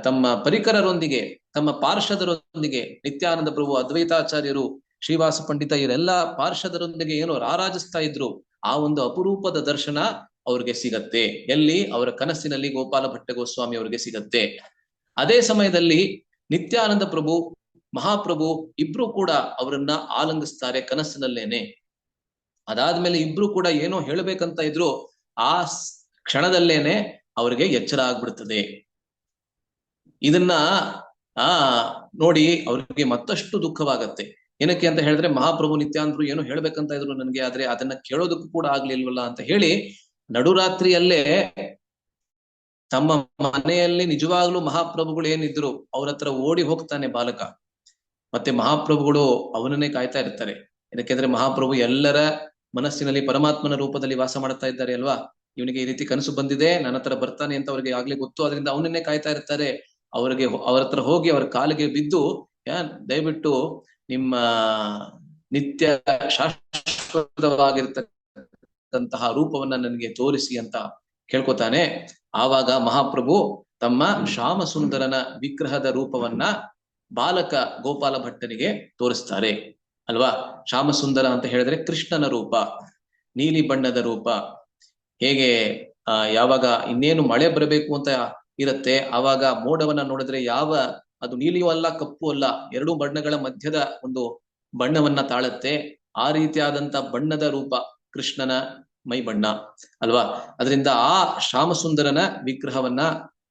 ತಮ್ಮ ಪರಿಕರರೊಂದಿಗೆ, ತಮ್ಮ ಪಾರ್ಷದರೊಂದಿಗೆ, ನಿತ್ಯಾನಂದ ಪ್ರಭು, ಅದ್ವೈತಾಚಾರ್ಯರು, ಶ್ರೀವಾಸ ಪಂಡಿತ ಇವರೆಲ್ಲ ಪಾರ್ಷದರೊಂದಿಗೆ ಏನೋ ರಾರಾಜಿಸ್ತಾ ಇದ್ರು. ಆ ಒಂದು ಅಪರೂಪದ ದರ್ಶನ ಅವ್ರಿಗೆ ಸಿಗತ್ತೆ. ಎಲ್ಲಿ? ಅವರ ಕನಸಿನಲ್ಲಿ ಗೋಪಾಲ ಭಟ್ಟ ಗೋಸ್ವಾಮಿ ಅವರಿಗೆ ಸಿಗತ್ತೆ. ಅದೇ ಸಮಯದಲ್ಲಿ ನಿತ್ಯಾನಂದ ಪ್ರಭು, ಮಹಾಪ್ರಭು ಇಬ್ರು ಕೂಡ ಅವರನ್ನ ಆಲಂಗಿಸ್ತಾರೆ ಕನಸಿನಲ್ಲೇನೆ. ಅದಾದ್ಮೇಲೆ ಇಬ್ರು ಕೂಡ ಏನೋ ಹೇಳ್ಬೇಕಂತ ಇದ್ರು, ಆ ಕ್ಷಣದಲ್ಲೇನೆ ಅವ್ರಿಗೆ ಎಚ್ಚರ ಆಗ್ಬಿಡ್ತದೆ. ಇದನ್ನ ನೋಡಿ ಅವ್ರಿಗೆ ಮತ್ತಷ್ಟು ದುಃಖವಾಗತ್ತೆ. ಏನಕ್ಕೆ ಅಂತ ಹೇಳಿದ್ರೆ, ಮಹಾಪ್ರಭು ನಿತ್ಯಾನಂದರು ಏನೋ ಹೇಳ್ಬೇಕಂತ ಇದ್ರು ನನ್ಗೆ, ಆದ್ರೆ ಅದನ್ನ ಕೇಳೋದಕ್ಕೂ ಕೂಡ ಆಗ್ಲಿಲ್ವಲ್ಲ ಅಂತ ಹೇಳಿ ನಡುರಾತ್ರಿಯಲ್ಲೇ ತಮ್ಮ ಮನೆಯಲ್ಲಿ ನಿಜವಾಗ್ಲೂ ಮಹಾಪ್ರಭುಗಳು ಏನಿದ್ರು ಅವ್ರ ಹತ್ರ ಓಡಿ ಹೋಗ್ತಾನೆ ಬಾಲಕ. ಮತ್ತೆ ಮಹಾಪ್ರಭುಗಳು ಅವನನ್ನೇ ಕಾಯ್ತಾ ಇರ್ತಾರೆ. ಯಾಕೆಂದ್ರೆ ಮಹಾಪ್ರಭು ಎಲ್ಲರ ಮನಸ್ಸಿನಲ್ಲಿ ಪರಮಾತ್ಮನ ರೂಪದಲ್ಲಿ ವಾಸ ಮಾಡ್ತಾ ಇದ್ದಾರೆ ಅಲ್ವಾ. ಇವನಿಗೆ ಈ ರೀತಿ ಕನಸು ಬಂದಿದೆ, ನನ್ನ ಹತ್ರ ಬರ್ತಾನೆ ಅಂತ ಅವ್ರಿಗೆ ಆಗ್ಲೇ ಗೊತ್ತು. ಅದರಿಂದ ಅವನನ್ನೇ ಕಾಯ್ತಾ ಇರ್ತಾರೆ. ಅವ್ರ ಹತ್ರ ಹೋಗಿ ಅವರ ಕಾಲಿಗೆ ಬಿದ್ದು, ದಯವಿಟ್ಟು ನಿಮ್ಮ ನಿತ್ಯ ಶಾಶ್ವತವಾಗಿರ್ತಕ್ಕಂತಹ ರೂಪವನ್ನ ನನಗೆ ತೋರಿಸಿ ಅಂತ ಕೇಳ್ಕೊತಾನೆ. ಆವಾಗ ಮಹಾಪ್ರಭು ತಮ್ಮ ಶ್ಯಾಮ ಸುಂದರನ ವಿಗ್ರಹದ ರೂಪವನ್ನ ಬಾಲಕ ಗೋಪಾಲ ಭಟ್ಟನಿಗೆ ತೋರಿಸ್ತಾರೆ ಅಲ್ವಾ. ಶ್ಯಾಮ ಸುಂದರ ಅಂತ ಹೇಳಿದ್ರೆ ಕೃಷ್ಣನ ರೂಪ, ನೀಲಿ ಬಣ್ಣದ ರೂಪ. ಹೇಗೆ ಯಾವಾಗ ಇನ್ನೇನು ಮಳೆ ಬರಬೇಕು ಅಂತ ಇರತ್ತೆ, ಆವಾಗ ಮೋಡವನ್ನ ನೋಡಿದ್ರೆ ಅದು ನೀಲಿಯೂ ಅಲ್ಲ ಕಪ್ಪು ಅಲ್ಲ, ಎರಡೂ ಬಣ್ಣಗಳ ಮಧ್ಯದ ಒಂದು ಬಣ್ಣವನ್ನ ತಾಳತ್ತೆ. ಆ ರೀತಿಯಾದಂತ ಬಣ್ಣದ ರೂಪ ಕೃಷ್ಣನ ಮೈ ಬಣ್ಣ ಅಲ್ವಾ. ಅದರಿಂದ ಆ ಶ್ಯಾಮಸುಂದರನ ವಿಗ್ರಹವನ್ನ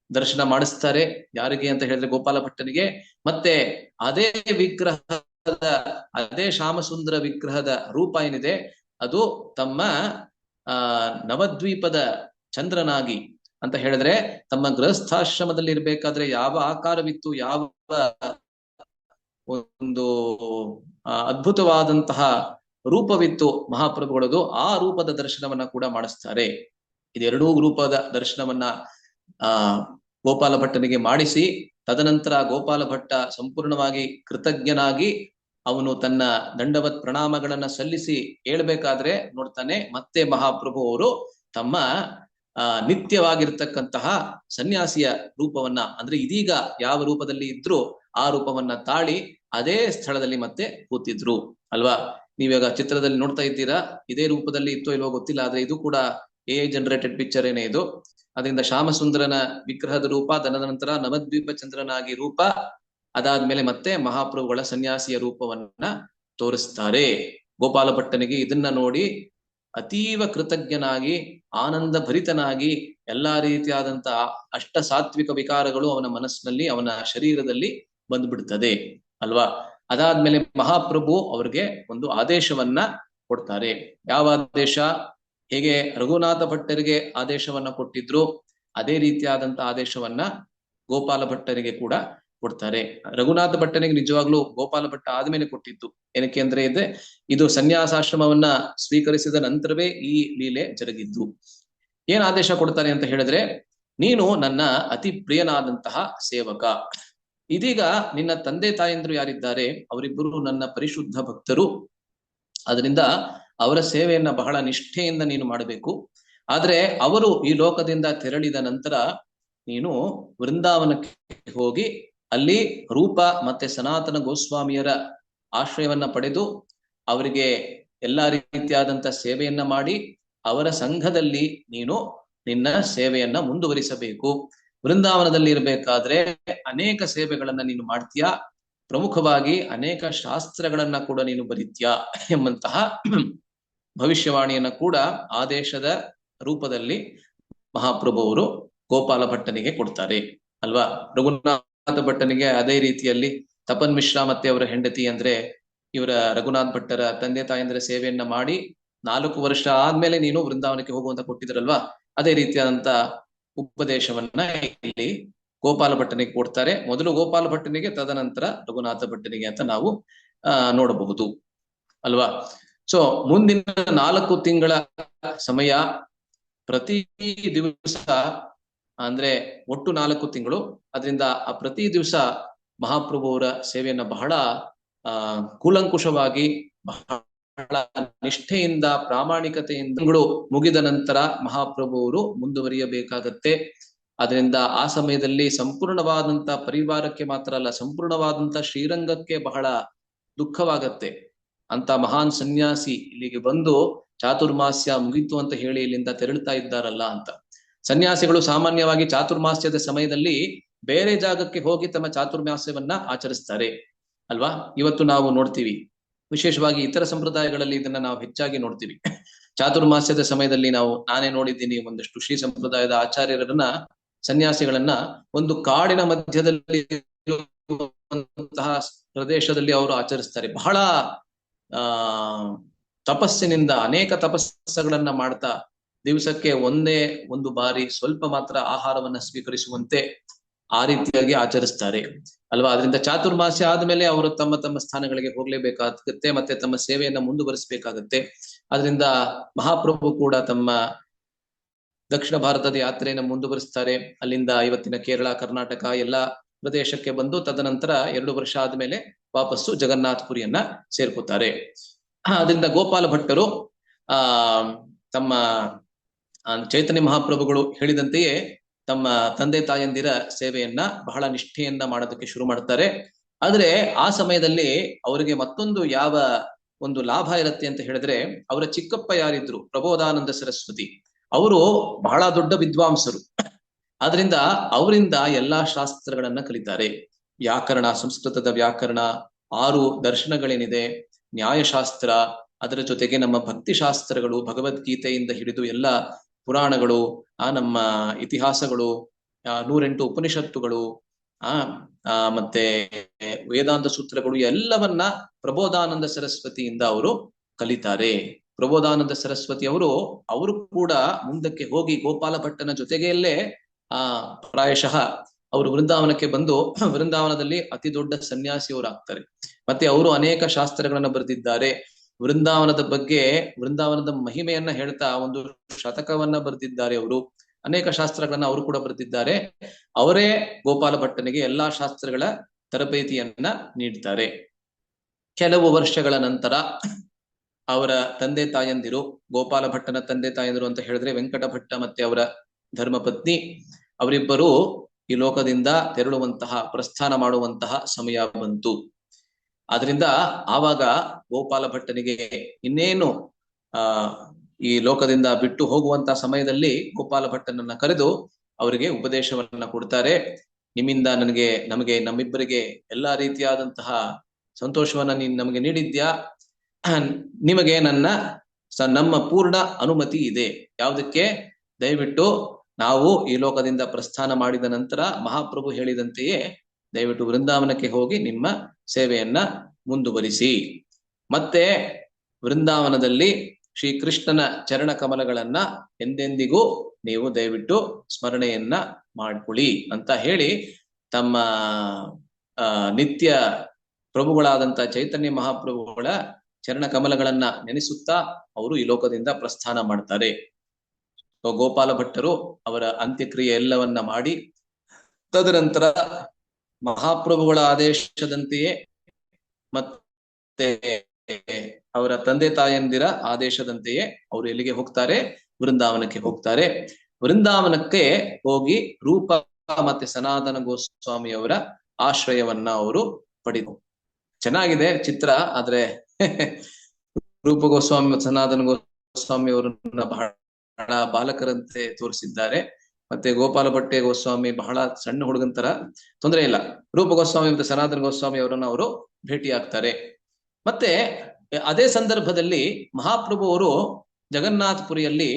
ದರ್ಶನ ಮಾಡಿಸ್ತಾರೆ. ಯಾರಿಗೆ ಅಂತ ಹೇಳಿದ್ರೆ ಗೋಪಾಲ ಭಟ್ಟನಿಗೆ. ಮತ್ತೆ ಅದೇ ವಿಗ್ರಹದ, ಅದೇ ಶ್ಯಾಮಸುಂದರ ವಿಗ್ರಹದ ರೂಪ ಏನಿದೆ ಅದು ತಮ್ಮ ನವದ್ವೀಪದ ಚಂದ್ರನಾಗಿ ಅಂತ ಹೇಳಿದ್ರೆ, ತಮ್ಮ ಗೃಹಸ್ಥಾಶ್ರಮದಲ್ಲಿ ಇರ್ಬೇಕಾದ್ರೆ ಯಾವ ಆಕಾರವಿತ್ತು, ಯಾವ ಒಂದು ಅದ್ಭುತವಾದಂತಹ ರೂಪವಿತ್ತು ಮಹಾಪ್ರಭುಗಳದು, ಆ ರೂಪದ ದರ್ಶನವನ್ನ ಕೂಡ ಮಾಡಿಸ್ತಾರೆ. ಇದೆರಡೂ ರೂಪದ ದರ್ಶನವನ್ನ ಗೋಪಾಲ ಭಟ್ಟನಿಗೆ ಮಾಡಿಸಿ, ತದನಂತರ ಗೋಪಾಲ ಭಟ್ಟ ಸಂಪೂರ್ಣವಾಗಿ ಕೃತಜ್ಞನಾಗಿ ಅವನು ತನ್ನ ದಂಡವತ್ ಪ್ರಣಾಮಗಳನ್ನ ಸಲ್ಲಿಸಿ ಹೇಳ್ಬೇಕಾದ್ರೆ ನೋಡ್ತಾನೆ, ಮತ್ತೆ ಮಹಾಪ್ರಭು ಅವರು ತಮ್ಮ ನಿತ್ಯವಾಗಿರ್ತಕ್ಕಂತಹ ಸನ್ಯಾಸಿಯ ರೂಪವನ್ನ, ಅಂದ್ರೆ ಇದೀಗ ಯಾವ ರೂಪದಲ್ಲಿ ಇದ್ರು ಆ ರೂಪವನ್ನ ತಾಳಿ ಅದೇ ಸ್ಥಳದಲ್ಲಿ ಮತ್ತೆ ಕೂತಿದ್ರು ಅಲ್ವಾ. ನೀವಾಗ ಚಿತ್ರದಲ್ಲಿ ನೋಡ್ತಾ ಇದ್ದೀರಾ, ಇದೇ ರೂಪದಲ್ಲಿ ಇತ್ತೋ ಇಲ್ವೋ ಗೊತ್ತಿಲ್ಲ, ಆದ್ರೆ ಇದು ಕೂಡ AI ಜನರೇಟೆಡ್ ಪಿಕ್ಚರ್ ಏನೇ ಇದು. ಅದರಿಂದ ಶ್ಯಾಮಸುಂದರನ ವಿಗ್ರಹದ ರೂಪ, ತದನಂತರ ನವದ್ವೀಪ ಚಂದ್ರನಾಗಿ ರೂಪ, ಅದಾದ್ಮೇಲೆ ಮತ್ತೆ ಮಹಾಪ್ರಭುಗಳ ಸನ್ಯಾಸಿಯ ರೂಪವನ್ನ ತೋರಿಸ್ತಾರೆ. ಗೋಪಾಲ ಭಟ್ಟನಿಗೆ ಇದನ್ನ ನೋಡಿ ಅತೀವ ಕೃತಜ್ಞನಾಗಿ, ಆನಂದ ಭರಿತನಾಗಿ, ಎಲ್ಲಾ ರೀತಿಯಾದಂತ ಅಷ್ಟ ಸಾತ್ವಿಕ ವಿಕಾರಗಳು ಅವನ ಮನಸ್ಸಿನಲ್ಲಿ, ಅವನ ಶರೀರದಲ್ಲಿ ಬಂದ್ಬಿಡ್ತದೆ ಅಲ್ವಾ. ಅದಾದ್ಮೇಲೆ ಮಹಾಪ್ರಭು ಅವ್ರಿಗೆ ಒಂದು ಆದೇಶವನ್ನ ಕೊಡ್ತಾರೆ. ಯಾವ ಆದೇಶ? ಹೇಗೆ ರಘುನಾಥ ಭಟ್ಟರಿಗೆ ಆದೇಶವನ್ನ ಕೊಟ್ಟಿದ್ರು, ಅದೇ ರೀತಿಯಾದಂತ ಆದೇಶವನ್ನ ಗೋಪಾಲ ಭಟ್ಟರಿಗೆ ಕೂಡ ಕೊಡ್ತಾರೆ. ರಘುನಾಥ ಭಟ್ಟನಿಗೆ ನಿಜವಾಗ್ಲೂ ಗೋಪಾಲ ಭಟ್ಟ ಆದ್ಮೇಲೆ ಕೊಟ್ಟಿದ್ದು. ಏನಕ್ಕೆ ಅಂದ್ರೆ ಇದು ಸನ್ಯಾಸಾಶ್ರಮವನ್ನ ಸ್ವೀಕರಿಸಿದ ನಂತರವೇ ಈ ಲೀಲೆ ಜರುಗಿದ್ದು. ಏನ್ ಆದೇಶ ಕೊಡ್ತಾರೆ ಅಂತ ಹೇಳಿದ್ರೆ, ನೀನು ನನ್ನ ಅತಿ ಪ್ರಿಯನಾದಂತಹ ಸೇವಕ. ಇದೀಗ ನಿನ್ನ ತಂದೆ ತಾಯಂದ್ರು ಯಾರಿದ್ದಾರೆ ಅವರಿಬ್ಬರು ನನ್ನ ಪರಿಶುದ್ಧ ಭಕ್ತರು. ಅದರಿಂದ ಅವರ ಸೇವೆಯನ್ನ ಬಹಳ ನಿಷ್ಠೆಯಿಂದ ನೀನು ಮಾಡಬೇಕು. ಆದ್ರೆ ಅವರು ಈ ಲೋಕದಿಂದ ತೆರಳಿದ ನಂತರ ನೀನು ವೃಂದಾವನಕ್ಕೆ ಹೋಗಿ ಅಲ್ಲಿ ರೂಪ ಮತ್ತೆ ಸನಾತನ ಗೋಸ್ವಾಮಿಯರ ಆಶ್ರಯವನ್ನ ಪಡೆದು ಅವರಿಗೆ ಎಲ್ಲಾ ರೀತಿಯಾದಂತ ಸೇವೆಯನ್ನ ಮಾಡಿ ಅವರ ಸಂಘದಲ್ಲಿ ನೀನು ನಿನ್ನ ಸೇವೆಯನ್ನ ಮುಂದುವರಿಸಬೇಕು. ವೃಂದಾವನದಲ್ಲಿ ಇರಬೇಕಾದ್ರೆ ಅನೇಕ ಸೇವೆಗಳನ್ನ ನೀನು ಮಾಡ್ತೀಯಾ, ಪ್ರಮುಖವಾಗಿ ಅನೇಕ ಶಾಸ್ತ್ರಗಳನ್ನ ಕೂಡ ನೀನು ಬರೀತ್ಯಾ ಎಂಬಂತಹ ಭವಿಷ್ಯವಾಣಿಯನ್ನ ಕೂಡ ಆದೇಶದ ರೂಪದಲ್ಲಿ ಮಹಾಪ್ರಭು ಅವರು ಗೋಪಾಲ ಭಟ್ಟನಿಗೆ ಕೊಡ್ತಾರೆ ಅಲ್ವಾ. ರಘುನಾಥ ಭಟ್ಟನಿಗೆ ಅದೇ ರೀತಿಯಲ್ಲಿ ತಪನ್ ಮಿಶ್ರಾ ಮತ್ತೆ ಅವರ ಹೆಂಡತಿ ಅಂದ್ರೆ ಇವರ ರಘುನಾಥ್ ಭಟ್ಟರ ತಂದೆ ತಾಯಂದ್ರ ಸೇವೆಯನ್ನ ಮಾಡಿ 4 ವರ್ಷ ಆದ್ಮೇಲೆ ನೀನು ವೃಂದಾವನಕ್ಕೆ ಹೋಗುವಂತ ಕೊಟ್ಟಿದ್ರಲ್ವಾ. ಅದೇ ರೀತಿಯಾದಂತ ಉಪದೇಶವನ್ನ ಇಲ್ಲಿ ಗೋಪಾಲ ಭಟ್ಟನಿಗೆ ಕೊಡ್ತಾರೆ. ಮೊದಲು ಗೋಪಾಲ ಭಟ್ಟನಿಗೆ, ತದನಂತರ ರಘುನಾಥ ಭಟ್ಟನಿಗೆ ಅಂತ ನಾವು ನೋಡಬಹುದು ಅಲ್ವಾ. ಸೊ ಮುಂದಿನ 4 ತಿಂಗಳ ಸಮಯ, ಪ್ರತಿ ದಿವಸ ಅಂದ್ರೆ ಒಟ್ಟು 4 ತಿಂಗಳು. ಅದರಿಂದ ಆ ಪ್ರತಿ ದಿವಸ ಮಹಾಪ್ರಭು ಅವರ ಸೇವೆಯನ್ನ ಬಹಳ ಕೂಲಂಕುಷವಾಗಿ, ಬಹಳ ನಿಷ್ಠೆಯಿಂದ, ಪ್ರಾಮಾಣಿಕತೆಯಿಂದ ತಿಂಗಳು ಮುಗಿದ ನಂತರ ಮಹಾಪ್ರಭು ಅವರು ಮುಂದುವರಿಯಬೇಕಾಗತ್ತೆ. ಅದರಿಂದ ಆ ಸಮಯದಲ್ಲಿ ಸಂಪೂರ್ಣವಾದಂತ ಪರಿವಾರಕ್ಕೆ ಮಾತ್ರ ಅಲ್ಲ, ಸಂಪೂರ್ಣವಾದಂತ ಶ್ರೀರಂಗಕ್ಕೆ ಬಹಳ ದುಃಖವಾಗತ್ತೆ. ಅಂತ ಮಹಾನ್ ಸನ್ಯಾಸಿ ಇಲ್ಲಿಗೆ ಬಂದು ಚಾತುರ್ಮಾಸ್ಯ ಮುಗಿತು ಅಂತ ಹೇಳಿ ಇಲ್ಲಿಂದ ತೆರಳುತ್ತಾ ಇದ್ದಾರಲ್ಲ ಅಂತ. ಸನ್ಯಾಸಿಗಳು ಸಾಮಾನ್ಯವಾಗಿ ಚಾತುರ್ಮಾಸ್ಯದ ಸಮಯದಲ್ಲಿ ಬೇರೆ ಜಾಗಕ್ಕೆ ಹೋಗಿ ತಮ್ಮ ಚಾತುರ್ಮಾಸ್ಯವನ್ನ ಆಚರಿಸ್ತಾರೆ ಅಲ್ವಾ. ಇವತ್ತು ನಾವು ನೋಡ್ತೀವಿ, ವಿಶೇಷವಾಗಿ ಇತರ ಸಂಪ್ರದಾಯಗಳಲ್ಲಿ ಇದನ್ನ ನಾವು ಹೆಚ್ಚಾಗಿ ನೋಡ್ತೀವಿ. ಚಾತುರ್ಮಾಸ್ಯದ ಸಮಯದಲ್ಲಿ ನಾನೇ ನೋಡಿದ್ದೀನಿ ಒಂದಷ್ಟು ಶ್ರೀ ಸಂಪ್ರದಾಯದ ಆಚಾರ್ಯರನ್ನ, ಸನ್ಯಾಸಿಗಳನ್ನ ಒಂದು ಕಾಡಿನ ಮಧ್ಯದಲ್ಲಿ ಪ್ರದೇಶದಲ್ಲಿ ಅವರು ಆಚರಿಸ್ತಾರೆ. ಬಹಳ ತಪಸ್ಸಿನಿಂದ ಅನೇಕ ತಪಸ್ಸುಗಳನ್ನ ಮಾಡ್ತಾ ದಿವಸಕ್ಕೆ ಒಂದೇ ಒಂದು ಬಾರಿ ಸ್ವಲ್ಪ ಮಾತ್ರ ಆಹಾರವನ್ನ ಸ್ವೀಕರಿಸುವಂತೆ ಆ ರೀತಿಯಾಗಿ ಆಚರಿಸ್ತಾರೆ ಅಲ್ವಾ. ಅದರಿಂದ ಚಾತುರ್ಮಾಸ್ಯ ಆದ್ಮೇಲೆ ಅವರು ತಮ್ಮ ತಮ್ಮ ಸ್ಥಾನಗಳಿಗೆ ಹೋಗ್ಲೇಬೇಕಾಗುತ್ತೆ, ಮತ್ತೆ ತಮ್ಮ ಸೇವೆಯನ್ನ ಮುಂದುವರಿಸಬೇಕಾಗತ್ತೆ. ಅದರಿಂದ ಮಹಾಪ್ರಭು ಕೂಡ ತಮ್ಮ ದಕ್ಷಿಣ ಭಾರತದ ಯಾತ್ರೆಯನ್ನು ಮುಂದುವರಿಸ್ತಾರೆ. ಅಲ್ಲಿಂದ ಇವತ್ತಿನ ಕೇರಳ, ಕರ್ನಾಟಕ ಎಲ್ಲ ಪ್ರದೇಶಕ್ಕೆ ಬಂದು ತದನಂತರ 2 ವರ್ಷ ಆದ್ಮೇಲೆ ವಾಪಸ್ಸು ಜಗನ್ನಾಥಪುರಿಯನ್ನ ಸೇರ್ಕೋತಾರೆ. ಅದರಿಂದ ಗೋಪಾಲ ಭಟ್ಟರು ತಮ್ಮ ಚೈತನ್ಯ ಮಹಾಪ್ರಭುಗಳು ಹೇಳಿದಂತೆಯೇ ತಮ್ಮ ತಂದೆ ತಾಯಂದಿರ ಸೇವೆಯನ್ನ ಬಹಳ ನಿಷ್ಠೆಯನ್ನ ಮಾಡೋದಕ್ಕೆ ಶುರು ಮಾಡ್ತಾರೆ. ಆದ್ರೆ ಆ ಸಮಯದಲ್ಲಿ ಅವರಿಗೆ ಮತ್ತೊಂದು ಯಾವ ಒಂದು ಲಾಭ ಇರುತ್ತೆ ಅಂತ ಹೇಳಿದ್ರೆ, ಅವರ ಚಿಕ್ಕಪ್ಪ ಯಾರಿದ್ರು, ಪ್ರಬೋಧಾನಂದ ಸರಸ್ವತಿ, ಅವರು ಬಹಳ ದೊಡ್ಡ ವಿದ್ವಾಂಸರು. ಆದ್ರಿಂದ ಅವರಿಂದ ಎಲ್ಲಾ ಶಾಸ್ತ್ರಗಳನ್ನ ಕಲಿತಾರೆ. ವ್ಯಾಕರಣ, ಸಂಸ್ಕೃತದ ವ್ಯಾಕರಣ, 6 ದರ್ಶನಗಳೇನಿದೆ, ನ್ಯಾಯಶಾಸ್ತ್ರ, ಅದರ ಜೊತೆಗೆ ನಮ್ಮ ಭಕ್ತಿ ಶಾಸ್ತ್ರಗಳು, ಭಗವದ್ಗೀತೆಯಿಂದ ಹಿಡಿದು ಎಲ್ಲ ಪುರಾಣಗಳು, ನಮ್ಮ ಇತಿಹಾಸಗಳು, 108 ಉಪನಿಷತ್ತುಗಳು, ಮತ್ತೆ ವೇದಾಂತ ಸೂತ್ರಗಳು, ಎಲ್ಲವನ್ನ ಪ್ರಬೋಧಾನಂದ ಸರಸ್ವತಿಯಿಂದ ಅವರು ಕಲಿತಾರೆ. ಪ್ರಬೋಧಾನಂದ ಸರಸ್ವತಿ ಅವರು ಕೂಡ ಮುಂದಕ್ಕೆ ಹೋಗಿ ಗೋಪಾಲ ಭಟ್ಟನ ಜೊತೆಗೆಯಲ್ಲೇ ಪ್ರಾಯಶಃ ಅವರು ವೃಂದಾವನಕ್ಕೆ ಬಂದು ವೃಂದಾವನದಲ್ಲಿ ಅತಿ ದೊಡ್ಡ ಸನ್ಯಾಸಿಯವರಾಗ್ತಾರೆ. ಮತ್ತೆ ಅವರು ಅನೇಕ ಶಾಸ್ತ್ರಗಳನ್ನ ಬರೆದಿದ್ದಾರೆ. ವೃಂದಾವನದ ಬಗ್ಗೆ, ವೃಂದಾವನದ ಮಹಿಮೆಯನ್ನ ಹೇಳ್ತಾ ಒಂದು ಶತಕವನ್ನ ಬರೆದಿದ್ದಾರೆ. ಅವರು ಅನೇಕ ಶಾಸ್ತ್ರಗಳನ್ನ ಅವರು ಕೂಡ ಬರೆದಿದ್ದಾರೆ. ಅವರೇ ಗೋಪಾಲ ಭಟ್ಟನಿಗೆ ಎಲ್ಲಾ ಶಾಸ್ತ್ರಗಳ ತರಬೇತಿಯನ್ನ ನೀಡ್ತಾರೆ. ಕೆಲವು ವರ್ಷಗಳ ನಂತರ ಅವರ ತಂದೆ ತಾಯಂದಿರು, ಗೋಪಾಲ ಭಟ್ಟನ ತಂದೆ ತಾಯಂದಿರು ಅಂತ ಹೇಳಿದ್ರೆ ವೆಂಕಟ ಭಟ್ಟ ಮತ್ತೆ ಅವರ ಧರ್ಮಪತ್ನಿ, ಅವರಿಬ್ಬರು ಈ ಲೋಕದಿಂದ ತೆರಳುವಂತಹ, ಪ್ರಸ್ಥಾನ ಮಾಡುವಂತಹ ಸಮಯ ಬಂತು. ಆದ್ರಿಂದ ಆವಾಗ ಗೋಪಾಲ ಭಟ್ಟನಿಗೆ ಇನ್ನೇನು ಈ ಲೋಕದಿಂದ ಬಿಟ್ಟು ಹೋಗುವಂತಹ ಸಮಯದಲ್ಲಿ ಗೋಪಾಲ ಭಟ್ಟನನ್ನ ಕರೆದು ಅವರಿಗೆ ಉಪದೇಶವನ್ನ ಕೊಡ್ತಾರೆ. ನಿಮ್ಮಿಂದ ನಮಗೆ ನಮ್ಮಿಬ್ಬರಿಗೆ ಎಲ್ಲಾ ರೀತಿಯಾದಂತಹ ಸಂತೋಷವನ್ನ ನೀನ್ ನಮಗೆ ನೀಡಿದ್ಯಾ, ನಿಮಗೆ ನಮ್ಮ ಪೂರ್ಣ ಅನುಮತಿ ಇದೆ. ಯಾವುದಕ್ಕೆ? ದಯವಿಟ್ಟು ನಾವು ಈ ಲೋಕದಿಂದ ಪ್ರಸ್ಥಾನ ಮಾಡಿದ ನಂತರ ಮಹಾಪ್ರಭು ಹೇಳಿದಂತೆಯೇ ದಯವಿಟ್ಟು ವೃಂದಾವನಕ್ಕೆ ಹೋಗಿ ನಿಮ್ಮ ಸೇವೆಯನ್ನ ಮುಂದುವರಿಸಿ. ಮತ್ತೆ ವೃಂದಾವನದಲ್ಲಿ ಶ್ರೀಕೃಷ್ಣನ ಚರಣ ಕಮಲಗಳನ್ನ ಎಂದೆಂದಿಗೂ ನೀವು ದಯವಿಟ್ಟು ಸ್ಮರಣೆಯನ್ನ ಮಾಡ್ಕೊಳ್ಳಿ ಅಂತ ಹೇಳಿ ತಮ್ಮ ನಿತ್ಯ ಪ್ರಭುಗಳಾದಂತ ಚೈತನ್ಯ ಮಹಾಪ್ರಭುಗಳ ಚರಣ ಕಮಲಗಳನ್ನ ನೆನೆಸುತ್ತಾ ಅವರು ಈ ಲೋಕದಿಂದ ಪ್ರಸ್ಥಾನ ಮಾಡ್ತಾರೆ. ಗೋಪಾಲ ಭಟ್ಟರು ಅವರ ಅಂತ್ಯಕ್ರಿಯೆ ಎಲ್ಲವನ್ನ ಮಾಡಿ ತದನಂತರ ಮಹಾಪ್ರಭುಗಳ ಆದೇಶದಂತೆಯೇ ಮತ್ತೆ ಅವರ ತಂದೆ ತಾಯಂದಿರ ಆದೇಶದಂತೆಯೇ ಅವರು ಎಲ್ಲಿಗೆ ಹೋಗ್ತಾರೆ? ವೃಂದಾವನಕ್ಕೆ ಹೋಗ್ತಾರೆ. ವೃಂದಾವನಕ್ಕೆ ಹೋಗಿ ರೂಪ ಮತ್ತೆ ಸನಾತನ ಗೋಸ್ವಾಮಿಯವರ ಆಶ್ರಯವನ್ನ ಅವರು ಪಡೆದರು. ಚೆನ್ನಾಗಿದೆ ಚಿತ್ರ, ಆದ್ರೆ ರೂಪ ಗೋಸ್ವಾಮಿ ಮತ್ತು ಸನಾತನ ಗೋಸ್ವಾಮಿ ಅವರನ್ನ ಬಹಳ ಬಾಲಕರಂತೆ ತೋರಿಸಿದ್ದಾರೆ. ಮತ್ತೆ ಗೋಪಾಲ ಭಟ್ಟೆ ಗೋಸ್ವಾಮಿ ಬಹಳ ಸಣ್ಣ ಹುಡುಗಂತರ. ತೊಂದರೆ ಇಲ್ಲ, ರೂಪ ಗೋಸ್ವಾಮಿ ಮತ್ತೆ ಸನಾತನ ಗೋಸ್ವಾಮಿ ಅವರನ್ನ ಅವರು ಭೇಟಿಯಾಗ್ತಾರೆ. ಮತ್ತೆ ಅದೇ ಸಂದರ್ಭದಲ್ಲಿ ಮಹಾಪ್ರಭು ಅವರು ಜಗನ್ನಾಥಪುರಿಯಲ್ಲಿ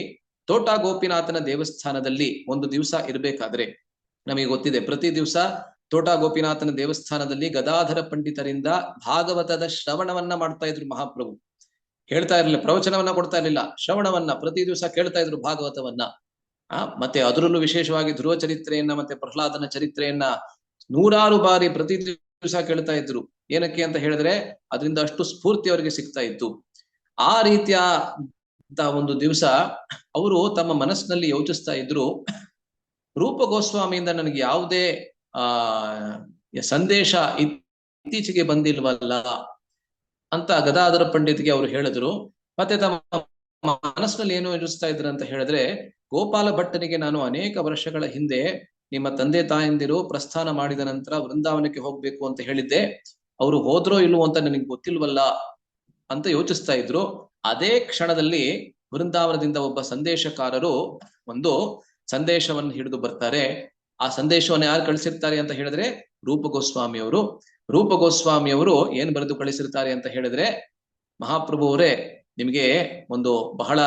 ತೋಟಾ ಗೋಪಿನಾಥನ ದೇವಸ್ಥಾನದಲ್ಲಿ ಒಂದು ದಿವಸ ಇರಬೇಕಾದ್ರೆ, ನಮಗೆ ಗೊತ್ತಿದೆ ಪ್ರತಿ ದಿವಸ ತೋಟಾ ಗೋಪಿನಾಥನ ದೇವಸ್ಥಾನದಲ್ಲಿ ಗದಾಧರ ಪಂಡಿತರಿಂದ ಭಾಗವತದ ಶ್ರವಣವನ್ನ ಮಾಡ್ತಾ ಇದ್ರು ಮಹಾಪ್ರಭು. ಹೇಳ್ತಾ ಇರ್ಲಿಲ್ಲ, ಪ್ರವಚನವನ್ನ ಕೊಡ್ತಾ ಇರ್ಲಿಲ್ಲ, ಶ್ರವಣವನ್ನ ಪ್ರತಿ ದಿವಸ ಕೇಳ್ತಾ ಇದ್ರು ಭಾಗವತವನ್ನ. ಮತ್ತೆ ಅದರಲ್ಲೂ ವಿಶೇಷವಾಗಿ ಧ್ರುವ ಚರಿತ್ರೆಯನ್ನ ಮತ್ತೆ ಪ್ರಹ್ಲಾದನ ಚರಿತ್ರೆಯನ್ನ ನೂರಾರು ಬಾರಿ ಪ್ರತಿ ದಿವಸ ಕೇಳ್ತಾ ಇದ್ರು. ಏನಕ್ಕೆ ಅಂತ ಹೇಳಿದ್ರೆ ಅದರಿಂದ ಅಷ್ಟು ಸ್ಫೂರ್ತಿ ಅವರಿಗೆ ಸಿಗ್ತಾ ಇತ್ತು. ಆ ರೀತಿಯ ಒಂದು ದಿವಸ ಅವರು ತಮ್ಮ ಮನಸ್ಸಿನಲ್ಲಿ ಯೋಚಿಸ್ತಾ ಇದ್ರು, ರೂಪ ಗೋಸ್ವಾಮಿಯಿಂದ ನನಗೆ ಯಾವುದೇ ಸಂದೇಶ ಇತ್ತೀಚೆಗೆ ಬಂದಿಲ್ವಲ್ಲ ಅಂತ ಗದಾಧರ ಪಂಡಿತ್ಗೆ ಅವರು ಹೇಳಿದ್ರು. ಮತ್ತೆ ತಮ್ಮ ಮನಸ್ಸಿನಲ್ಲಿ ಏನು ಯೋಚಿಸ್ತಾ ಇದ್ರು ಅಂತ ಹೇಳಿದ್ರೆ, ಗೋಪಾಲ ಭಟ್ಟನಿಗೆ ನಾನು ಅನೇಕ ವರ್ಷಗಳ ಹಿಂದೆ ನಿಮ್ಮ ತಂದೆ ತಾಯಂದಿರು ಪ್ರಸ್ಥಾನ ಮಾಡಿದ ನಂತರ ವೃಂದಾವನಕ್ಕೆ ಹೋಗ್ಬೇಕು ಅಂತ ಹೇಳಿದ್ದೆ, ಅವರು ಹೋದ್ರೋ ಇಲ್ವೋ ಅಂತ ನನಗೆ ಗೊತ್ತಿಲ್ವಲ್ಲ ಅಂತ ಯೋಚಿಸ್ತಾ ಇದ್ರು. ಅದೇ ಕ್ಷಣದಲ್ಲಿ ವೃಂದಾವನದಿಂದ ಒಬ್ಬ ಸಂದೇಶಕಾರರು ಒಂದು ಸಂದೇಶವನ್ನು ಹಿಡಿದು ಬರ್ತಾರೆ. ಆ ಸಂದೇಶವನ್ನು ಯಾರು ಕಳಿಸಿರ್ತಾರೆ ಅಂತ ಹೇಳಿದ್ರೆ ರೂಪ ಗೋಸ್ವಾಮಿ ಅವರು. ರೂಪ ಗೋಸ್ವಾಮಿ ಅವರು ಏನ್ ಬರೆದು ಕಳಿಸಿರ್ತಾರೆ ಅಂತ ಹೇಳಿದ್ರೆ, ಮಹಾಪ್ರಭು ಅವರೇ, ನಿಮ್ಗೆ ಬಹಳ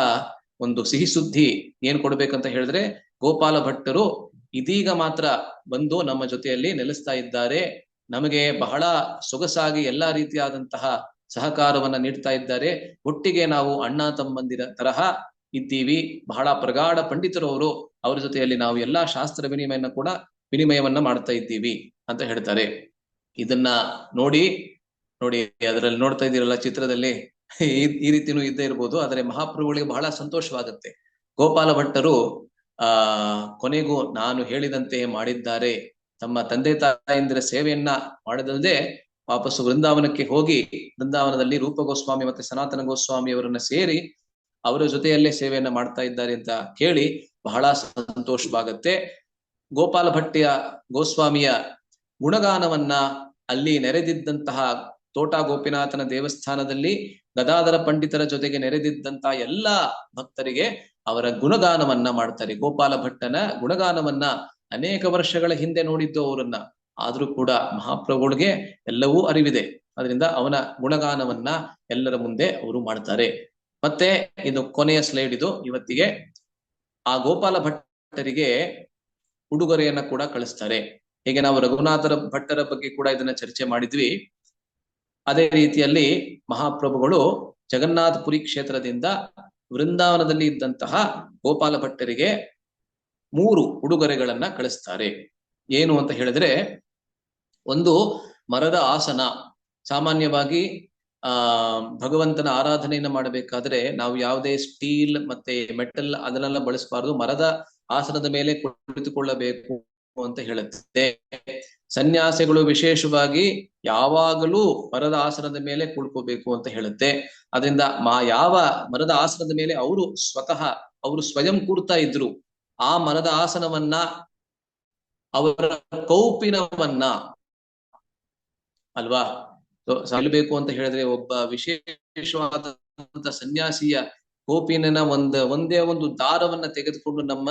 ಸಿಹಿ ಸುದ್ದಿ ಏನ್ ಕೊಡ್ಬೇಕಂತ ಹೇಳಿದ್ರೆ, ಗೋಪಾಲ ಭಟ್ಟರು ಇದೀಗ ಮಾತ್ರ ಬಂದು ನಮ್ಮ ಜೊತೆಯಲ್ಲಿ ನೆಲೆಸ್ತಾ ಇದ್ದಾರೆ. ನಮಗೆ ಬಹಳ ಸೊಗಸಾಗಿ ಎಲ್ಲಾ ರೀತಿಯಾದಂತಹ ಸಹಕಾರವನ್ನ ನೀಡ್ತಾ ಇದ್ದಾರೆ. ಒಟ್ಟಿಗೆ ನಾವು ಅಣ್ಣ ತಮ್ಮಂದಿರ ತರಹ ಇದ್ದೀವಿ. ಬಹಳ ಪ್ರಗಾಢ ಪಂಡಿತರು ಅವರು. ಅವರ ಜೊತೆಯಲ್ಲಿ ನಾವು ಎಲ್ಲಾ ಶಾಸ್ತ್ರ ವಿನಿಮಯವನ್ನ ಮಾಡ್ತಾ ಇದ್ದೀವಿ ಅಂತ ಹೇಳ್ತಾರೆ. ಇದನ್ನ ನೋಡಿ ಅದರಲ್ಲಿ ನೋಡ್ತಾ ಇದ್ದೀರಲ್ಲ ಚಿತ್ರದಲ್ಲಿ, ಈ ರೀತಿನೂ ಇದ್ದೇ ಇರ್ಬೋದು. ಆದರೆ ಮಹಾಪ್ರಭುಗಳಿಗೆ ಬಹಳ ಸಂತೋಷವಾಗುತ್ತೆ. ಗೋಪಾಲ ಭಟ್ಟರು ಕೊನೆಗೂ ನಾನು ಹೇಳಿದಂತೆ ಮಾಡಿದ್ದಾರೆ. ತಮ್ಮ ತಂದೆ ತಾಯಂದಿರ ಸೇವೆಯನ್ನ ಮಾಡದಲ್ಲದೆ ವಾಪಸ್ಸು ವೃಂದಾವನಕ್ಕೆ ಹೋಗಿ ವೃಂದಾವನದಲ್ಲಿ ರೂಪ ಗೋಸ್ವಾಮಿ ಮತ್ತೆ ಸನಾತನ ಗೋಸ್ವಾಮಿ ಅವರನ್ನ ಸೇರಿ ಅವರ ಜೊತೆಯಲ್ಲೇ ಸೇವೆಯನ್ನ ಮಾಡ್ತಾ ಇದ್ದಾರೆ ಅಂತ ಕೇಳಿ ಬಹಳ ಸಂತೋಷವಾಗತ್ತೆ. ಗೋಪಾಲ ಭಟ್ಟಿಯ ಗೋಸ್ವಾಮಿಯ ಗುಣಗಾನವನ್ನ ಅಲ್ಲಿ ನೆರೆದಿದ್ದಂತಹ ತೋಟಾ ಗೋಪಿನಾಥನ ದೇವಸ್ಥಾನದಲ್ಲಿ ಗದಾಧರ ಪಂಡಿತರ ಜೊತೆಗೆ ನೆರೆದಿದ್ದಂತಹ ಎಲ್ಲ ಭಕ್ತರಿಗೆ ಅವರ ಗುಣಗಾನವನ್ನ ಮಾಡ್ತಾರೆ. ಗೋಪಾಲ ಭಟ್ಟನ ಗುಣಗಾನವನ್ನ ಅನೇಕ ವರ್ಷಗಳ ಹಿಂದೆ ನೋಡಿದ್ದು ಅವರನ್ನ, ಆದ್ರೂ ಕೂಡ ಮಹಾಪ್ರಭುಗಳಿಗೆ ಎಲ್ಲವೂ ಅರಿವಿದೆ. ಅದರಿಂದ ಅವನ ಗುಣಗಾನವನ್ನ ಎಲ್ಲರ ಮುಂದೆ ಅವರು ಮಾಡ್ತಾರೆ. ಮತ್ತೆ ಇದು ಕೊನೆಯ ಸ್ಲೈಡ್. ಇದು ಇವತ್ತಿಗೆ ಆ ಗೋಪಾಲ ಭಟ್ಟರಿಗೆ ಉಡುಗೊರೆಯನ್ನ ಕೂಡ ಕಳಿಸ್ತಾರೆ. ಹೀಗೆ ನಾವು ರಘುನಾಥರ ಭಟ್ಟರ ಬಗ್ಗೆ ಕೂಡ ಇದನ್ನ ಚರ್ಚೆ ಮಾಡಿದ್ವಿ. ಅದೇ ರೀತಿಯಲ್ಲಿ ಮಹಾಪ್ರಭುಗಳು ಜಗನ್ನಾಥಪುರಿ ಕ್ಷೇತ್ರದಿಂದ ವೃಂದಾವನದಲ್ಲಿ ಇದ್ದಂತಹ ಗೋಪಾಲ ಭಟ್ಟರಿಗೆ 3 ಉಡುಗೊರೆಗಳನ್ನ ಕಳಿಸ್ತಾರೆ. ಏನು ಅಂತ ಹೇಳಿದ್ರೆ, ಒಂದು ಮರದ ಆಸನ. ಸಾಮಾನ್ಯವಾಗಿ ಭಗವಂತನ ಆರಾಧನೆಯನ್ನ ಮಾಡಬೇಕಾದ್ರೆ ನಾವು ಯಾವುದೇ ಸ್ಟೀಲ್ ಮತ್ತೆ ಮೆಟಲ್ ಅದನ್ನೆಲ್ಲ ಬಳಸಬಾರದು, ಮರದ ಆಸನದ ಮೇಲೆ ಕುಳಿತುಕೊಳ್ಳಬೇಕು ಅಂತ ಹೇಳುತ್ತೆ. ಸನ್ಯಾಸಿಗಳು ವಿಶೇಷವಾಗಿ ಯಾವಾಗಲೂ ಮರದ ಆಸನದ ಮೇಲೆ ಕುಳ್ಕೋಬೇಕು ಅಂತ ಹೇಳುತ್ತೆ. ಅದರಿಂದ ಯಾವ ಮರದ ಆಸನದ ಮೇಲೆ ಅವರು ಸ್ವಯಂ ಕೂರ್ತಾ ಇದ್ರು, ಆ ಮರದ ಆಸನವನ್ನ ಅವರ ಕೌಪಿನವನ್ನ ಅಲ್ವಾ ಸಲ್ಲಬೇಕು ಅಂತ ಹೇಳಿದ್ರೆ, ಒಬ್ಬ ವಿಶೇಷವಾದಂತ ಸನ್ಯಾಸಿಯ ಕೋಪಿನ ಒಂದೇ ಒಂದು ದಾರವನ್ನ ತೆಗೆದುಕೊಂಡು ನಮ್ಮ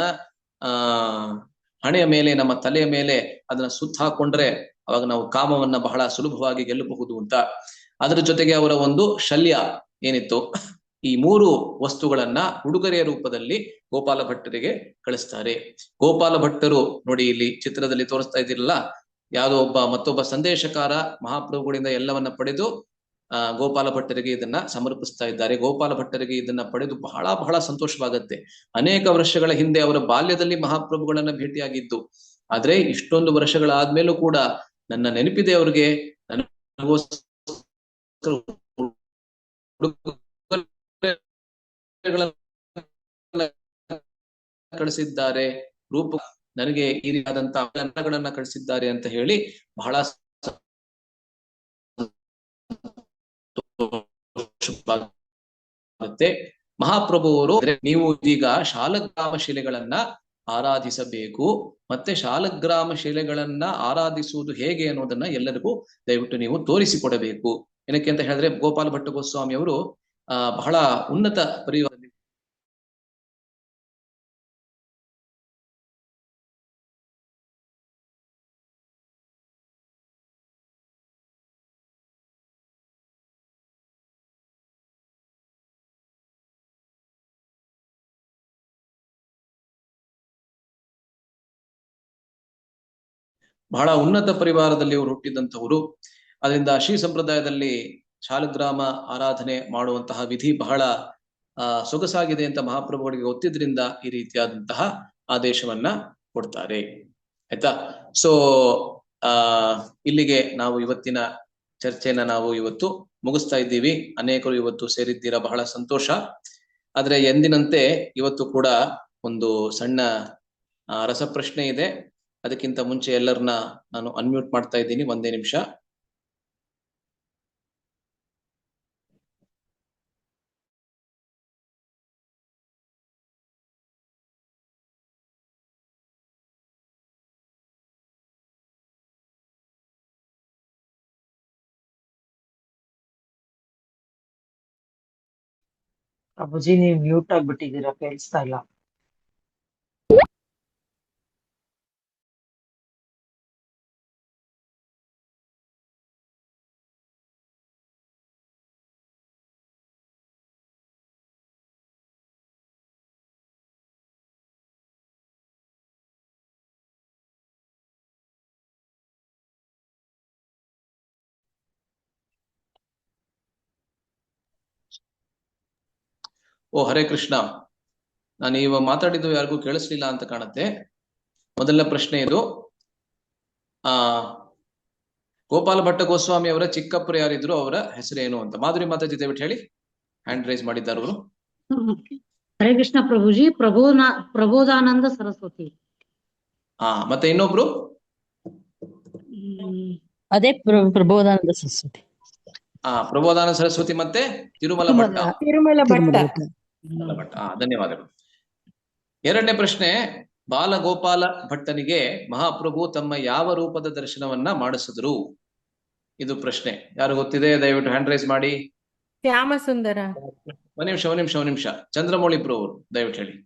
ಹಣೆಯ ಮೇಲೆ, ನಮ್ಮ ತಲೆಯ ಮೇಲೆ ಅದನ್ನ ಸುತ್ತ ಹಾಕೊಂಡ್ರೆ ಅವಾಗ ನಾವು ಕಾಮವನ್ನ ಬಹಳ ಸುಲಭವಾಗಿ ಗೆಲ್ಲಬಹುದು ಅಂತ. ಅದರ ಜೊತೆಗೆ ಅವರ ಒಂದು ಶಲ್ಯ ಏನಿತ್ತು, ಈ 3 ವಸ್ತುಗಳನ್ನ ಉಡುಗೊರೆಯ ರೂಪದಲ್ಲಿ ಗೋಪಾಲ ಭಟ್ಟರಿಗೆ ಕಳಿಸ್ತಾರೆ. ಗೋಪಾಲ ಭಟ್ಟರು ನೋಡಿ ಇಲ್ಲಿ ಚಿತ್ರದಲ್ಲಿ ತೋರಿಸ್ತಾ ಇದ್ದಿರಲ್ಲ, ಯಾವುದೋ ಮತ್ತೊಬ್ಬ ಸಂದೇಶಕಾರ ಮಹಾಪ್ರಭುಗಳಿಂದ ಎಲ್ಲವನ್ನ ಪಡೆದು ಗೋಪಾಲ ಭಟ್ಟರಿಗೆ ಇದನ್ನ ಸಮರ್ಪಿಸ್ತಾ ಇದ್ದಾರೆ. ಗೋಪಾಲ ಭಟ್ಟರಿಗೆ ಇದನ್ನ ಪಡೆದು ಬಹಳ ಬಹಳ ಸಂತೋಷವಾಗತ್ತೆ. ಅನೇಕ ವರ್ಷಗಳ ಹಿಂದೆ ಅವರ ಬಾಲ್ಯದಲ್ಲಿ ಮಹಾಪ್ರಭುಗಳನ್ನ ಭೇಟಿಯಾಗಿದ್ದು, ಆದ್ರೆ ಇಷ್ಟೊಂದು ವರ್ಷಗಳಾದ್ಮೇಲೂ ಕೂಡ ನನ್ನ ನೆನಪಿದೆ ಅವ್ರಿಗೆ, ಕಳಿಸಿದ್ದಾರೆ, ರೂಪ ನನಗೆ ಈ ರೀತಿಯಾದಂತಹ ಅನ್ನಗಳನ್ನ ಕಳಿಸಿದ್ದಾರೆ ಅಂತ ಹೇಳಿ ಬಹಳ ಮಹಾಪ್ರಭು ಅವರು, ನೀವು ಈಗ ಶಾಲಗ್ರಾಮ ಶಿಲೆಗಳನ್ನ ಆರಾಧಿಸಬೇಕು, ಮತ್ತೆ ಶಾಲಗ್ರಾಮ ಶಿಲೆಗಳನ್ನ ಆರಾಧಿಸುವುದು ಹೇಗೆ ಅನ್ನೋದನ್ನ ಎಲ್ಲರಿಗೂ ದಯವಿಟ್ಟು ನೀವು ತೋರಿಸಿಕೊಡಬೇಕು. ಏನಕ್ಕೆ ಅಂತ ಹೇಳಿದ್ರೆ, ಗೋಪಾಲ ಭಟ್ಟ ಗೋಸ್ವಾಮಿ ಅವರು ಬಹಳ ಉನ್ನತ ಪರಿವಾರ ಬಹಳ ಉನ್ನತ ಪರಿವಾರದಲ್ಲಿ ಅವರು ಹುಟ್ಟಿದಂತವರು. ಅದರಿಂದ ಶ್ರೀ ಸಂಪ್ರದಾಯದಲ್ಲಿ ಶಾಲಗ್ರಾಮ ಆರಾಧನೆ ಮಾಡುವಂತಹ ವಿಧಿ ಬಹಳ ಸೊಗಸಾಗಿದೆ ಅಂತ ಮಹಾಪ್ರಭುಗಳಿಗೆ ಗೊತ್ತಿದ್ರಿಂದ ಈ ರೀತಿಯಾದಂತಹ ಆದೇಶವನ್ನ ಕೊಡ್ತಾರೆ. ಆಯ್ತಾ? ಸೊ ಇಲ್ಲಿಗೆ ನಾವು ಇವತ್ತಿನ ಚರ್ಚೆನ ನಾವು ಇವತ್ತು ಮುಗಿಸ್ತಾ ಇದ್ದೀವಿ. ಅನೇಕರು ಇವತ್ತು ಸೇರಿದ್ದೀರಾ, ಬಹಳ ಸಂತೋಷ. ಆದ್ರೆ ಎಂದಿನಂತೆ ಇವತ್ತು ಕೂಡ ಒಂದು ಸಣ್ಣ ರಸಪ್ರಶ್ನೆ ಇದೆ. ಅದಕ್ಕಿಂತ ಮುಂಚೆ ಎಲ್ಲರನ್ನ ನಾನು ಅನ್ಮ್ಯೂಟ್ ಮಾಡ್ತಾ ಇದ್ದೀನಿ, ಒಂದೇ ನಿಮಿಷ. ಪ್ರಭುಜಿ, ನೀವು ಮ್ಯೂಟ್ ಆಗ್ಬಿಟ್ಟಿದ್ದೀರಾ, ಕೇಳಿಸ್ತಾ ಇಲ್ಲ. ಓ ಹರೇ ಕೃಷ್ಣ. ನಾನು ಇವಾಗ ಮಾತಾಡಿದ್ದು ಯಾರಿಗೂ ಕೇಳಿಸ್ಲಿಲ್ಲ ಅಂತ ಕಾಣುತ್ತೆ. ಮೊದಲನೇ ಪ್ರಶ್ನೆ ಇದು, ಗೋಪಾಲ ಭಟ್ಟ ಗೋಸ್ವಾಮಿ ಅವರ ಚಿಕ್ಕಪ್ಪರು ಯಾರಿದ್ರು, ಅವರ ಹೆಸರೇನು ಅಂತ. ಮಾಧುರಿ ಮಾತಾಜಿ ದಯವಿಟ್ಟು ಹೇಳಿ. ಹ್ಯಾಂಡ್ ರೈಸ್ ಮಾಡಿದ್ದಾರೆ ಅವರು. ಹರೇ ಕೃಷ್ಣ ಪ್ರಭುಜಿ. ಪ್ರಬೋಧಾನಂದ ಸರಸ್ವತಿ. ಮತ್ತೆ ಇನ್ನೊಬ್ರು? ಅದೇ ಪ್ರಬೋಧಾನಂದ ಸರಸ್ವತಿ. ಪ್ರಬೋಧಾನಂದ ಸರಸ್ವತಿ ಮತ್ತೆ ತಿರುಮಲ ಭಟ್ಟ. ತಿರುಮಲ ಭಟ್ಟ. ಧನ್ಯವಾದಗಳು. ಎರಡನೇ ಪ್ರಶ್ನೆ, ಬಾಲಗೋಪಾಲ ಭಟ್ಟನಿಗೆ ಮಹಾಪ್ರಭು ತಮ್ಮ ಯಾವ ರೂಪದ ದರ್ಶನವನ್ನ ಮಾಡಿಸಿದ್ರು? ಇದು ಪ್ರಶ್ನೆ. ಯಾರು ಗೊತ್ತಿದೆ ದಯವಿಟ್ಟು ಹ್ಯಾಂಡ್ ರೈಸ್ ಮಾಡಿ. ಶ್ಯಾಮ ಸುಂದರ. ಒಂದ್ ನಿಮಿಷ. ಚಂದ್ರಮೌಳಿ ಪ್ರಭು ಅವರು ದಯವಿಟ್ಟು ಹೇಳಿ.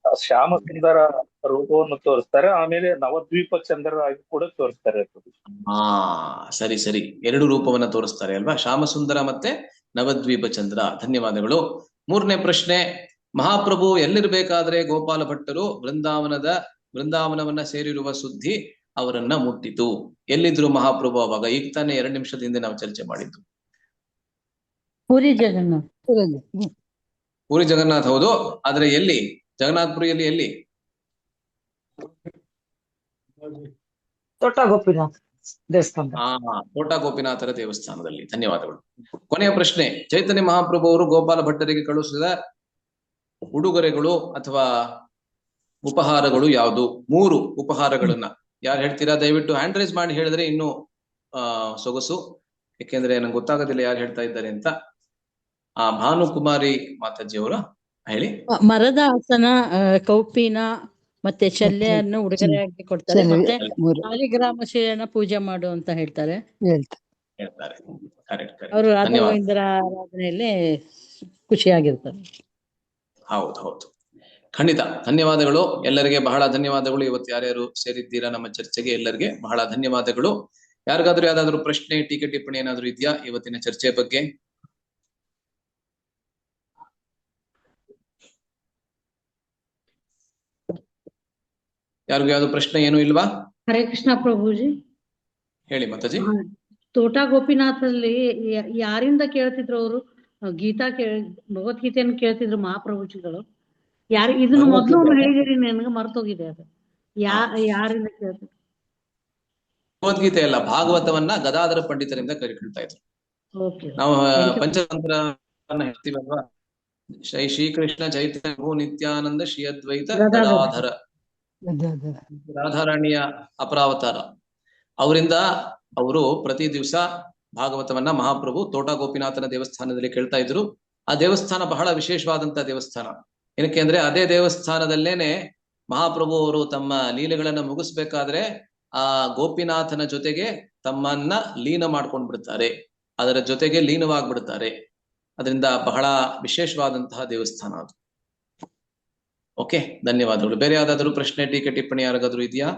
ಶ್ಯಾಮ ಸುಂದರ ರೂಪವನ್ನು ತೋರಿಸ್ತಾರೆ, ಆಮೇಲೆ ನವದ್ವೀಪ ಚಂದ್ರರಾಗಿ ಕೂಡ ತೋರಿಸ್ತಾರೆ. ಸರಿ, ಎರಡು ರೂಪವನ್ನ ತೋರಿಸ್ತಾರೆ ಅಲ್ವಾ, ಶ್ಯಾಮ ಸುಂದರ ಮತ್ತೆ ನವದ್ವೀಪ ಚಂದ್ರ. ಧನ್ಯವಾದಗಳು. ಮೂರನೇ ಪ್ರಶ್ನೆ, ಮಹಾಪ್ರಭು ಎಲ್ಲಿರ್ಬೇಕಾದ್ರೆ ಗೋಪಾಲ ಭಟ್ಟರು ವೃಂದಾವನವನ್ನ ಸೇರಿರುವ ಸುದ್ದಿ ಅವರನ್ನ ಮುಟ್ಟಿತು? ಎಲ್ಲಿದ್ರು ಮಹಾಪ್ರಭು ಅವಾಗ? ಈಗ ತಾನೇ 2 ನಿಮಿಷದ ಹಿಂದೆ ನಾವು ಚರ್ಚೆ ಮಾಡಿದ್ದು. ಪುರಿ ಜಗನ್ನಾಥ್. ಪುರಿ ಜಗನ್ನಾಥ್, ಹೌದು. ಆದ್ರೆ ಎಲ್ಲಿ? ಜಗನ್ನಾಥಪುರಿಯಲ್ಲಿ ಎಲ್ಲಿ? ತೋಟ ಗೋಪಿನಾಥ್ ದೇವಸ್ಥಾನ. ತೋಟ ಗೋಪಿನಾಥರ ದೇವಸ್ಥಾನದಲ್ಲಿ. ಧನ್ಯವಾದಗಳು. ಕೊನೆಯ ಪ್ರಶ್ನೆ, ಚೈತನ್ಯ ಮಹಾಪ್ರಭು ಅವರು ಗೋಪಾಲ ಭಟ್ಟರಿಗೆ ಕಳುಹಿಸಿದ ಉಡುಗೊರೆಗಳು ಅಥವಾ ಉಪಹಾರಗಳು ಯಾವುದು? 3 ಉಪಹಾರಗಳನ್ನ ಯಾರು ಹೇಳ್ತೀರಾ? ದಯವಿಟ್ಟು ಹ್ಯಾಂಡ್ ರೈಸ್ ಮಾಡಿ ಹೇಳಿದ್ರೆ ಇನ್ನು ಸೊಗಸು. ಯಾಕೆಂದ್ರೆ ನಂಗೆ ಗೊತ್ತಾಗೋದಿಲ್ಲ ಯಾರು ಹೇಳ್ತಾ ಇದ್ದಾರೆ ಅಂತ. ಭಾನುಕುಮಾರಿ ಮಾತಾಜಿ ಅವರು ಹೇಳಿ. ಮರದ ಆಸನ, ಕೌಪಿನ ಮತ್ತೆ ಶಲ್ಯನ್ನು ಉಡುಗೊರೆಯಾಗಿ ಕೊಡ್ತಾರೆ. ಮತ್ತೆ ಸಾಲಿಗ್ರಾಮ ಶಿಲೆಯನ್ನ ಪೂಜೆ ಮಾಡು ಅಂತ ಹೇಳ್ತಾರೆ. ಅವರು ರಾಧಾ ಗೋವಿಂದರ ಆರಾಧನೆಯಲ್ಲಿ ಖುಷಿಯಾಗಿರ್ತಾರೆ. ಹೌದು, ಖಂಡಿತ. ಧನ್ಯವಾದಗಳು ಎಲ್ಲರಿಗೆ, ಬಹಳ ಧನ್ಯವಾದಗಳು. ಇವತ್ತು ಯಾರ್ಯಾರು ಸೇರಿದ್ದೀರಾ ನಮ್ಮ ಚರ್ಚೆಗೆ ಎಲ್ಲರಿಗೆ ಬಹಳ ಧನ್ಯವಾದಗಳು. ಯಾರಿಗಾದ್ರೂ ಯಾವ್ದಾದ್ರು ಪ್ರಶ್ನೆ, ಟೀಕೆ, ಟಿಪ್ಪಣಿ ಏನಾದ್ರು ಇದೆಯಾ ಇವತ್ತಿನ ಚರ್ಚೆ ಬಗ್ಗೆ? ಯಾರಿಗೂ ಯಾವ್ದು ಪ್ರಶ್ನೆ ಏನು ಇಲ್ವಾ? ಹರೇ ಕೃಷ್ಣ ಪ್ರಭುಜಿ. ಹೇಳಿ ಮಾತಾಜಿ. ತೋಟ ಗೋಪಿನಾಥಲ್ಲಿ ಯಾರಿಂದ ಕೇಳ್ತಿದ್ರು ಅವರು? ಭಗವದ್ಗೀತೆಯನ್ನು ಕೇಳ್ತಿದ್ರು ಮಹಾಪ್ರಭುಜಿಗಳು. ಇದನ್ನು ಮೊದ್ಲು ಹೇಳಿದಿರಿ, ನನಗೆ ಮರ್ತೋಗಿದೆ ಅದು. ಯಾರಿಂದ ಕೇಳ್ತಿದ್ರು? ಭಗವದ್ಗೀತೆ ಅಲ್ಲ, ಭಾಗವತವನ್ನ ಗದಾಧರ ಪಂಡಿತರಿಂದ ಕೇಳ್ತಾ ಇದ್ರು. ನಾವು ಪಂಚತಂತ್ರ ಹೇಳ್ತೀವಲ್ವಾ, ಶ್ರೀಕೃಷ್ಣ ಚೈತನ್ಯ ಪ್ರಭು ನಿತ್ಯಾನಂದ ಶ್ರೀ ಅದ್ವೈತ ಗದಾಧರ, ರಾಧಾರಾಣಿಯ ಅಪರಾವತಾರ. ಅವರಿಂದ ಅವರು ಪ್ರತಿ ದಿವಸ ಭಾಗವತವನ್ನ ಮಹಾಪ್ರಭು ತೋಟ ಗೋಪಿನಾಥನ ದೇವಸ್ಥಾನದಲ್ಲಿ ಕೇಳ್ತಾ ಇದ್ರು. ಆ ದೇವಸ್ಥಾನ ಬಹಳ ವಿಶೇಷವಾದಂತ ದೇವಸ್ಥಾನ. ಏನಕ್ಕೆ ಅಂದ್ರೆ ಅದೇ ದೇವಸ್ಥಾನದಲ್ಲೇನೆ ಮಹಾಪ್ರಭು ಅವರು ತಮ್ಮ ಲೀಲೆಗಳನ್ನ ಮುಗಿಸ್ಬೇಕಾದ್ರೆ ಆ ಗೋಪಿನಾಥನ ಜೊತೆಗೆ ತಮ್ಮನ್ನ ಲೀನ ಮಾಡ್ಕೊಂಡ್ ಬಿಡ್ತಾರೆ, ಅದರ ಜೊತೆಗೆ ಲೀನವಾಗ್ಬಿಡ್ತಾರೆ. ಅದರಿಂದ ಬಹಳ ವಿಶೇಷವಾದಂತಹ ದೇವಸ್ಥಾನ ಅದು. ಓಕೆ, ಧನ್ಯವಾದಗಳು. ಬೇರೆ ಯಾವ್ದಾದ್ರು ಪ್ರಶ್ನೆ, ಟೀಕೆ, ಟಿಪ್ಪಣಿ ಯಾರಿಗಾದ್ರೂ ಇದೆಯಾ?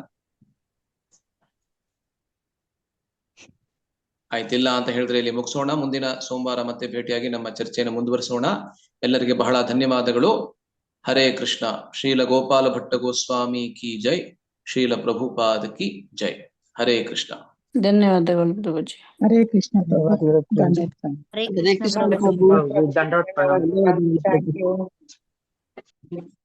ಆಯ್ತಿಲ್ಲ ಅಂತ ಹೇಳಿದ್ರೆ ಇಲ್ಲಿ ಮುಗಿಸೋಣ. ಮುಂದಿನ ಸೋಮವಾರ ಮತ್ತೆ ಭೇಟಿಯಾಗಿ ನಮ್ಮ ಚರ್ಚೆಯನ್ನು ಮುಂದುವರಿಸೋಣ. ಎಲ್ಲರಿಗೆ ಬಹಳ ಧನ್ಯವಾದಗಳು. ಹರೇ ಕೃಷ್ಣ. ಶ್ರೀಲ ಗೋಪಾಲ ಭಟ್ಟ ಗೋಸ್ವಾಮಿ ಕಿ ಜೈ, ಶ್ರೀಲ ಪ್ರಭುಪಾದ ಕಿ ಜೈ. ಹರೇ ಕೃಷ್ಣ. ಧನ್ಯವಾದಗಳು ಪ್ರಭುಜಿ. ಹರೇ ಕೃಷ್ಣ. ಹರೇ ಕೃಷ್ಣ. ಆಗ್ಲಿ.